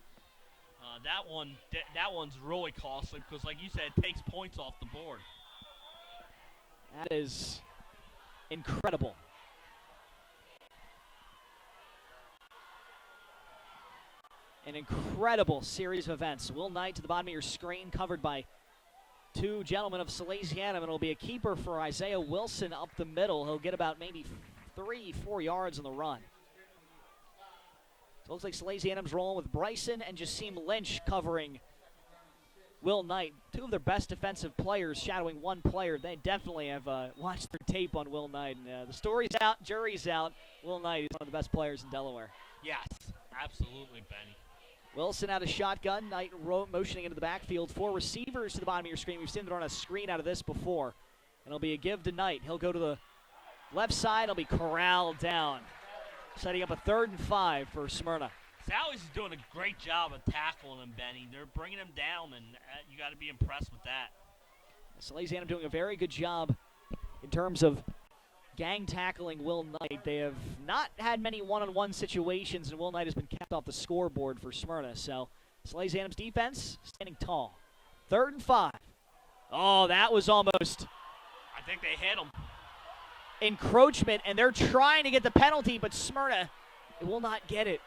that one's really costly because, like you said, it takes points off the board. That is incredible. An incredible series of events. Will Knight to the bottom of your screen, covered by 2 gentlemen of Salesianum, and it'll be a keeper for Isaiah Wilson up the middle. He'll get about maybe 3-4 yards on the run. So it looks like Salesianum's rolling with Bryson and Jasim Lynch covering Will Knight. 2 of their best defensive players shadowing 1 player. They definitely have watched their tape on Will Knight. And the story's out, jury's out. Will Knight is one of the best players in Delaware. Yes, absolutely, Benny. Wilson out of shotgun. Knight motioning into the backfield. 4 receivers to the bottom of your screen. We've seen them run a screen out of this before. And it'll be a give to Knight. He'll go to the left side. He'll be corralled down. Setting up a 3rd and 5 for Smyrna. Sally's is doing a great job of tackling him, Benny. They're bringing him down, and you got to be impressed with that. Salesianum doing a very good job in terms of gang tackling Will Knight. They have not had many one-on-one situations, and Will Knight has been kept off the scoreboard for Smyrna. So Salesianum's defense standing tall. 3rd and 5. Oh, that was almost I think they hit him. Encroachment, and they're trying to get the penalty, but Smyrna will not get it.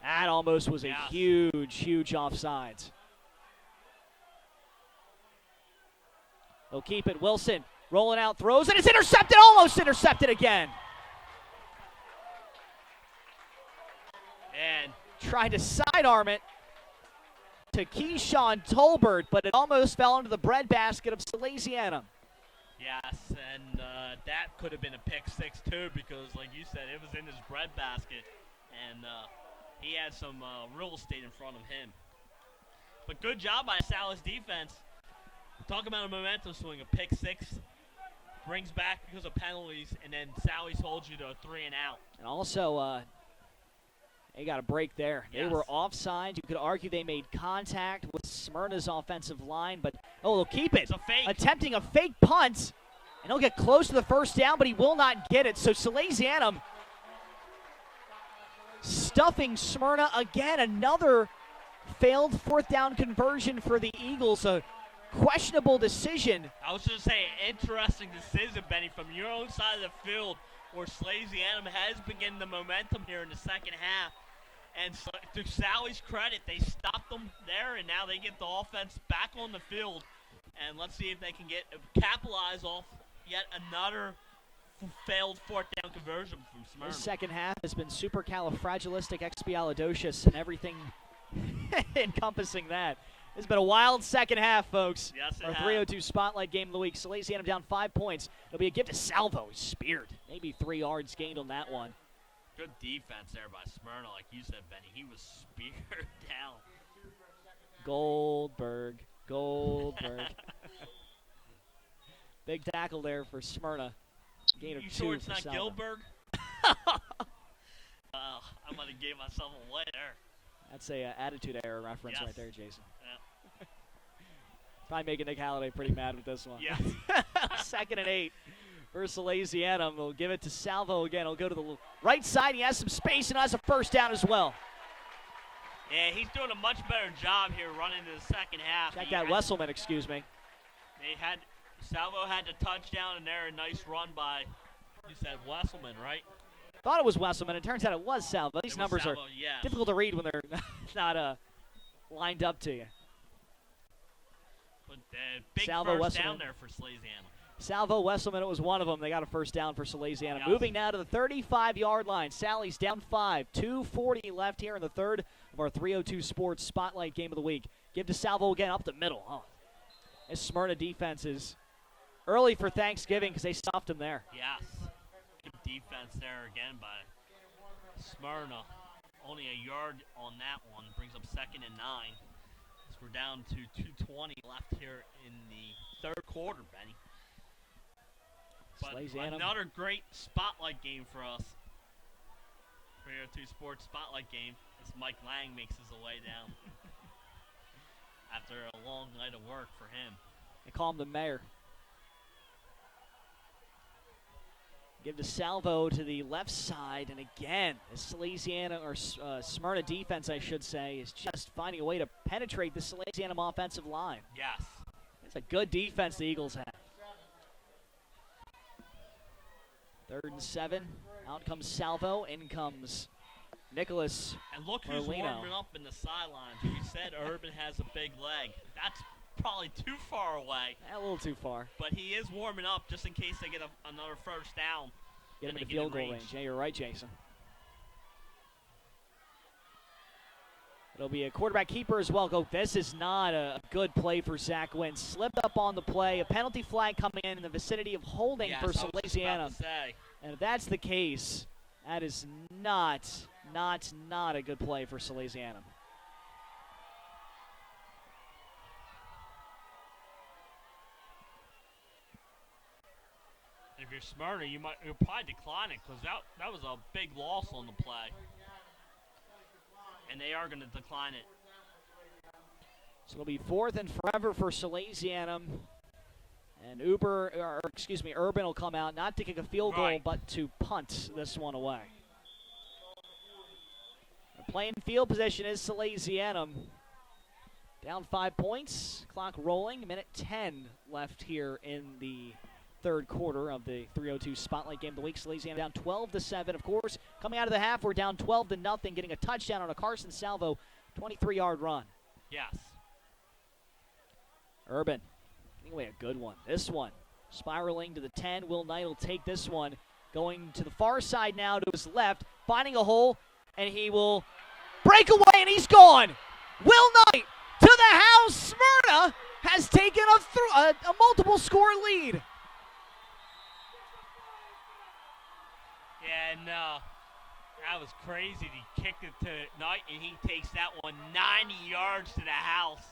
That almost was a huge offsides. They'll keep it. Wilson rolling out, throws, and it's intercepted, almost intercepted again. And tried to sidearm it to Keyshawn Tolbert, but it almost fell into the breadbasket of Salesianum. Yes, and that could have been a pick 6 too, because like you said, it was in his breadbasket, and he had some real estate in front of him. But good job by Sal's defense. Talk about a momentum swing. A pick 6 brings back because of penalties, and then Sally's holds you to a 3 and out. And also, they got a break there. Yes. They were offside. You could argue they made contact with Smyrna's offensive line, but they'll keep it. It's a fake. Attempting a fake punt, And he'll get close to the first down, but he will not get it. So Salesianum stuffing Smyrna again. Another failed fourth down conversion for the Eagles. A questionable decision. I was just saying, interesting decision, Benny, from your own side of the field, where Salesianum has been getting the momentum here in the second half. And so, to Sally's credit, they stopped them there, and now they get the offense back on the field. And let's see if they can capitalize off yet another failed fourth down conversion from Smyrna. The second half has been supercalifragilisticexpialidocious and everything encompassing that. It's been a wild second half, folks. Yes, it Our has. 302 Spotlight Game of the Week. Salesianum down 5 points. It'll be a gift to Salvo. He's speared. Maybe 3 yards gained on that one. Good defense there by Smyrna, like you said, Benny. He was speared down. Goldberg. Big tackle there for Smyrna. Gain of You 2 sure it's for not Salvo. Gilbert? I might have gave myself away there. That's a attitude error reference Yes. right there, Jason. Yeah. Probably making Nick Halliday pretty mad with this one. Yes. 2nd and 8 for Salesianum. We'll give it to Salvo again. He'll go to the right side. He has some space and has a first down as well. Yeah, he's doing a much better job here running in the second half. Check that Wesselman, excuse me. Salvo had the touchdown, and there a nice run by, you said Wesselman, right? Thought it was Wesselman. It turns out it was Salvo. These numbers Salvo, are yes. difficult to read when they're not lined up to you. But big Salvo, first Wesselman. down there for Salesianum. Salvo, Wesselman, it was one of them. They got a first down for Salesianum. Yes. Moving now to the 35-yard line. Sally's down 5. 2:40 left here in the third of our 302 Sports Spotlight Game of the Week. Give to Salvo again up the middle. Oh, this Smyrna defense is early for Thanksgiving because they stopped him there. Yes. Good defense there again by Smyrna. Only a yard on that one. Brings up 2nd and 9. As we're down to 2:20 left here in the third quarter, Benny. But Salesianum. another great spotlight game for us. 302 Sports Spotlight Game as Mike Lang makes his way down. After a long night of work for him. They call him the mayor. Give to Salvo to the left side, and again, the Salesianum, or Smyrna defense, I should say, is just finding a way to penetrate the Salesianum offensive line. Yes. It's a good defense the Eagles have. 3rd and 7. Out comes Salvo. In comes Nicholas. And look who's Merlino. warming up in the sidelines. We said Urban has a big leg. That's probably too far away, A little too far. but he is warming up just in case they get another first down. Get him and in they field in goal range. Yeah, you're right, Jason. It'll be a quarterback keeper as well. This is not a good play for Zach Wynn. Slipped up on the play. A penalty flag coming in the vicinity of holding Yes, for I was just about Salesianum. to say. And if that's the case, that is not a good play for Salesianum. If you're Smyrna, you'll probably decline it because that was a big loss on the play. And they are going to decline it. So it'll be 4th and forever for Salesianum. And Urban will come out, not to kick a field goal, Right. but to punt this one away. The playing field position is Salesianum. Down 5 points, clock rolling, minute 10 left here in the third quarter of the 302 Spotlight Game of the Week. Salesianum down 12-7. Of course, coming out of the half, we're down 12-0, getting a touchdown on a Carson Salvo 23-yard run. Yes. Urban getting away a good one. This one spiraling to the 10. Will Knight will take this one. Going to the far side now to his left, finding a hole, and he will break away, and he's gone. Will Knight to the house. Smyrna has taken a multiple score lead. Yeah, no. That was crazy. He kicked it to Knight, and he takes that one 90 yards to the house.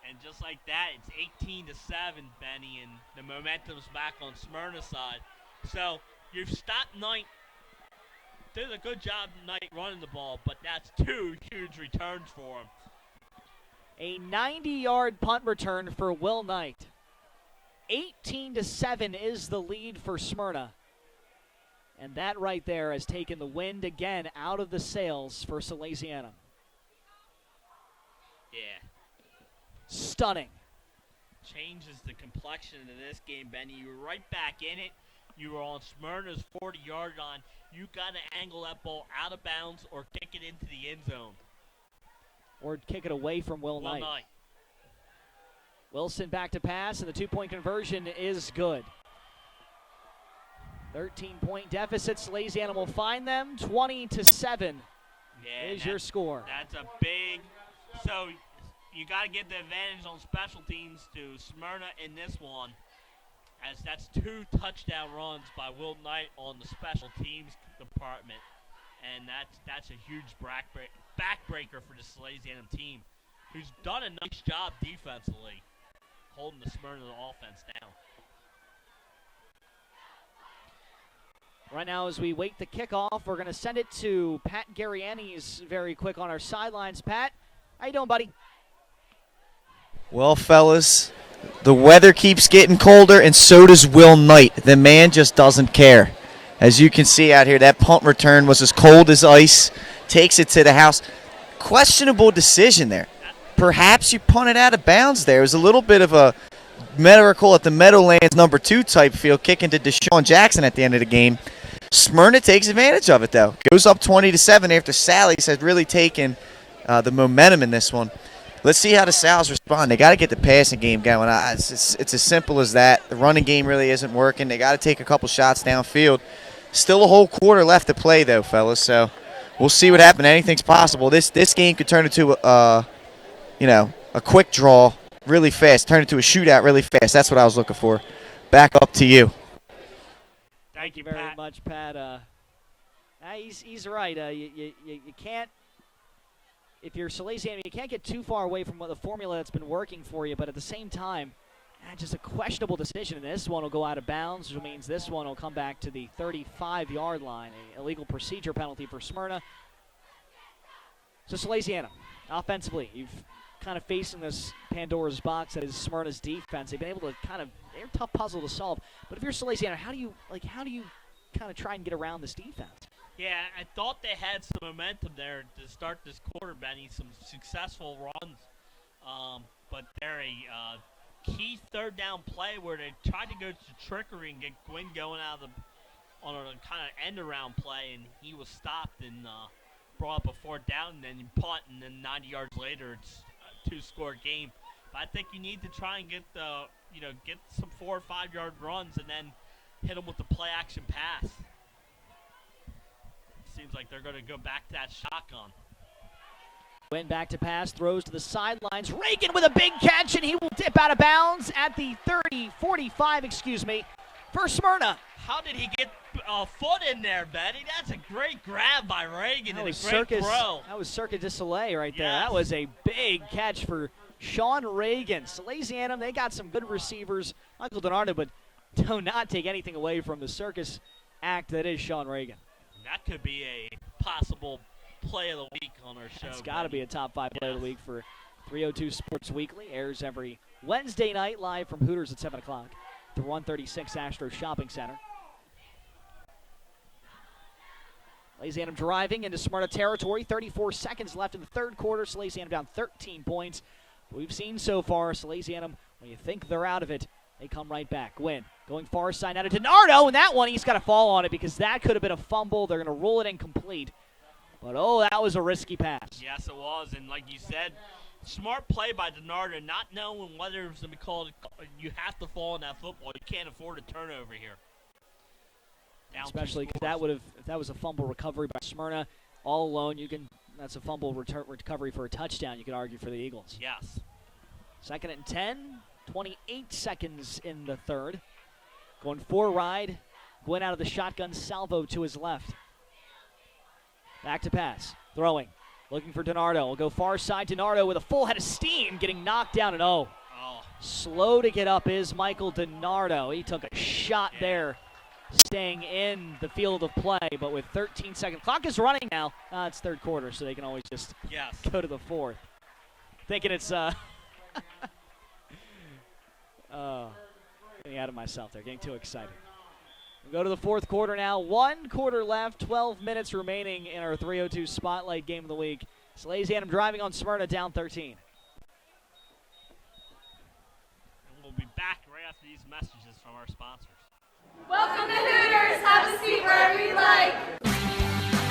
And just like that, it's 18-7, Benny, and the momentum's back on Smyrna's side. So you've stopped Knight. Did a good job, Knight, running the ball, but that's 2 huge returns for him. A 90-yard punt return for Will Knight. 18-7 is the lead for Smyrna. And that right there has taken the wind again out of the sails for Salesianum. Yeah. Stunning. Changes the complexion of this game, Benny. You were right back in it. You were on Smyrna's 40-yard line. You got to angle that ball out of bounds or kick it into the end zone. Or kick it away from Will Knight. Wilson back to pass, and the two-point conversion is good. 13-point deficit. Salesianum will find them. 20-7 is your score. That's a big. So you got to get the advantage on special teams to Smyrna in this one, as that's 2 touchdown runs by Will Knight on the special teams department, and that's a huge backbreaker for the Salesianum team, who's done a nice job defensively, holding the Smyrna offense down. Right now, as we wait the kickoff, we're going to send it to Pat Gariani's very quick on our sidelines. Pat, how you doing, buddy? Well, fellas, the weather keeps getting colder, and so does Will Knight. The man just doesn't care. As you can see out here, that punt return was as cold as ice. Takes it to the house. Questionable decision there. Perhaps you punted out of bounds there. It was a little bit of a miracle at the Meadowlands number 2 type field, kicking to Deshaun Jackson at the end of the game. Smyrna takes advantage of it, though. Goes up 20-7 after Sally's had really taken the momentum in this one. Let's see how the Sal's respond. They got to get the passing game going. It's as simple as that. The running game really isn't working. They got to take a couple shots downfield. Still a whole quarter left to play, though, fellas. So we'll see what happens. Anything's possible. This game could turn into a quick draw really fast. Turn into a shootout really fast. That's what I was looking for. Back up to you. Thank you very much, Pat. He's right. You can't, if you're Salesianum, you can't get too far away from the formula that's been working for you, but at the same time, just a questionable decision. And this one will go out of bounds, which means this one will come back to the 35-yard line. An illegal procedure penalty for Smyrna. So Salesianum, offensively, you've kind of facing this Pandora's box that is Smyrna's defense. They've been able to they're a tough puzzle to solve. But if you're Salesianum, how do you kind of try and get around this defense? Yeah, I thought they had some momentum there to start this quarter, Benny. Some successful runs, but they're a key third down play where they tried to go to trickery and get Gwynn going on a kind of end around play, and he was stopped and brought up a 4th down, and then you punt, and then 90 yards later it's a 2-score game. But I think you need to try and get get some 4 or 5 yard runs and then hit them with the play action pass. Seems like they're going to go back to that shotgun. Went back to pass, throws to the sidelines. Reagan with a big catch, and he will dip out of bounds at the 45, for Smyrna. How did he get a foot in there, Betty? That's a great grab by Reagan and a great throw. That was Cirque du Soleil right there. Yes. That was a big catch for Sean Reagan. Salesianum, they got some good receivers. Michael DiNardo, but do not take anything away from the circus act that is Sean Reagan. That could be a possible play of the week on our show. It's got to be a top 5 play of the week for 302 Sports Weekly. Airs every Wednesday night live from Hooters at 7 o'clock. The 136 Astro Shopping Center. Salesianum driving into Smyrna territory. 34 seconds left in the third quarter. Salesianum down 13 points. We've seen so far, Salesianum, when you think they're out of it, they come right back. Gwynn going far side out of DiNardo, and that one he's got to fall on it because that could have been a fumble. They're going to roll it incomplete. But, that was a risky pass. Yes, it was. And like you said, smart play by DiNardo, not knowing whether it was going to be called. You have to fall on that football. You can't afford a turnover here. Down especially because if that was a fumble recovery by Smyrna all alone, that's a fumble recovery for a touchdown, you could argue, for the Eagles. Yes. 2nd and 10, 28 seconds in the third. Going 4 wide, Gwynn out of the shotgun, salvo to his left. Back to pass, throwing, looking for DiNardo. Will go far side, DiNardo with a full head of steam, getting knocked down, and slow to get up is Michael DiNardo. He took a shot there, staying in the field of play, but with 13 seconds. Clock is running now. It's third quarter, so they can always just go to the fourth. Thinking it's Getting out of myself there, getting too excited. We go to the fourth quarter now. 1 quarter left, 12 minutes remaining in our 302 Spotlight Game of the Week. Salesianum driving on Smyrna, down 13. And we'll be back right after these messages from our sponsors. Welcome to Hooters. Have a seat wherever you like.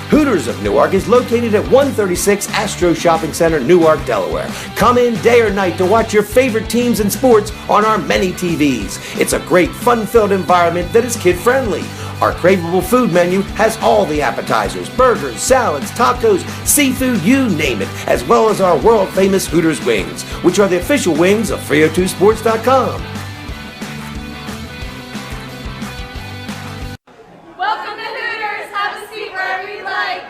Hooters of Newark is located at 136 Astro Shopping Center, Newark, Delaware. Come in day or night to watch your favorite teams and sports on our many TVs. It's a great, fun-filled environment that is kid-friendly. Our craveable food menu has all the appetizers, burgers, salads, tacos, seafood, you name it, as well as our world-famous Hooters wings, which are the official wings of 302sports.com. Welcome to Hooters. Have a seat wherever you like.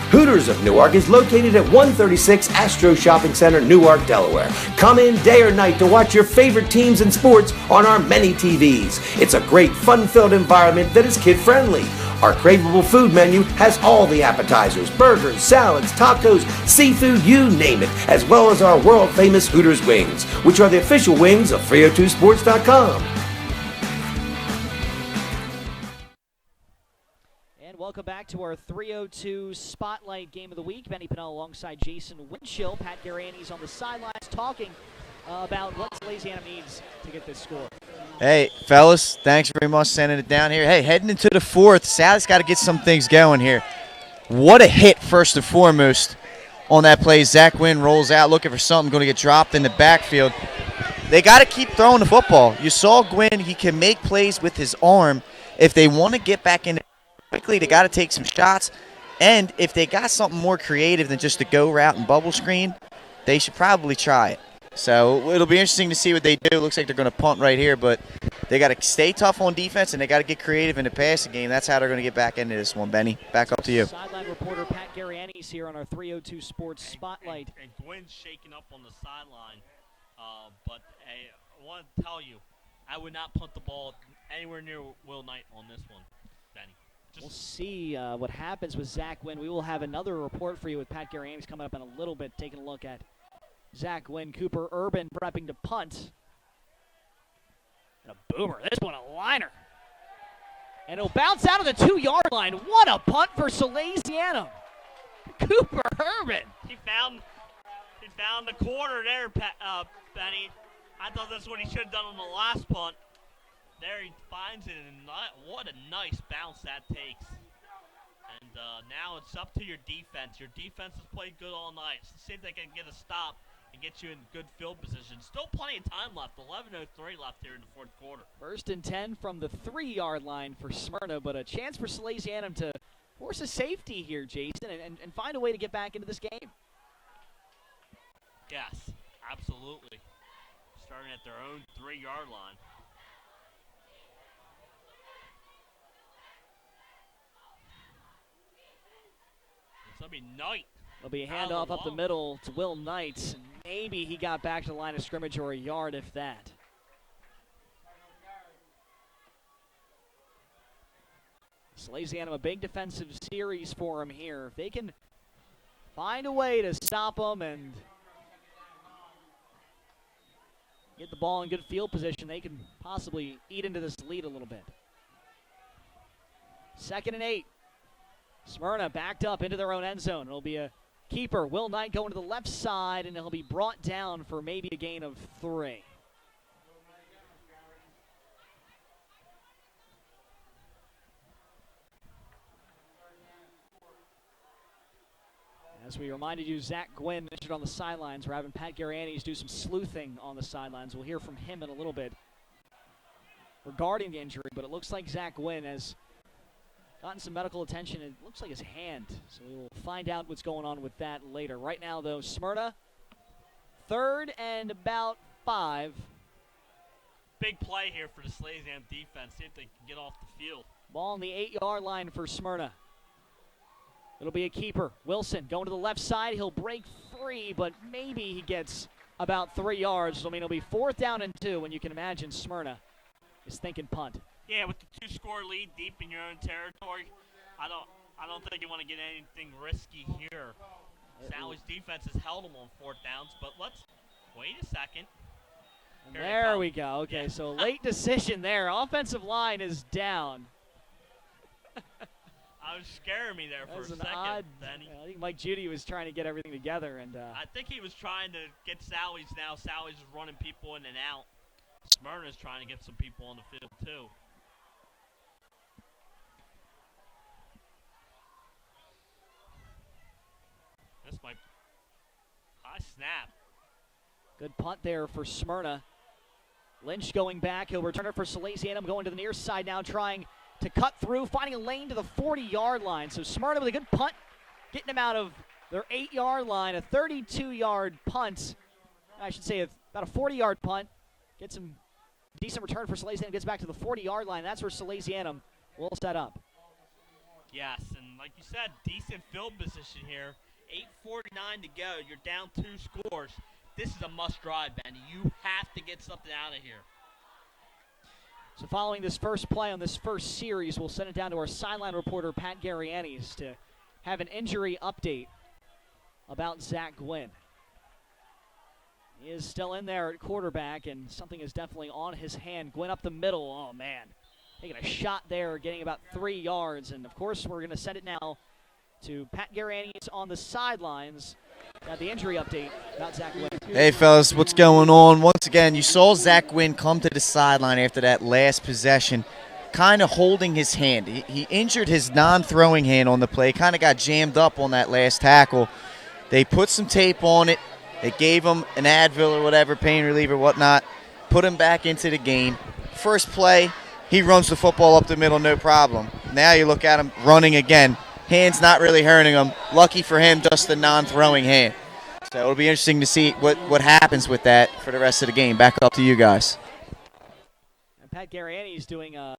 Hooters of Newark is located at 136 Astro Shopping Center, Newark, Delaware. Come in day or night to watch your favorite teams and sports on our many TVs. It's a great, fun-filled environment that is kid-friendly. Our craveable food menu has all the appetizers, burgers, salads, tacos, seafood, you name it, as well as our world-famous Hooters wings, which are the official wings of 302sports.com. Welcome back to our 302 Spotlight Game of the Week. Benny Pennell alongside Jason Winchell. Pat Garani's on the sidelines talking about what Salesianum needs to get this score. Hey, fellas, thanks very much sending it down here. Hey, heading into the fourth, Sally's got to get some things going here. What a hit, first and foremost, on that play. Zach Wynn rolls out looking for something, going to get dropped in the backfield. They got to keep throwing the football. You saw Gwynn, he can make plays with his arm. If they want to get back in quickly, they got to take some shots, and if they got something more creative than just the go route and bubble screen, they should probably try it. So it'll be interesting to see what they do. Looks like they're going to punt right here, but they got to stay tough on defense, and they got to get creative in the passing game. That's how they're going to get back into this one. Benny, back up to you. Sideline reporter Pat Garani's here on our 302 Sports Spotlight. And Gwynn's shaking up on the sideline, but hey, I want to tell you, I would not punt the ball anywhere near Will Knight on this one, Benny. We'll see what happens with Zach Wynn. We will have another report for you with Pat Garani's coming up in a little bit, taking a look at Zach Wynn. Cooper Urban prepping to punt. And a boomer. This one a liner. And it'll bounce out of the 2-yard line. What a punt for Salesianum. Cooper Urban. He found the corner there, Benny. I thought that's what he should have done on the last punt. There he finds it, and what a nice bounce that takes. And now it's up to your defense. Your defense has played good all night. So see if they can get a stop and get you in good field position. Still plenty of time left. 11:03 left here in the fourth quarter. 1st and 10 from the 3-yard line for Smyrna, but a chance for Salesianum to force a safety here, Jason, and find a way to get back into this game. Yes, absolutely. Starting at their own 3-yard line. It'll be Knight. It'll be a handoff up the middle to Will Knight. Maybe he got back to the line of scrimmage or a yard, if that. Salesianum, a big defensive series for him here. If they can find a way to stop him and get the ball in good field position, they can possibly eat into this lead a little bit. 2nd and 8. Smyrna backed up into their own end zone. It'll be a keeper. Will Knight going to the left side, and he'll be brought down for maybe a gain of 3. As we reminded you, Zach Gwynn injured on the sidelines. We're having Pat Garani's do some sleuthing on the sidelines. We'll hear from him in a little bit regarding the injury, but it looks like Zach Gwynn has gotten some medical attention. It looks like his hand, so we will find out what's going on with that later. Right now, though, Smyrna, 3rd and about 5. Big play here for the Salesianum defense. See if they can get off the field. Ball on the 8-yard line for Smyrna. It'll be a keeper. Wilson going to the left side. He'll break free, but maybe he gets about 3 yards. So, I mean, it'll be 4th down and 2, and you can imagine Smyrna is thinking punt. Yeah, with the 2-score lead deep in your own territory, I don't think you want to get anything risky here. Sally's defense has held them on 4th downs, but let's wait a second. And there we go. Okay, so late decision there. Offensive line is down. I was scaring me there for a second, Benny. I think Mike Judy was trying to get everything together. And I think he was trying to get Sally's now. Sally's is running people in and out. Smyrna's trying to get some people on the field, too. This might... High snap. Good punt there for Smyrna. Lynch going back. He'll return it for Salesianum, going to the near side now, trying to cut through, finding a lane to the 40-yard line. So Smyrna with a good punt, getting them out of their 8-yard line, a 32-yard punt. I should say about a 40-yard punt. Gets some decent return for Salesianum, gets back to the 40-yard line. That's where Salesianum will set up. Yes, and like you said, decent field position here. 8:49 to go. You're down 2 scores. This is a must-drive, Benny. You have to get something out of here. So following this first play on this first series, we'll send it down to our sideline reporter, Pat Garrianis, to have an injury update about Zach Gwynn. He is still in there at quarterback, and something is definitely on his hand. Gwynn up the middle. Oh, man. Taking a shot there, getting about 3 yards. And, of course, we're going to send it now to Pat Garrianis on the sidelines. Got the injury update about Zach Gwynn. Hey, fellas, what's going on? Once again, you saw Zach Gwynn come to the sideline after that last possession, kind of holding his hand. He injured his non-throwing hand on the play, kind of got jammed up on that last tackle. They put some tape on it. They gave him an Advil or whatever, pain reliever, whatnot, put him back into the game. First play, he runs the football up the middle, no problem. Now you look at him running again. Hand's not really hurting him. Lucky for him, just the non-throwing hand. So it'll be interesting to see what happens with that for the rest of the game. Back up to you guys. And Pat Garriani is doing a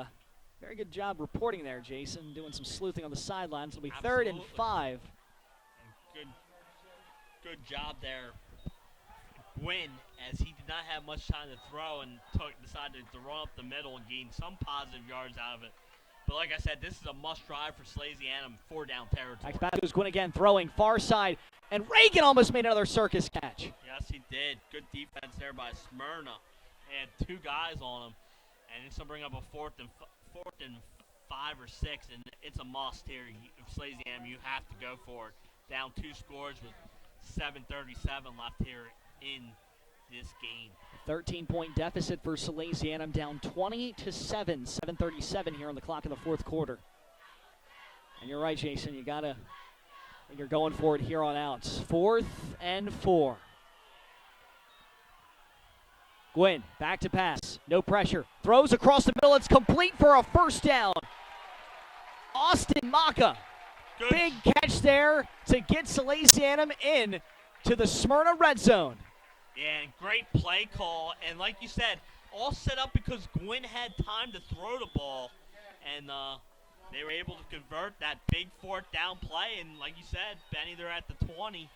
very good job reporting there, Jason, doing some sleuthing on the sidelines. It'll be Absolutely. 3rd and 5. And good job there. Gwynn, as he did not have much time to throw and decided to run up the middle and gain some positive yards out of it. But like I said, this is a must-drive for Salesianum, 4-down territory. Back to Gwynn again, throwing far side, and Reagan almost made another circus catch. Yes, he did. Good defense there by Smyrna. They had 2 guys on him, and it's going to bring up a 4th and 5 or 6, and it's a must here. Salesianum, you have to go for it. Down 2 scores with 7:37 left here in this game. 13-point deficit for Salesianum, down 20-7, 7:37 here on the clock in the 4th quarter. And you're right, Jason, you're going for it here on out. 4th and 4. Gwynn, back to pass, no pressure, throws across the middle, it's complete for a first down. Austin Maka, big catch there to get Salesianum in to the Smyrna red zone. Yeah, and great play call. And like you said, all set up because Gwynn had time to throw the ball. And they were able to convert that big 4th down play. And like you said, Benny, they're at the 20.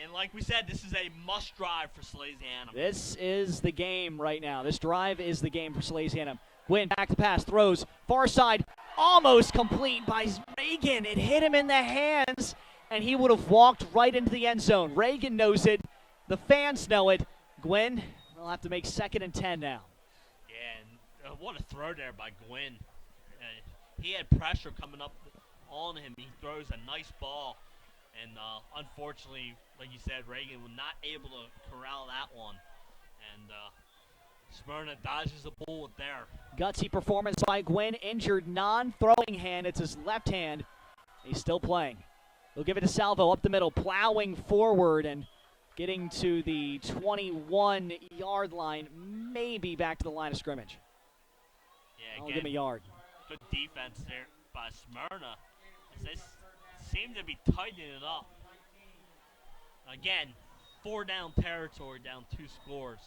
And like we said, this is a must-drive for Salesianum. This is the game right now. This drive is the game for Salesianum. Gwynn back to pass, throws, far side, almost complete by Reagan. It hit him in the hands, and he would have walked right into the end zone. Reagan knows it. The fans know it. Gwynn will have to make 2nd and 10 now. Yeah, and what a throw there by Gwynn. He had pressure coming up on him. He throws a nice ball. And unfortunately, like you said, Reagan was not able to corral that one. And Smyrna dodges the bullet there. Gutsy performance by Gwynn. Injured non-throwing hand. It's his left hand. He's still playing. They'll give it to Salvo up the middle, plowing forward and getting to the 21-yard line, maybe back to the line of scrimmage. Yeah, I'll give him a yard. Good defense there by Smyrna. They seem to be tightening it up. Again, 4-down territory, down 2 scores.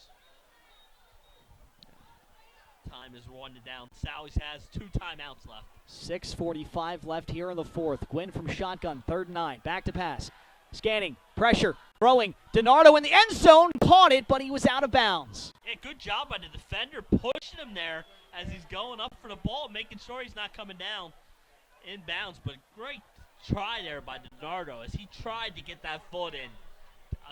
Time is winding down. Sally's has 2 timeouts left. 6:45 left here in the 4th. Gwynn from shotgun, 3rd and 9. Back to pass. Scanning, pressure, throwing. DiNardo in the end zone, caught it, but he was out of bounds. Yeah, good job by the defender pushing him there as he's going up for the ball, making sure he's not coming down in bounds. But great try there by DiNardo as he tried to get that foot in.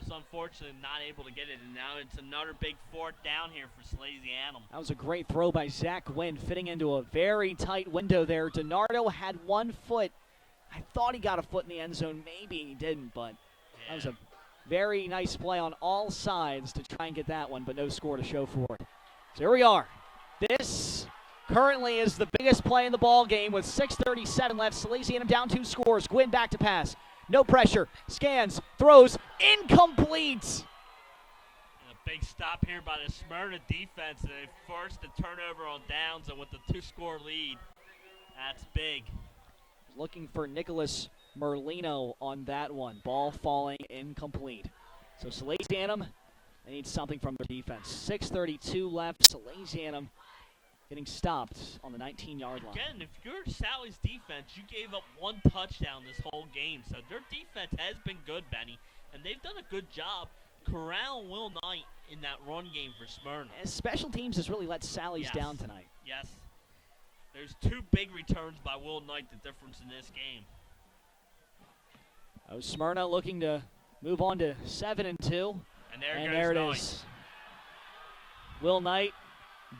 was unfortunately not able to get it, and now it's another big fourth down here for Salesianum. That was a great throw by Zach Gwynn, fitting into a very tight window there. DiNardo had 1 foot. I thought he got a foot in the end zone. Maybe he didn't, but that was a very nice play on all sides to try and get that one, but no score to show for it. So here we are. This currently is the biggest play in the ball game with 6:37 left. Salesianum down 2 scores. Gwynn back to pass. No pressure. Scans. Throws. Incomplete. And a big stop here by the Smyrna defense. They forced the turnover on downs, and with the 2-score lead, that's big. Looking for Nicholas Merlino on that one. Ball falling incomplete. So Salesianum, they need something from their defense. 6:32 left. Salesianum getting stopped on the 19-yard line. Again, if you're Sally's defense, you gave up 1 touchdown this whole game. So their defense has been good, Benny, and they've done a good job corralling Will Knight in that run game for Smyrna. And special teams has really let Sally's down tonight. Yes. There's 2 big returns by Will Knight, the difference in this game. Oh, Smyrna looking to move on to 7-2. And there it goes Knight. is. Will Knight,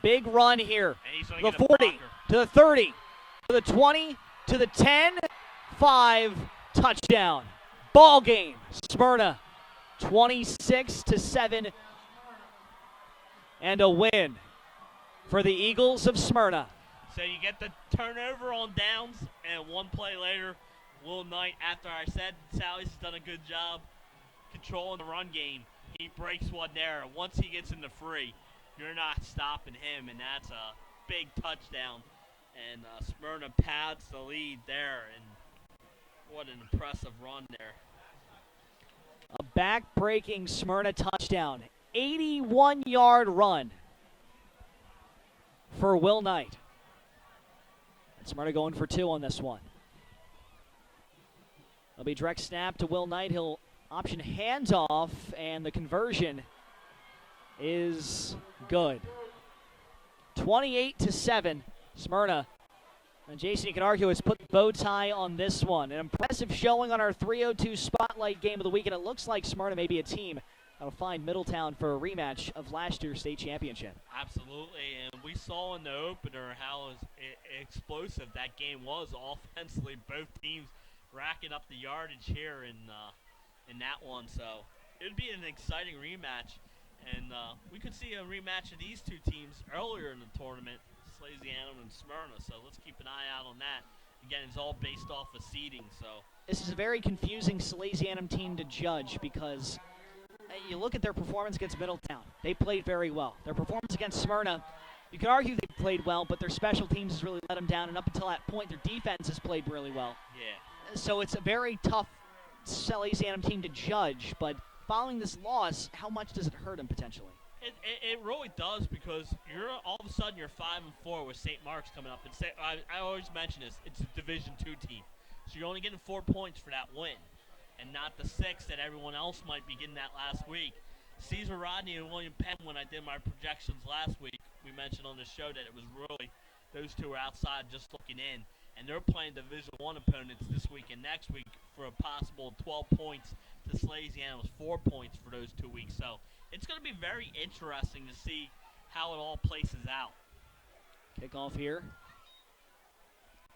big run here. And he's gonna The get a 40, blocker. to the 30, to the 20, to the 10, 5, touchdown. Ball game. Smyrna 26-7, and a win for the Eagles of Smyrna. So you get the turnover on downs, and 1 play later, Will Knight, after I said Sally's has done a good job controlling the run game, he breaks one there. Once he gets in the free, you're not stopping him, and that's a big touchdown. And Smyrna pads the lead there, and what an impressive run there. A back-breaking Smyrna touchdown. 81-yard run for Will Knight. And Smyrna going for 2 on this one. It'll be direct snap to Will Knight. He'll option handoff, and the conversion is good. 28-7, Smyrna. And Jason, you can argue, has put the bow tie on this one. An impressive showing on our 302 Spotlight game of the week, and it looks like Smyrna may be a team that'll find Middletown for a rematch of last year's state championship. Absolutely, and we saw in the opener how explosive that game was offensively. Both teams racking up the yardage here in that one, so it would be an exciting rematch, and we could see a rematch of these 2 teams earlier in the tournament, Salesianum and Smyrna, so let's keep an eye out on that. Again, it's all based off of seeding, so. This is a very confusing Salesianum team to judge because you look at their performance against Middletown. They played very well. Their performance against Smyrna, you can argue they played well, but their special teams has really let them down, and up until that point, their defense has played really well. Yeah. So it's a very tough Salesianum team to judge, but following this loss, how much does it hurt them potentially? It really does, because all of a sudden you're 5-4 with St. Mark's coming up. And I always mention this, it's a Division II team. So you're only getting 4 points for that win, and not the 6 that everyone else might be getting that last week. Caesar Rodney and William Penn, when I did my projections last week, we mentioned on the show that it was really, those 2 were outside just looking in. And they're playing Division I opponents this week and next week for a possible 12 points to Salesianum's 4 points for those 2 weeks. So it's going to be very interesting to see how it all places out. Kickoff here.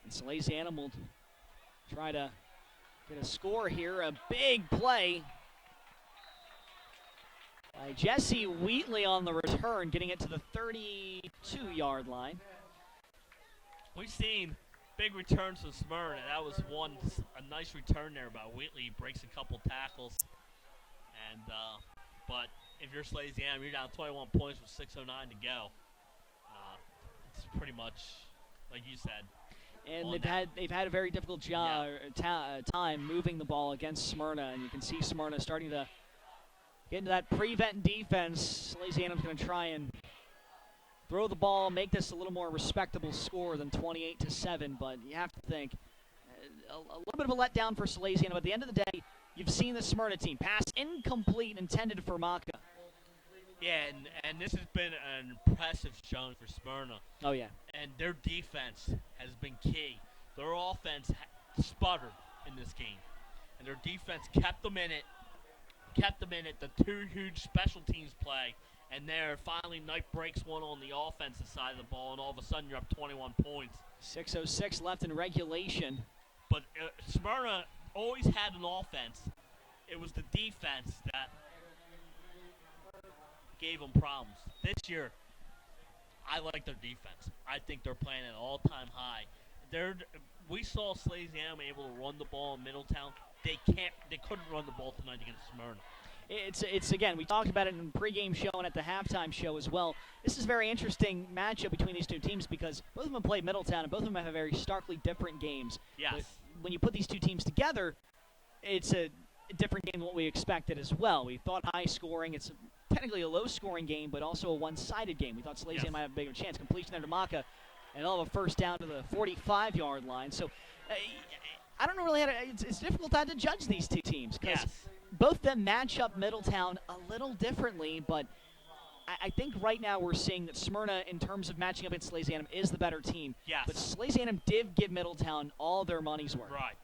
And Salesianum will try to get a score here. A big play by Jesse Wheatley on the return, getting it to the 32-yard line. We've seen big returns from Smyrna. That was a nice return there by Wheatley. He breaks a couple tackles. And but if you're Salesianum, you're down 21 points with 6:09 to go. It's pretty much like you said. And they've had a very difficult time moving the ball against Smyrna, and you can see Smyrna starting to get into that prevent defense. Salesianum's going to try and throw the ball, make this a little more respectable score than 28-7, but you have to think a little bit of a letdown for Salesianum. But at the end of the day, you've seen the Smyrna team. Pass incomplete, intended for Maka. Yeah, and this has been an impressive showing for Smyrna. Oh, yeah. And their defense has been key. Their offense sputtered in this game, and their defense kept them in it. kept them in it. The two huge special teams play. And there, finally, Knight breaks one on the offensive side of the ball, and all of a sudden you're up 21 points. 6:06 left in regulation. But Smyrna always had an offense. It was the defense that gave them problems. This year, I like their defense. I think they're playing at an all-time high. We saw Salesianum able to run the ball in Middletown. They couldn't run the ball tonight against Smyrna. It's again, we talked about it in the pregame show and at the halftime show as well. This is a very interesting matchup between these two teams because both of them played Middletown and both of them have very starkly different games. Yes. But when you put these two teams together, it's a different game than what we expected as well. We thought high scoring. It's technically a low scoring game, but also a one-sided game. We thought Salesianum might have a bigger chance. Completion there to Maka, and all of a first down to the 45-yard line. So I don't know really how to. It's difficult to judge these two teams because both of them match up Middletown a little differently, but I think right now we're seeing that Smyrna, in terms of matching up against Salesianum, is the better team. Yes. But Salesianum did give Middletown all their money's worth. Right.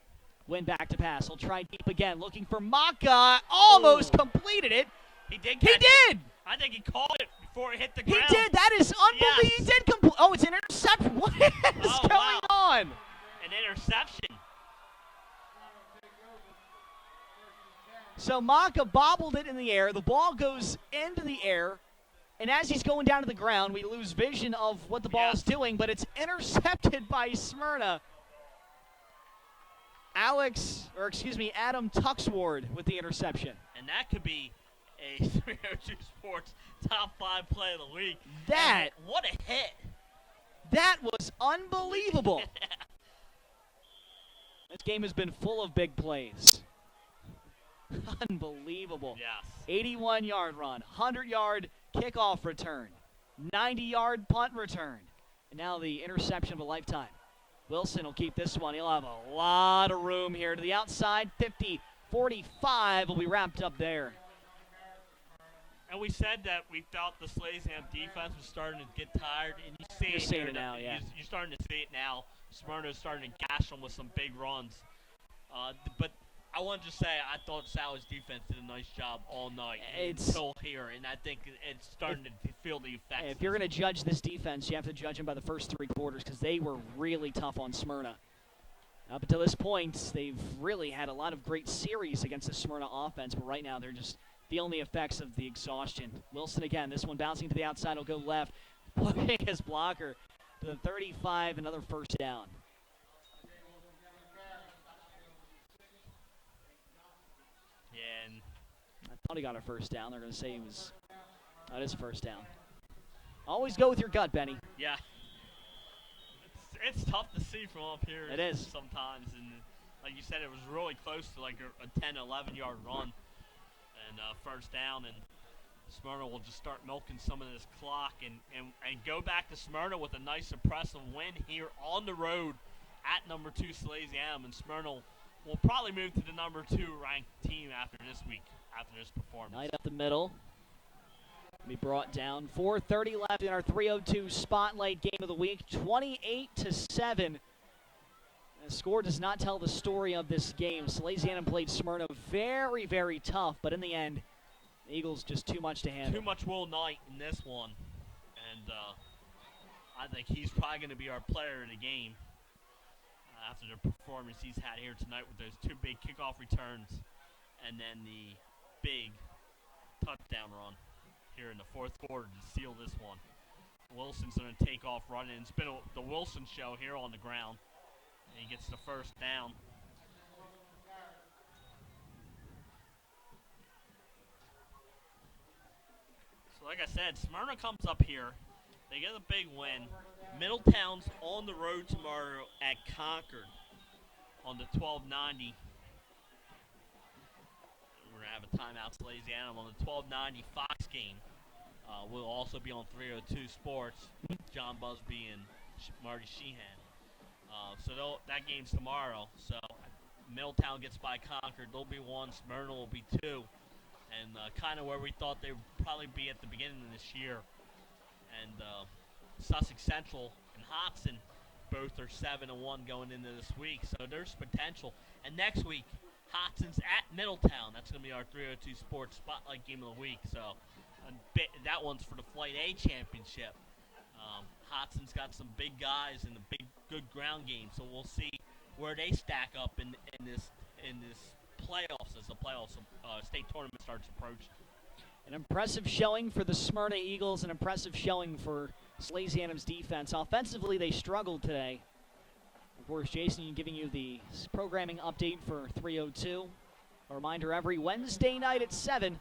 Win back to pass. He'll try deep again, looking for Maka. Almost completed it. He did. He did. I think he caught it before it hit the He ground. did. That is unbelievable. Yes. He did complete. Oh, it's an interception. What is going on? An interception. So Maka bobbled it in the air. The ball goes into the air. And as he's going down to the ground, we lose vision of what the ball is doing, but it's intercepted by Smyrna. Adam Tuxward with the interception. And that could be a 302 Sports top 5 play of the week. What a hit. That was unbelievable. This game has been full of big plays. Unbelievable. Yes. 81-yard run, 100-yard kickoff return, 90-yard punt return, and now the interception of a lifetime. Wilson will keep this one. He'll have a lot of room here to the outside. 50-45 will be wrapped up there. And we said that we felt the Salesianum defense was starting to get tired, and you see You're it seeing here it now, yeah. You're starting to see it now. Smyrna's starting to gash them with some big runs. But I want to just say I thought Sal's defense did a nice job all night until here, and I think it's starting to feel the effects. If you're going to judge this defense, you have to judge them by the first 3 quarters because they were really tough on Smyrna. Up until this point, they've really had a lot of great series against the Smyrna offense, but right now they're just feeling the effects of the exhaustion. Wilson again, this one bouncing to the outside, will go left, putting his blocker to the 35, another first down. Yeah, and I thought he got a first down. They're going to say that is a first down. Always go with your gut, Benny. yeah. It's tough to see from up here. It is. Sometimes, and like you said, it was really close to like a 10, 11-yard run. And first down, and Smyrna will just start milking some of this clock and go back to Smyrna with a nice impressive win here on the road at number 2 Salesianum, and Smyrna will probably move to the number 2 ranked team after this week, after this performance. Knight up the middle. Be brought down. 4:30 left in our 302 Spotlight game of the week. 28-7. The score does not tell the story of this game. Salesianum played Smyrna very, very tough, but in the end, the Eagles just too much to handle. Too much Will Knight in this one, and I think he's probably going to be our player of the game after the performance he's had here tonight with those 2 big kickoff returns and then the big touchdown run here in the 4th quarter to seal this one. Wilson's going to take off running. It's been the Wilson show here on the ground. And he gets the first down. So like I said, Smyrna comes up here. They get a big win. Middletown's on the road tomorrow at Concord on the 1290. We're going to have a timeout Salesianum on the 1290 Fox game. We'll also be on 302 Sports, John Busby and Marty Sheehan. So that game's tomorrow. So Middletown gets by Concord. They'll be 1. Smyrna will be 2. And kind of where we thought they would probably be at the beginning of this year. And Sussex Central and Hodson both are 7-1 going into this week. So there's potential. And next week, Hotson's at Middletown. That's going to be our 302 Sports Spotlight Game of the Week. So that one's for the Flight A Championship. Hotson's got some big guys and a good ground game. So we'll see where they stack up in this playoffs as the playoffs state tournament starts approaching. An impressive showing for the Smyrna Eagles, an impressive showing for Salesianum's defense. Offensively, they struggled today. Of course, Jason giving you the programming update for 302. A reminder, every Wednesday night at 7, you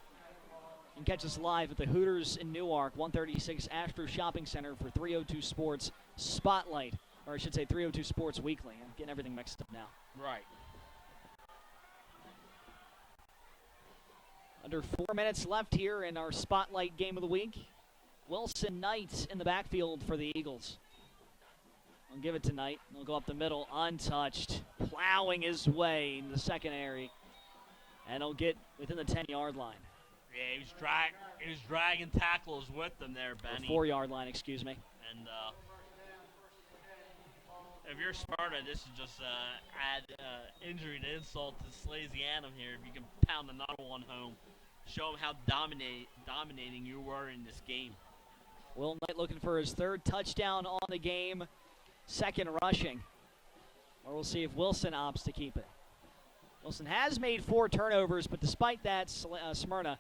can catch us live at the Hooters in Newark, 136 Astro Shopping Center for 302 Sports Spotlight. Or I should say 302 Sports Weekly. I'm getting everything mixed up now. Right. Under 4 minutes left here in our Spotlight Game of the Week. Wilson Knight in the backfield for the Eagles. I'll give it to Knight. He'll go up the middle, untouched, plowing his way into the secondary. And he'll get within the 10-yard line. Yeah, he was dragging tackles with them there, Benny. 4-yard line, excuse me. And if you're Smyrna, this is just add injury to insult to Salesianum here. If you can pound another one home, show them how dominating you were in this game. Will Knight looking for his third touchdown on the game, second rushing. Or we'll see if Wilson opts to keep it. Wilson has made 4 turnovers, but despite that, Smyrna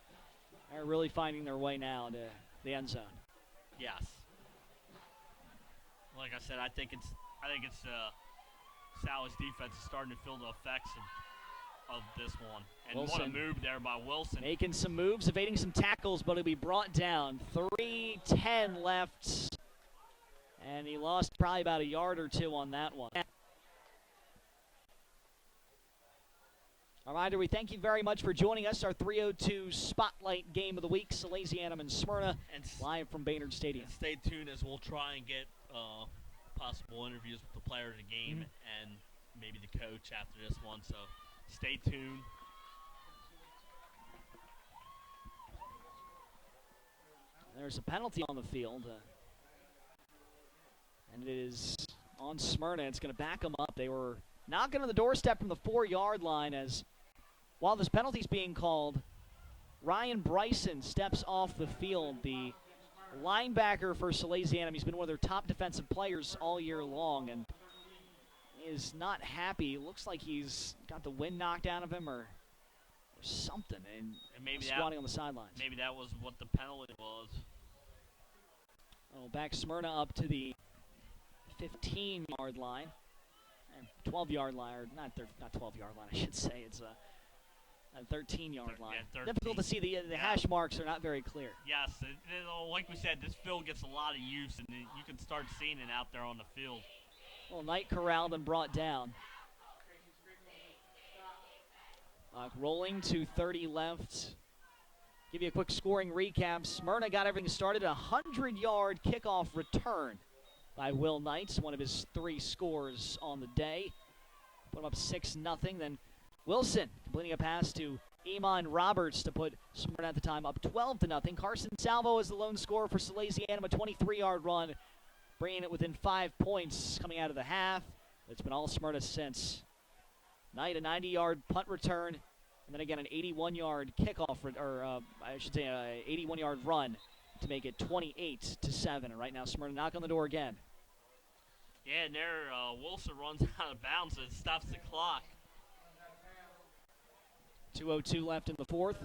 are really finding their way now to the end zone. Yes. Like I said, I think it's Sal's defense is starting to feel the effects of this one. And Wilson, what a move there by Wilson. Making some moves, evading some tackles, but he'll be brought down. 3:10 left. And he lost probably about a yard or two on that one. A reminder, we thank you very much for joining us. Our 302 Spotlight Game of the Week, Salesianum and Smyrna, And live from Baynard Stadium. And stay tuned as we'll try and get possible interviews with the player of the game and maybe the coach after this one. So stay tuned. There's a penalty on the field. And it is on Smyrna. It's going to back them up. They were knocking on the doorstep from the 4-yard line as while this penalty's being called, Ryan Bryson steps off the field. The linebacker for Salesianum. He's been one of their top defensive players all year long and is not happy. Looks like he's got the wind knocked out of him or something. And maybe squatting on the sidelines. Maybe that was what the penalty was. Oh, back Smyrna up to the 15-yard line. 12-yard line, or not 12-yard line, I should say. It's a 13-yard line. Yeah, 13. Difficult to see. The hash marks are not very clear. Yes, like we said, this field gets a lot of use, and you can start seeing it out there on the field. Well, Knight corralled and brought down. Rolling to 30 left. Give you a quick scoring recap. Smyrna got everything started. A 100-yard kickoff return by Will Knight, one of his 3 scores on the day. Put him up 6-0. Then Wilson completing a pass to Iman Roberts to put Smyrna at the time up 12-0. Carson Salvo is the lone scorer for Salesianum, a 23-yard run, bringing it within 5 points coming out of the half. It's been all Smyrna since. Knight, a 90-yard punt return, and then again an 81-yard kickoff, I should say an 81-yard run to make it 28-7. And right now Smyrna knock on the door again. Yeah, and there Wilson runs out of bounds and stops the clock. 2:02 left in the fourth.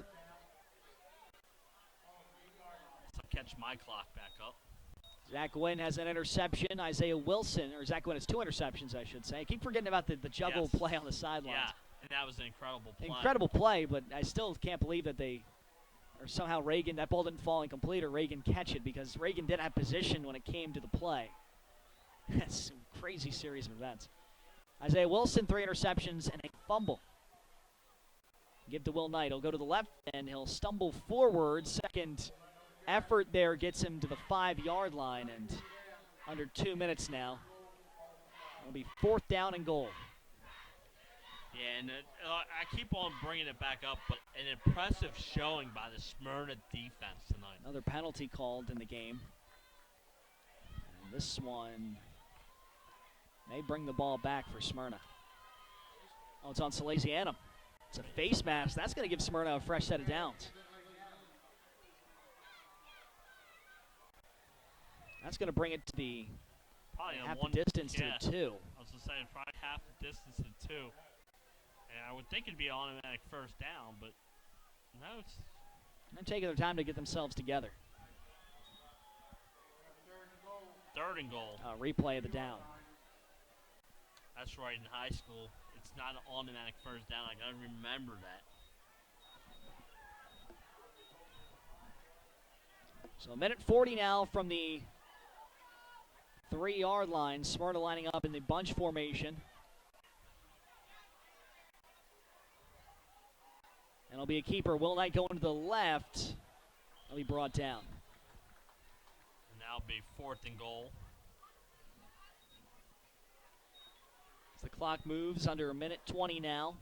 So catch my clock back up. Zach Gwynn has an interception. Isaiah Wilson, or Zach Gwynn has 2 interceptions, I should say. I keep forgetting about the juggle play on the sidelines. Yeah, and that was an incredible play. Incredible play, but I still can't believe that somehow Reagan, that ball didn't fall incomplete or Reagan catch it because Reagan didn't have position when it came to the play. That's a crazy series of events. Isaiah Wilson, 3 interceptions and a fumble. Give to Will Knight. He'll go to the left and he'll stumble forward. Second effort there gets him to the 5-yard line, and under 2 minutes now. It'll be 4th down and goal. Yeah, and I keep on bringing it back up, but an impressive showing by the Smyrna defense tonight. Another penalty called in the game. And this one may bring the ball back for Smyrna. Oh, it's on Salesianum. It's a face mask. That's going to give Smyrna a fresh set of downs. That's going to bring it to the Probably half one the distance to yeah. the 2. I was going to say probably half the distance to 2. And I would think it'd be automatic first down, but no, it's... They're taking their time to get themselves together. Third and goal. Replay of the down. That's right, in high school, it's not an automatic first down. I got to remember that. So a minute 40 now from the 3-yard line. Smyrna lining up in the bunch formation. And it'll be a keeper. Will Knight going to the left. He'll be brought down. And now it'll be 4th and goal. As the clock moves under a minute 20 now.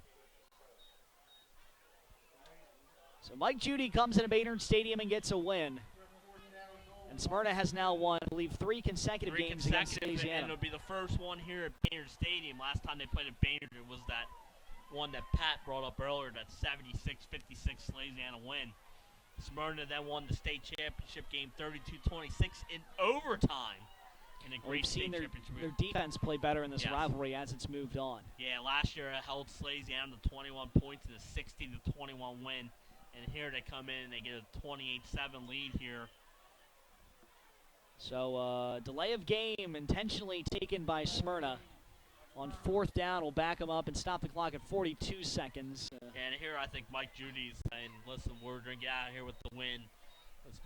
So Mike Judy comes into Baynard Stadium and gets a win. And Smyrna has now won, I believe, 3 consecutive games against Salesianum. And it'll be the first one here at Baynard Stadium. Last time they played at Baynard, it was that one that Pat brought up earlier, that 76-56 Salesianum win. Smyrna then won the state championship game 32-26 in overtime. In a great We've seen state their championship. defense play better in this Yes. rivalry as it's moved on. Yeah, last year it held Salesianum to 21 points in a 60-21 win. And here they come in and they get a 28-7 lead here. So delay of game intentionally taken by Smyrna. On 4th down, we'll back them up and stop the clock at 42 seconds. And here I think Mike Judy's saying, listen, we're going to get out of here with the win. Let's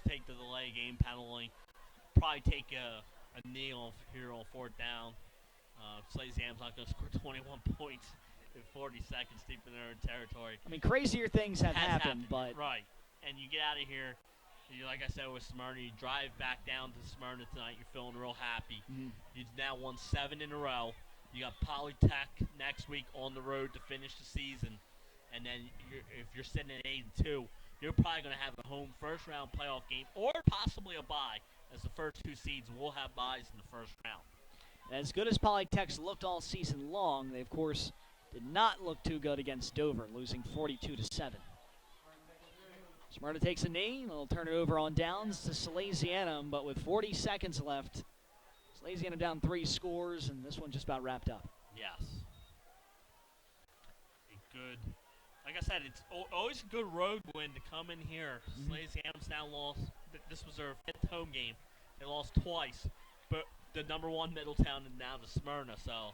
take the delay game penalty. Probably take a knee off here on 4th down. Salesianum's not going to score 21 points in 40 seconds deep in their own territory. I mean, crazier things have happened, but... Right. And you get out of here. Like I said with Smyrna, you drive back down to Smyrna tonight. You're feeling real happy. Mm-hmm. You've now won 7 in a row. You got Polytech next week on the road to finish the season. And then if you're sitting at 8-2, you're probably going to have a home first-round playoff game or possibly a bye, as the first 2 seeds will have byes in the first round. As good as Polytech's looked all season long, they, of course, did not look too good against Dover, losing 42-7. Smyrna takes a knee, and they'll turn it over on downs to Salesianum, but with 40 seconds left, Salesianum down 3 scores, and this one just about wrapped up. Yes. Good. Like I said, it's always a good road win to come in here. Salesianum's now lost. This was their 5th home game. They lost twice, but the #1 Middletown and now to Smyrna. So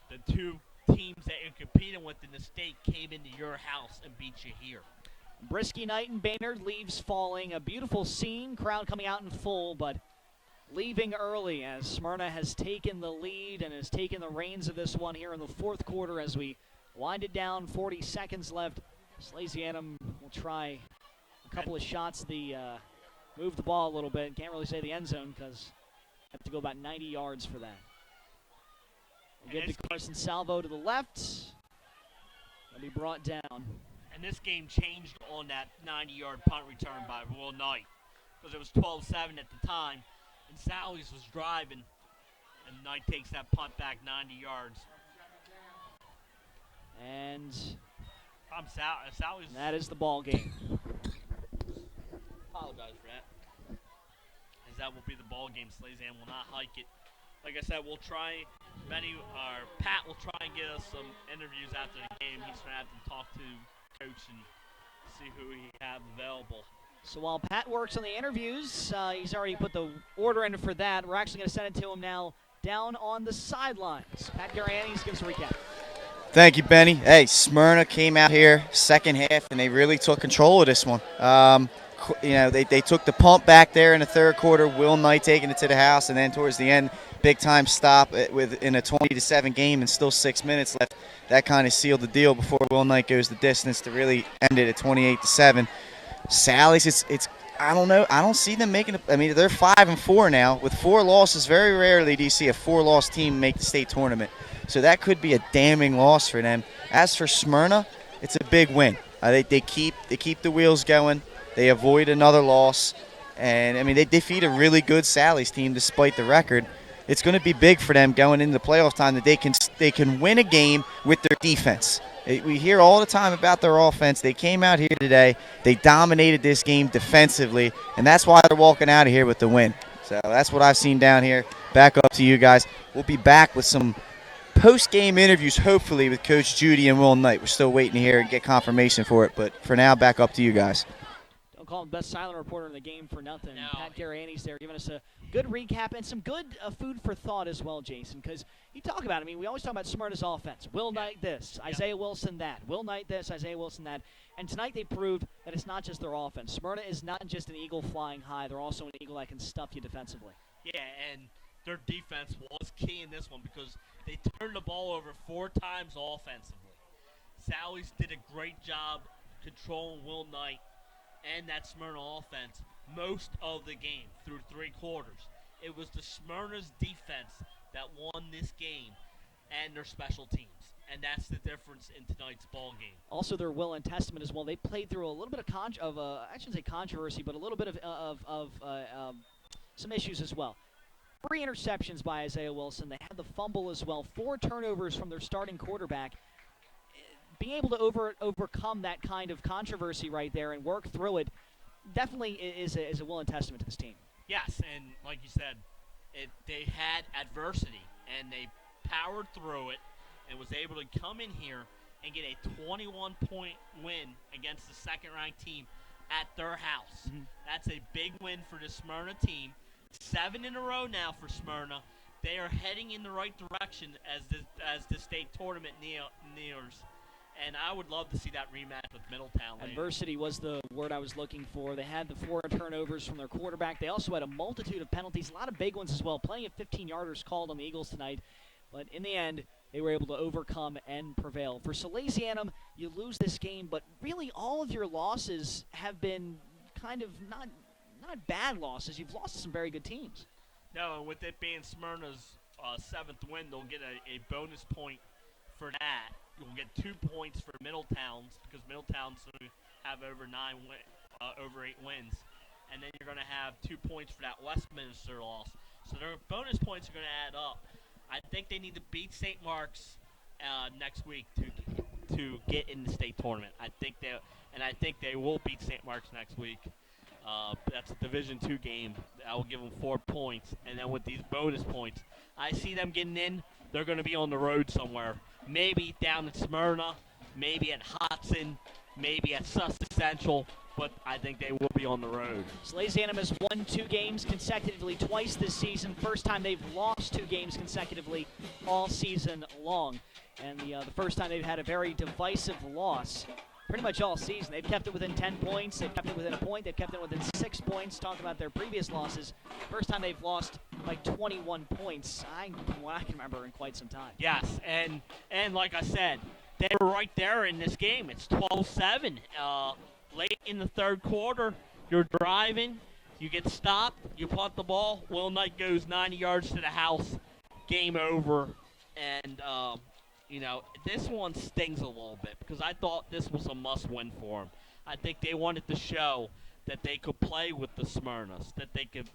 the 2 teams that you're competing with in the state came into your house and beat you here. Brisky night in Baynard, leaves falling. A beautiful scene, crowd coming out in full, but leaving early as Smyrna has taken the lead and has taken the reins of this one here in the 4th quarter as we wind it down. 40 seconds left. Salesianum will try a couple of shots. Move the ball a little bit. Can't really say the end zone because have to go about 90 yards for that. We'll give to Carson Salvo to the left. He'll be brought down. And this game changed on that 90-yard punt return by Will Knight because it was 12-7 at the time, and Sally's was driving, and Knight takes that punt back 90 yards. And Sally's. That is the ball game. Apologize for that. As that will be the ball game. Salesianum will not hike it. Like I said, we'll try. Pat will try and get us some interviews after the game. He's going to have to talk to coach and see who he have available. So while Pat works on the interviews, he's already put the order in for that. We're actually going to send it to him now down on the sidelines. Pat Garanis gives a recap. Thank you, Benny. Hey, Smyrna came out here second half, and they really took control of this one. They took the pump back there in the 3rd quarter. Will Knight taking it to the house, and then towards the end, big-time stop in a 20-7 game and still 6 minutes left. That kind of sealed the deal before Will Knight goes the distance to really end it at 28-7. Sally's, I don't know. I don't see them making it. I mean, they're 5-4 now. With 4 losses, very rarely do you see a 4-loss team make the state tournament. So that could be a damning loss for them. As for Smyrna, it's a big win. They keep the wheels going. They avoid another loss. And, I mean, they defeat a really good Sally's team despite the record. it's going to be big for them going into the playoff time that they can win a game with their defense. We hear all the time about their offense. They came out here today. They dominated this game defensively, and that's why they're walking out of here with the win. So that's what I've seen down here. Back up to you guys. We'll be back with some post-game interviews, hopefully, with Coach Judy and Will Knight. We're still waiting to hear and get confirmation for it, but for now, back up to you guys. Don't call him best silent reporter in the game for nothing. No. Pat Gariani's there giving us a good recap and some good food for thought as well, Jason, because you talk about it. I mean, we always talk about Smyrna's offense. Will Knight this, Isaiah Wilson that. Will Knight this, Isaiah Wilson that. And tonight they proved that it's not just their offense. Smyrna is not just an eagle flying high. They're also an eagle that can stuff you defensively. Yeah, and their defense was key in this one because they turned the ball over 4 times offensively. Sally's did a great job controlling Will Knight and that Smyrna offense most of the game through 3 quarters. It was the Smyrna's defense that won this game and their special teams. And that's the difference in tonight's ball game. Also, their will and testament as well. They played through a little bit of I shouldn't say controversy, but a little bit of some issues as well. 3 interceptions by Isaiah Wilson. They had the fumble as well. 4 turnovers from their starting quarterback. Being able to overcome that kind of controversy right there and work through it definitely is a will and testament to this team. Yes, and like you said, they had adversity, and they powered through it and was able to come in here and get a 21-point win against the second-ranked team at their house. Mm-hmm. That's a big win for the Smyrna team. 7 in a row now for Smyrna. They are heading in the right direction as the state tournament nears. And I would love to see that rematch with Middletown later. Adversity was the word I was looking for. They had the 4 turnovers from their quarterback. They also had a multitude of penalties, a lot of big ones as well. Plenty of 15-yarders called on the Eagles tonight. But in the end, they were able to overcome and prevail. For Salesianum, you lose this game, but really all of your losses have been kind of not bad losses. You've lost to some very good teams. No, and with it being Smyrna's 7th win, they'll get a bonus point for that. You'll get 2 points for Middletown's because Middletown's have over 8 wins. And then you're going to have 2 points for that Westminster loss. So their bonus points are going to add up. I think they need to beat St. Mark's next week to get in the state tournament. I think they will beat St. Mark's next week. That's a Division II game. I will give them 4 points. And then with these bonus points, I see them getting in. They're going to be on the road somewhere. Maybe down at Smyrna, maybe at Hodson, maybe at Sussex Central, but I think they will be on the road. Salesianum has won 2 games consecutively twice this season. First time they've lost 2 games consecutively all season long. And the first time they've had a very divisive loss pretty much all season. They've kept it within 10 points. They've kept it within a point. They've kept it within 6 points. Talk about their previous losses. First time they've lost by 21 points. I can remember in quite some time. Yes, and like I said, they were right there in this game. It's 12-7. Late in the 3rd quarter, you're driving, you get stopped, you punt the ball. Will Knight goes 90 yards to the house. Game over. And, this one stings a little bit because I thought this was a must-win for them. I think they wanted to show that they could play with the Smyrnas, that they could,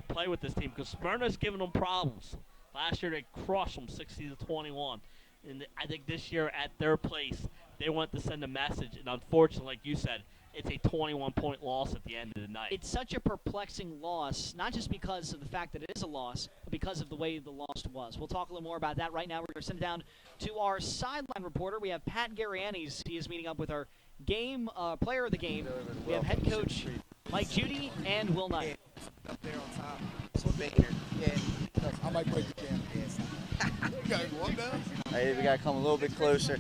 play with this team because Smyrna's giving them problems. Last year they crushed them 60-21. And I think this year at their place, they want to send a message. And unfortunately, like you said, it's a 21-point loss at the end of the night. It's such a perplexing loss, not just because of the fact that it is a loss, but because of the way the loss was. We'll talk a little more about that right now. We're going to send it down to our sideline reporter. We have Pat Gariani. He is meeting up with our game player of the game. We have head coach Mike Judy and Will Knight. Up there on top. So Baynard. Yeah. I might break the damn pants. You gotta go up down. Hey, we got to come a little bit closer.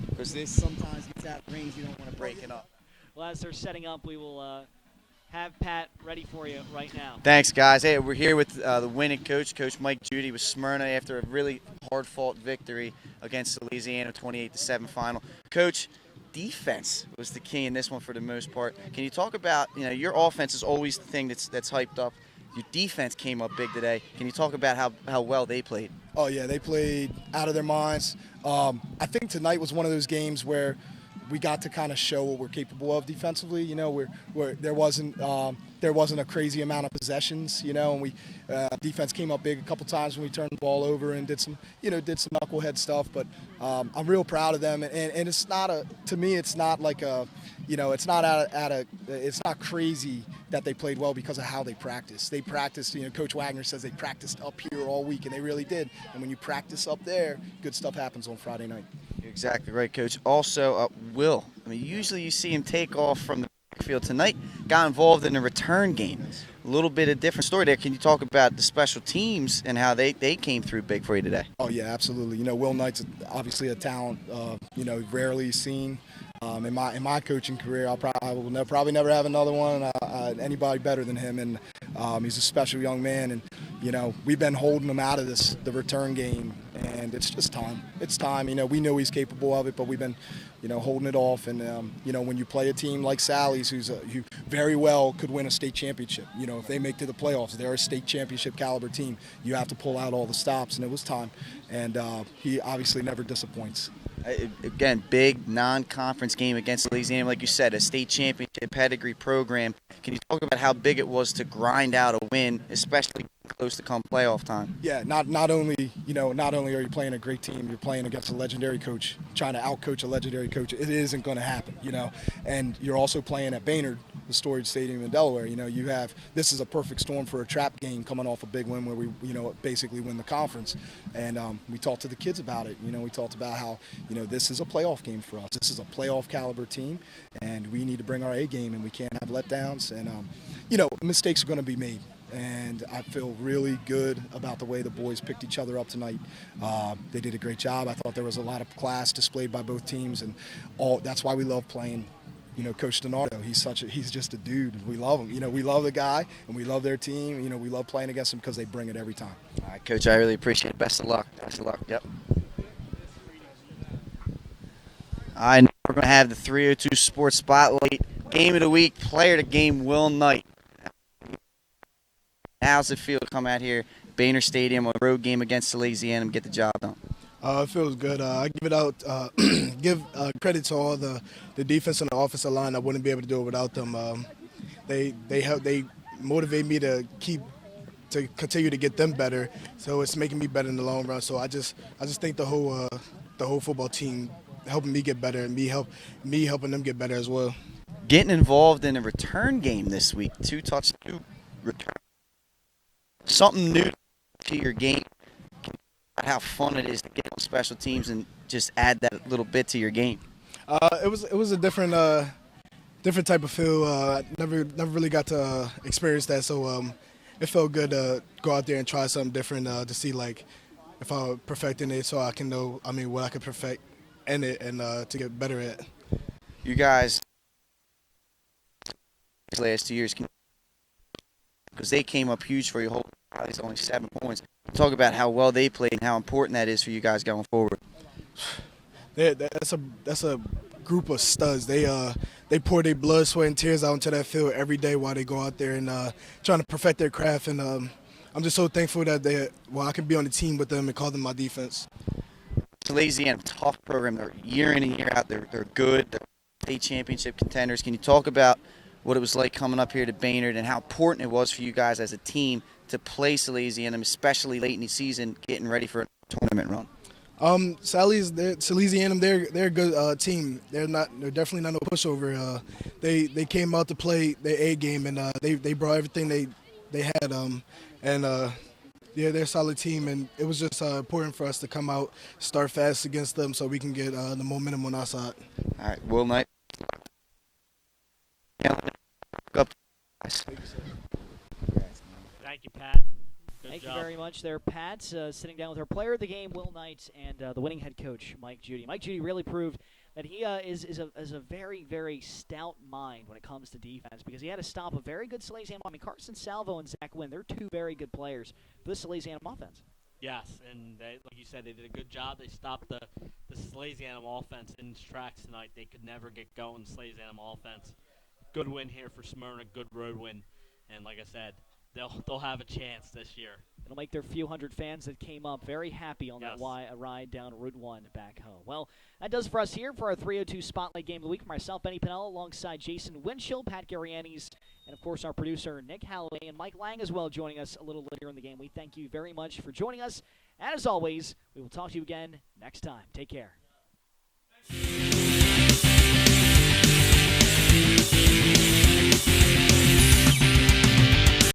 Because this sometimes gets out of range, you don't want to break it up. Well, as they're setting up, we will have Pat ready for you right now. Thanks, guys. Hey, we're here with the winning coach, Coach Mike Judy with Smyrna after a really hard-fought victory against the Salesianum 28-7 final. Coach, defense was the key in this one for the most part. Can you talk about, your offense is always the thing that's hyped up. Your defense came up big today. Can you talk about how well they played? Oh, yeah, they played out of their minds. I think tonight was one of those games where we got to kind of show what we're capable of defensively. You know, there wasn't a crazy amount of possessions. You know, and we defense came up big a couple times when we turned the ball over and did some knucklehead stuff. But I'm real proud of them, and it's not to me it's not like a, you know, it's not it's not crazy that they played well because of how they practiced. They practiced, you know, Coach Wagner says they practiced up here all week, and they really did. And when you practice up there, good stuff happens on Friday night. You're exactly right, Coach. Also, Will, I mean, usually you see him take off from the backfield. Tonight, got involved in a return game. A little bit of different story there. Can you talk about the special teams and how they came through big for you today? Oh, yeah, absolutely. You know, Will Knight's obviously a talent, you know, rarely seen. In my coaching career, I will probably never have another one, anybody better than him. And he's a special young man. And, you know, we've been holding him out of the return game. And it's just time. It's time. You know, we know he's capable of it, but we've been, you know, holding it off. And, you know, when you play a team like Sally's, who very well could win a state championship, you know, if they make to the playoffs, they're a state championship caliber team. You have to pull out all the stops, and it was time. And he obviously never disappoints. Again, big non-conference game against Salesianum, like you said, a state championship pedigree program. Can you talk about how big it was to grind out a win, especially close to come playoff time? Yeah, not only are you playing a great team, you're playing against a legendary coach, trying to outcoach a legendary coach. It isn't going to happen, you know. And you're also playing at Baynard, the Storage Stadium in Delaware. You know, this is a perfect storm for a trap game coming off a big win where we, you know, basically win the conference. And we talked to the kids about it. You know, we talked about how, you know, this is a playoff game for us. This is a playoff caliber team, and we need to bring our A game, and we can't have letdowns. And, you know, mistakes are going to be made. And I feel really good about the way the boys picked each other up tonight. They did a great job. I thought there was a lot of class displayed by both teams, and that's why we love playing, you know, Coach DiNardo. He's just a dude. We love him. You know, we love the guy, and we love their team. You know, we love playing against them because they bring it every time. All right, Coach, I really appreciate it. Best of luck. Best of luck. Yep. All right, now we're going to have the 302 Sports Spotlight. Game of the week, player of the game, Will Knight. How's it feel to come out here, Baynard Stadium, on a road game against Salesianum, get the job done? It feels good. I give credit to all the defense and the offensive line. I wouldn't be able to do it without them. They motivate me to continue to get them better. So it's making me better in the long run. So I just think the whole football team helping me get better, and me helping them get better as well. Getting involved in a return game this week, 2 return. Something new to your game. How fun it is to get on special teams and just add that little bit to your game. It was a different type of feel. Never really got to experience that, so it felt good to go out there and try something different to see like if I'm perfecting it, so I can know what I can perfect in it and to get better at. You guys, last 2 years, because they came up huge for you. It's only 7 points. Talk about how well they played and how important that is for you guys going forward. That's a group of studs. They pour their blood, sweat, and tears out into that field every day while they go out there and trying to perfect their craft. And I'm just so thankful that I can be on the team with them and call them my defense. Salesianum, tough program. They're year in and year out. They're good. They're state championship contenders. Can you talk about what it was like coming up here to Baynard and how important it was for you guys as a team to play Salesianum, especially late in the season, getting ready for a tournament run? Salesianum, they're a good team. They're definitely not no pushover. They came out to play their A game, and they brought everything they had. They're a solid team, and it was just important for us to come out, start fast against them, so we can get the momentum on our side. All right, Will Knight. Up. Thank you, Pat. Thank you very much there, Pat. Sitting down with our player of the game, Will Knight, and the winning head coach, Mike Judy. Mike Judy really proved that he is a very, very stout mind when it comes to defense, because he had to stop a very good Salesianum. I mean, Carson Salvo and Zach Wynn, they're 2 very good players for the Salesianum offense. Yes, and like you said, they did a good job. They stopped the Salesianum offense in its tracks tonight. They could never get going, Salesianum offense. Good win here for Smyrna, good road win. And like I said, they'll have a chance this year. And It'll make their few hundred fans that came up very happy on Yes. that ride down Route 1 back home. Well, that does for us here for our 302 Spotlight Game of the Week. Myself, Benny Pinella, alongside Jason Winchell, Pat Garrianis, and, of course, our producer, Nick Halloway, and Mike Lang as well joining us a little later in the game. We thank you very much for joining us. And, as always, we will talk to you again next time. Take care.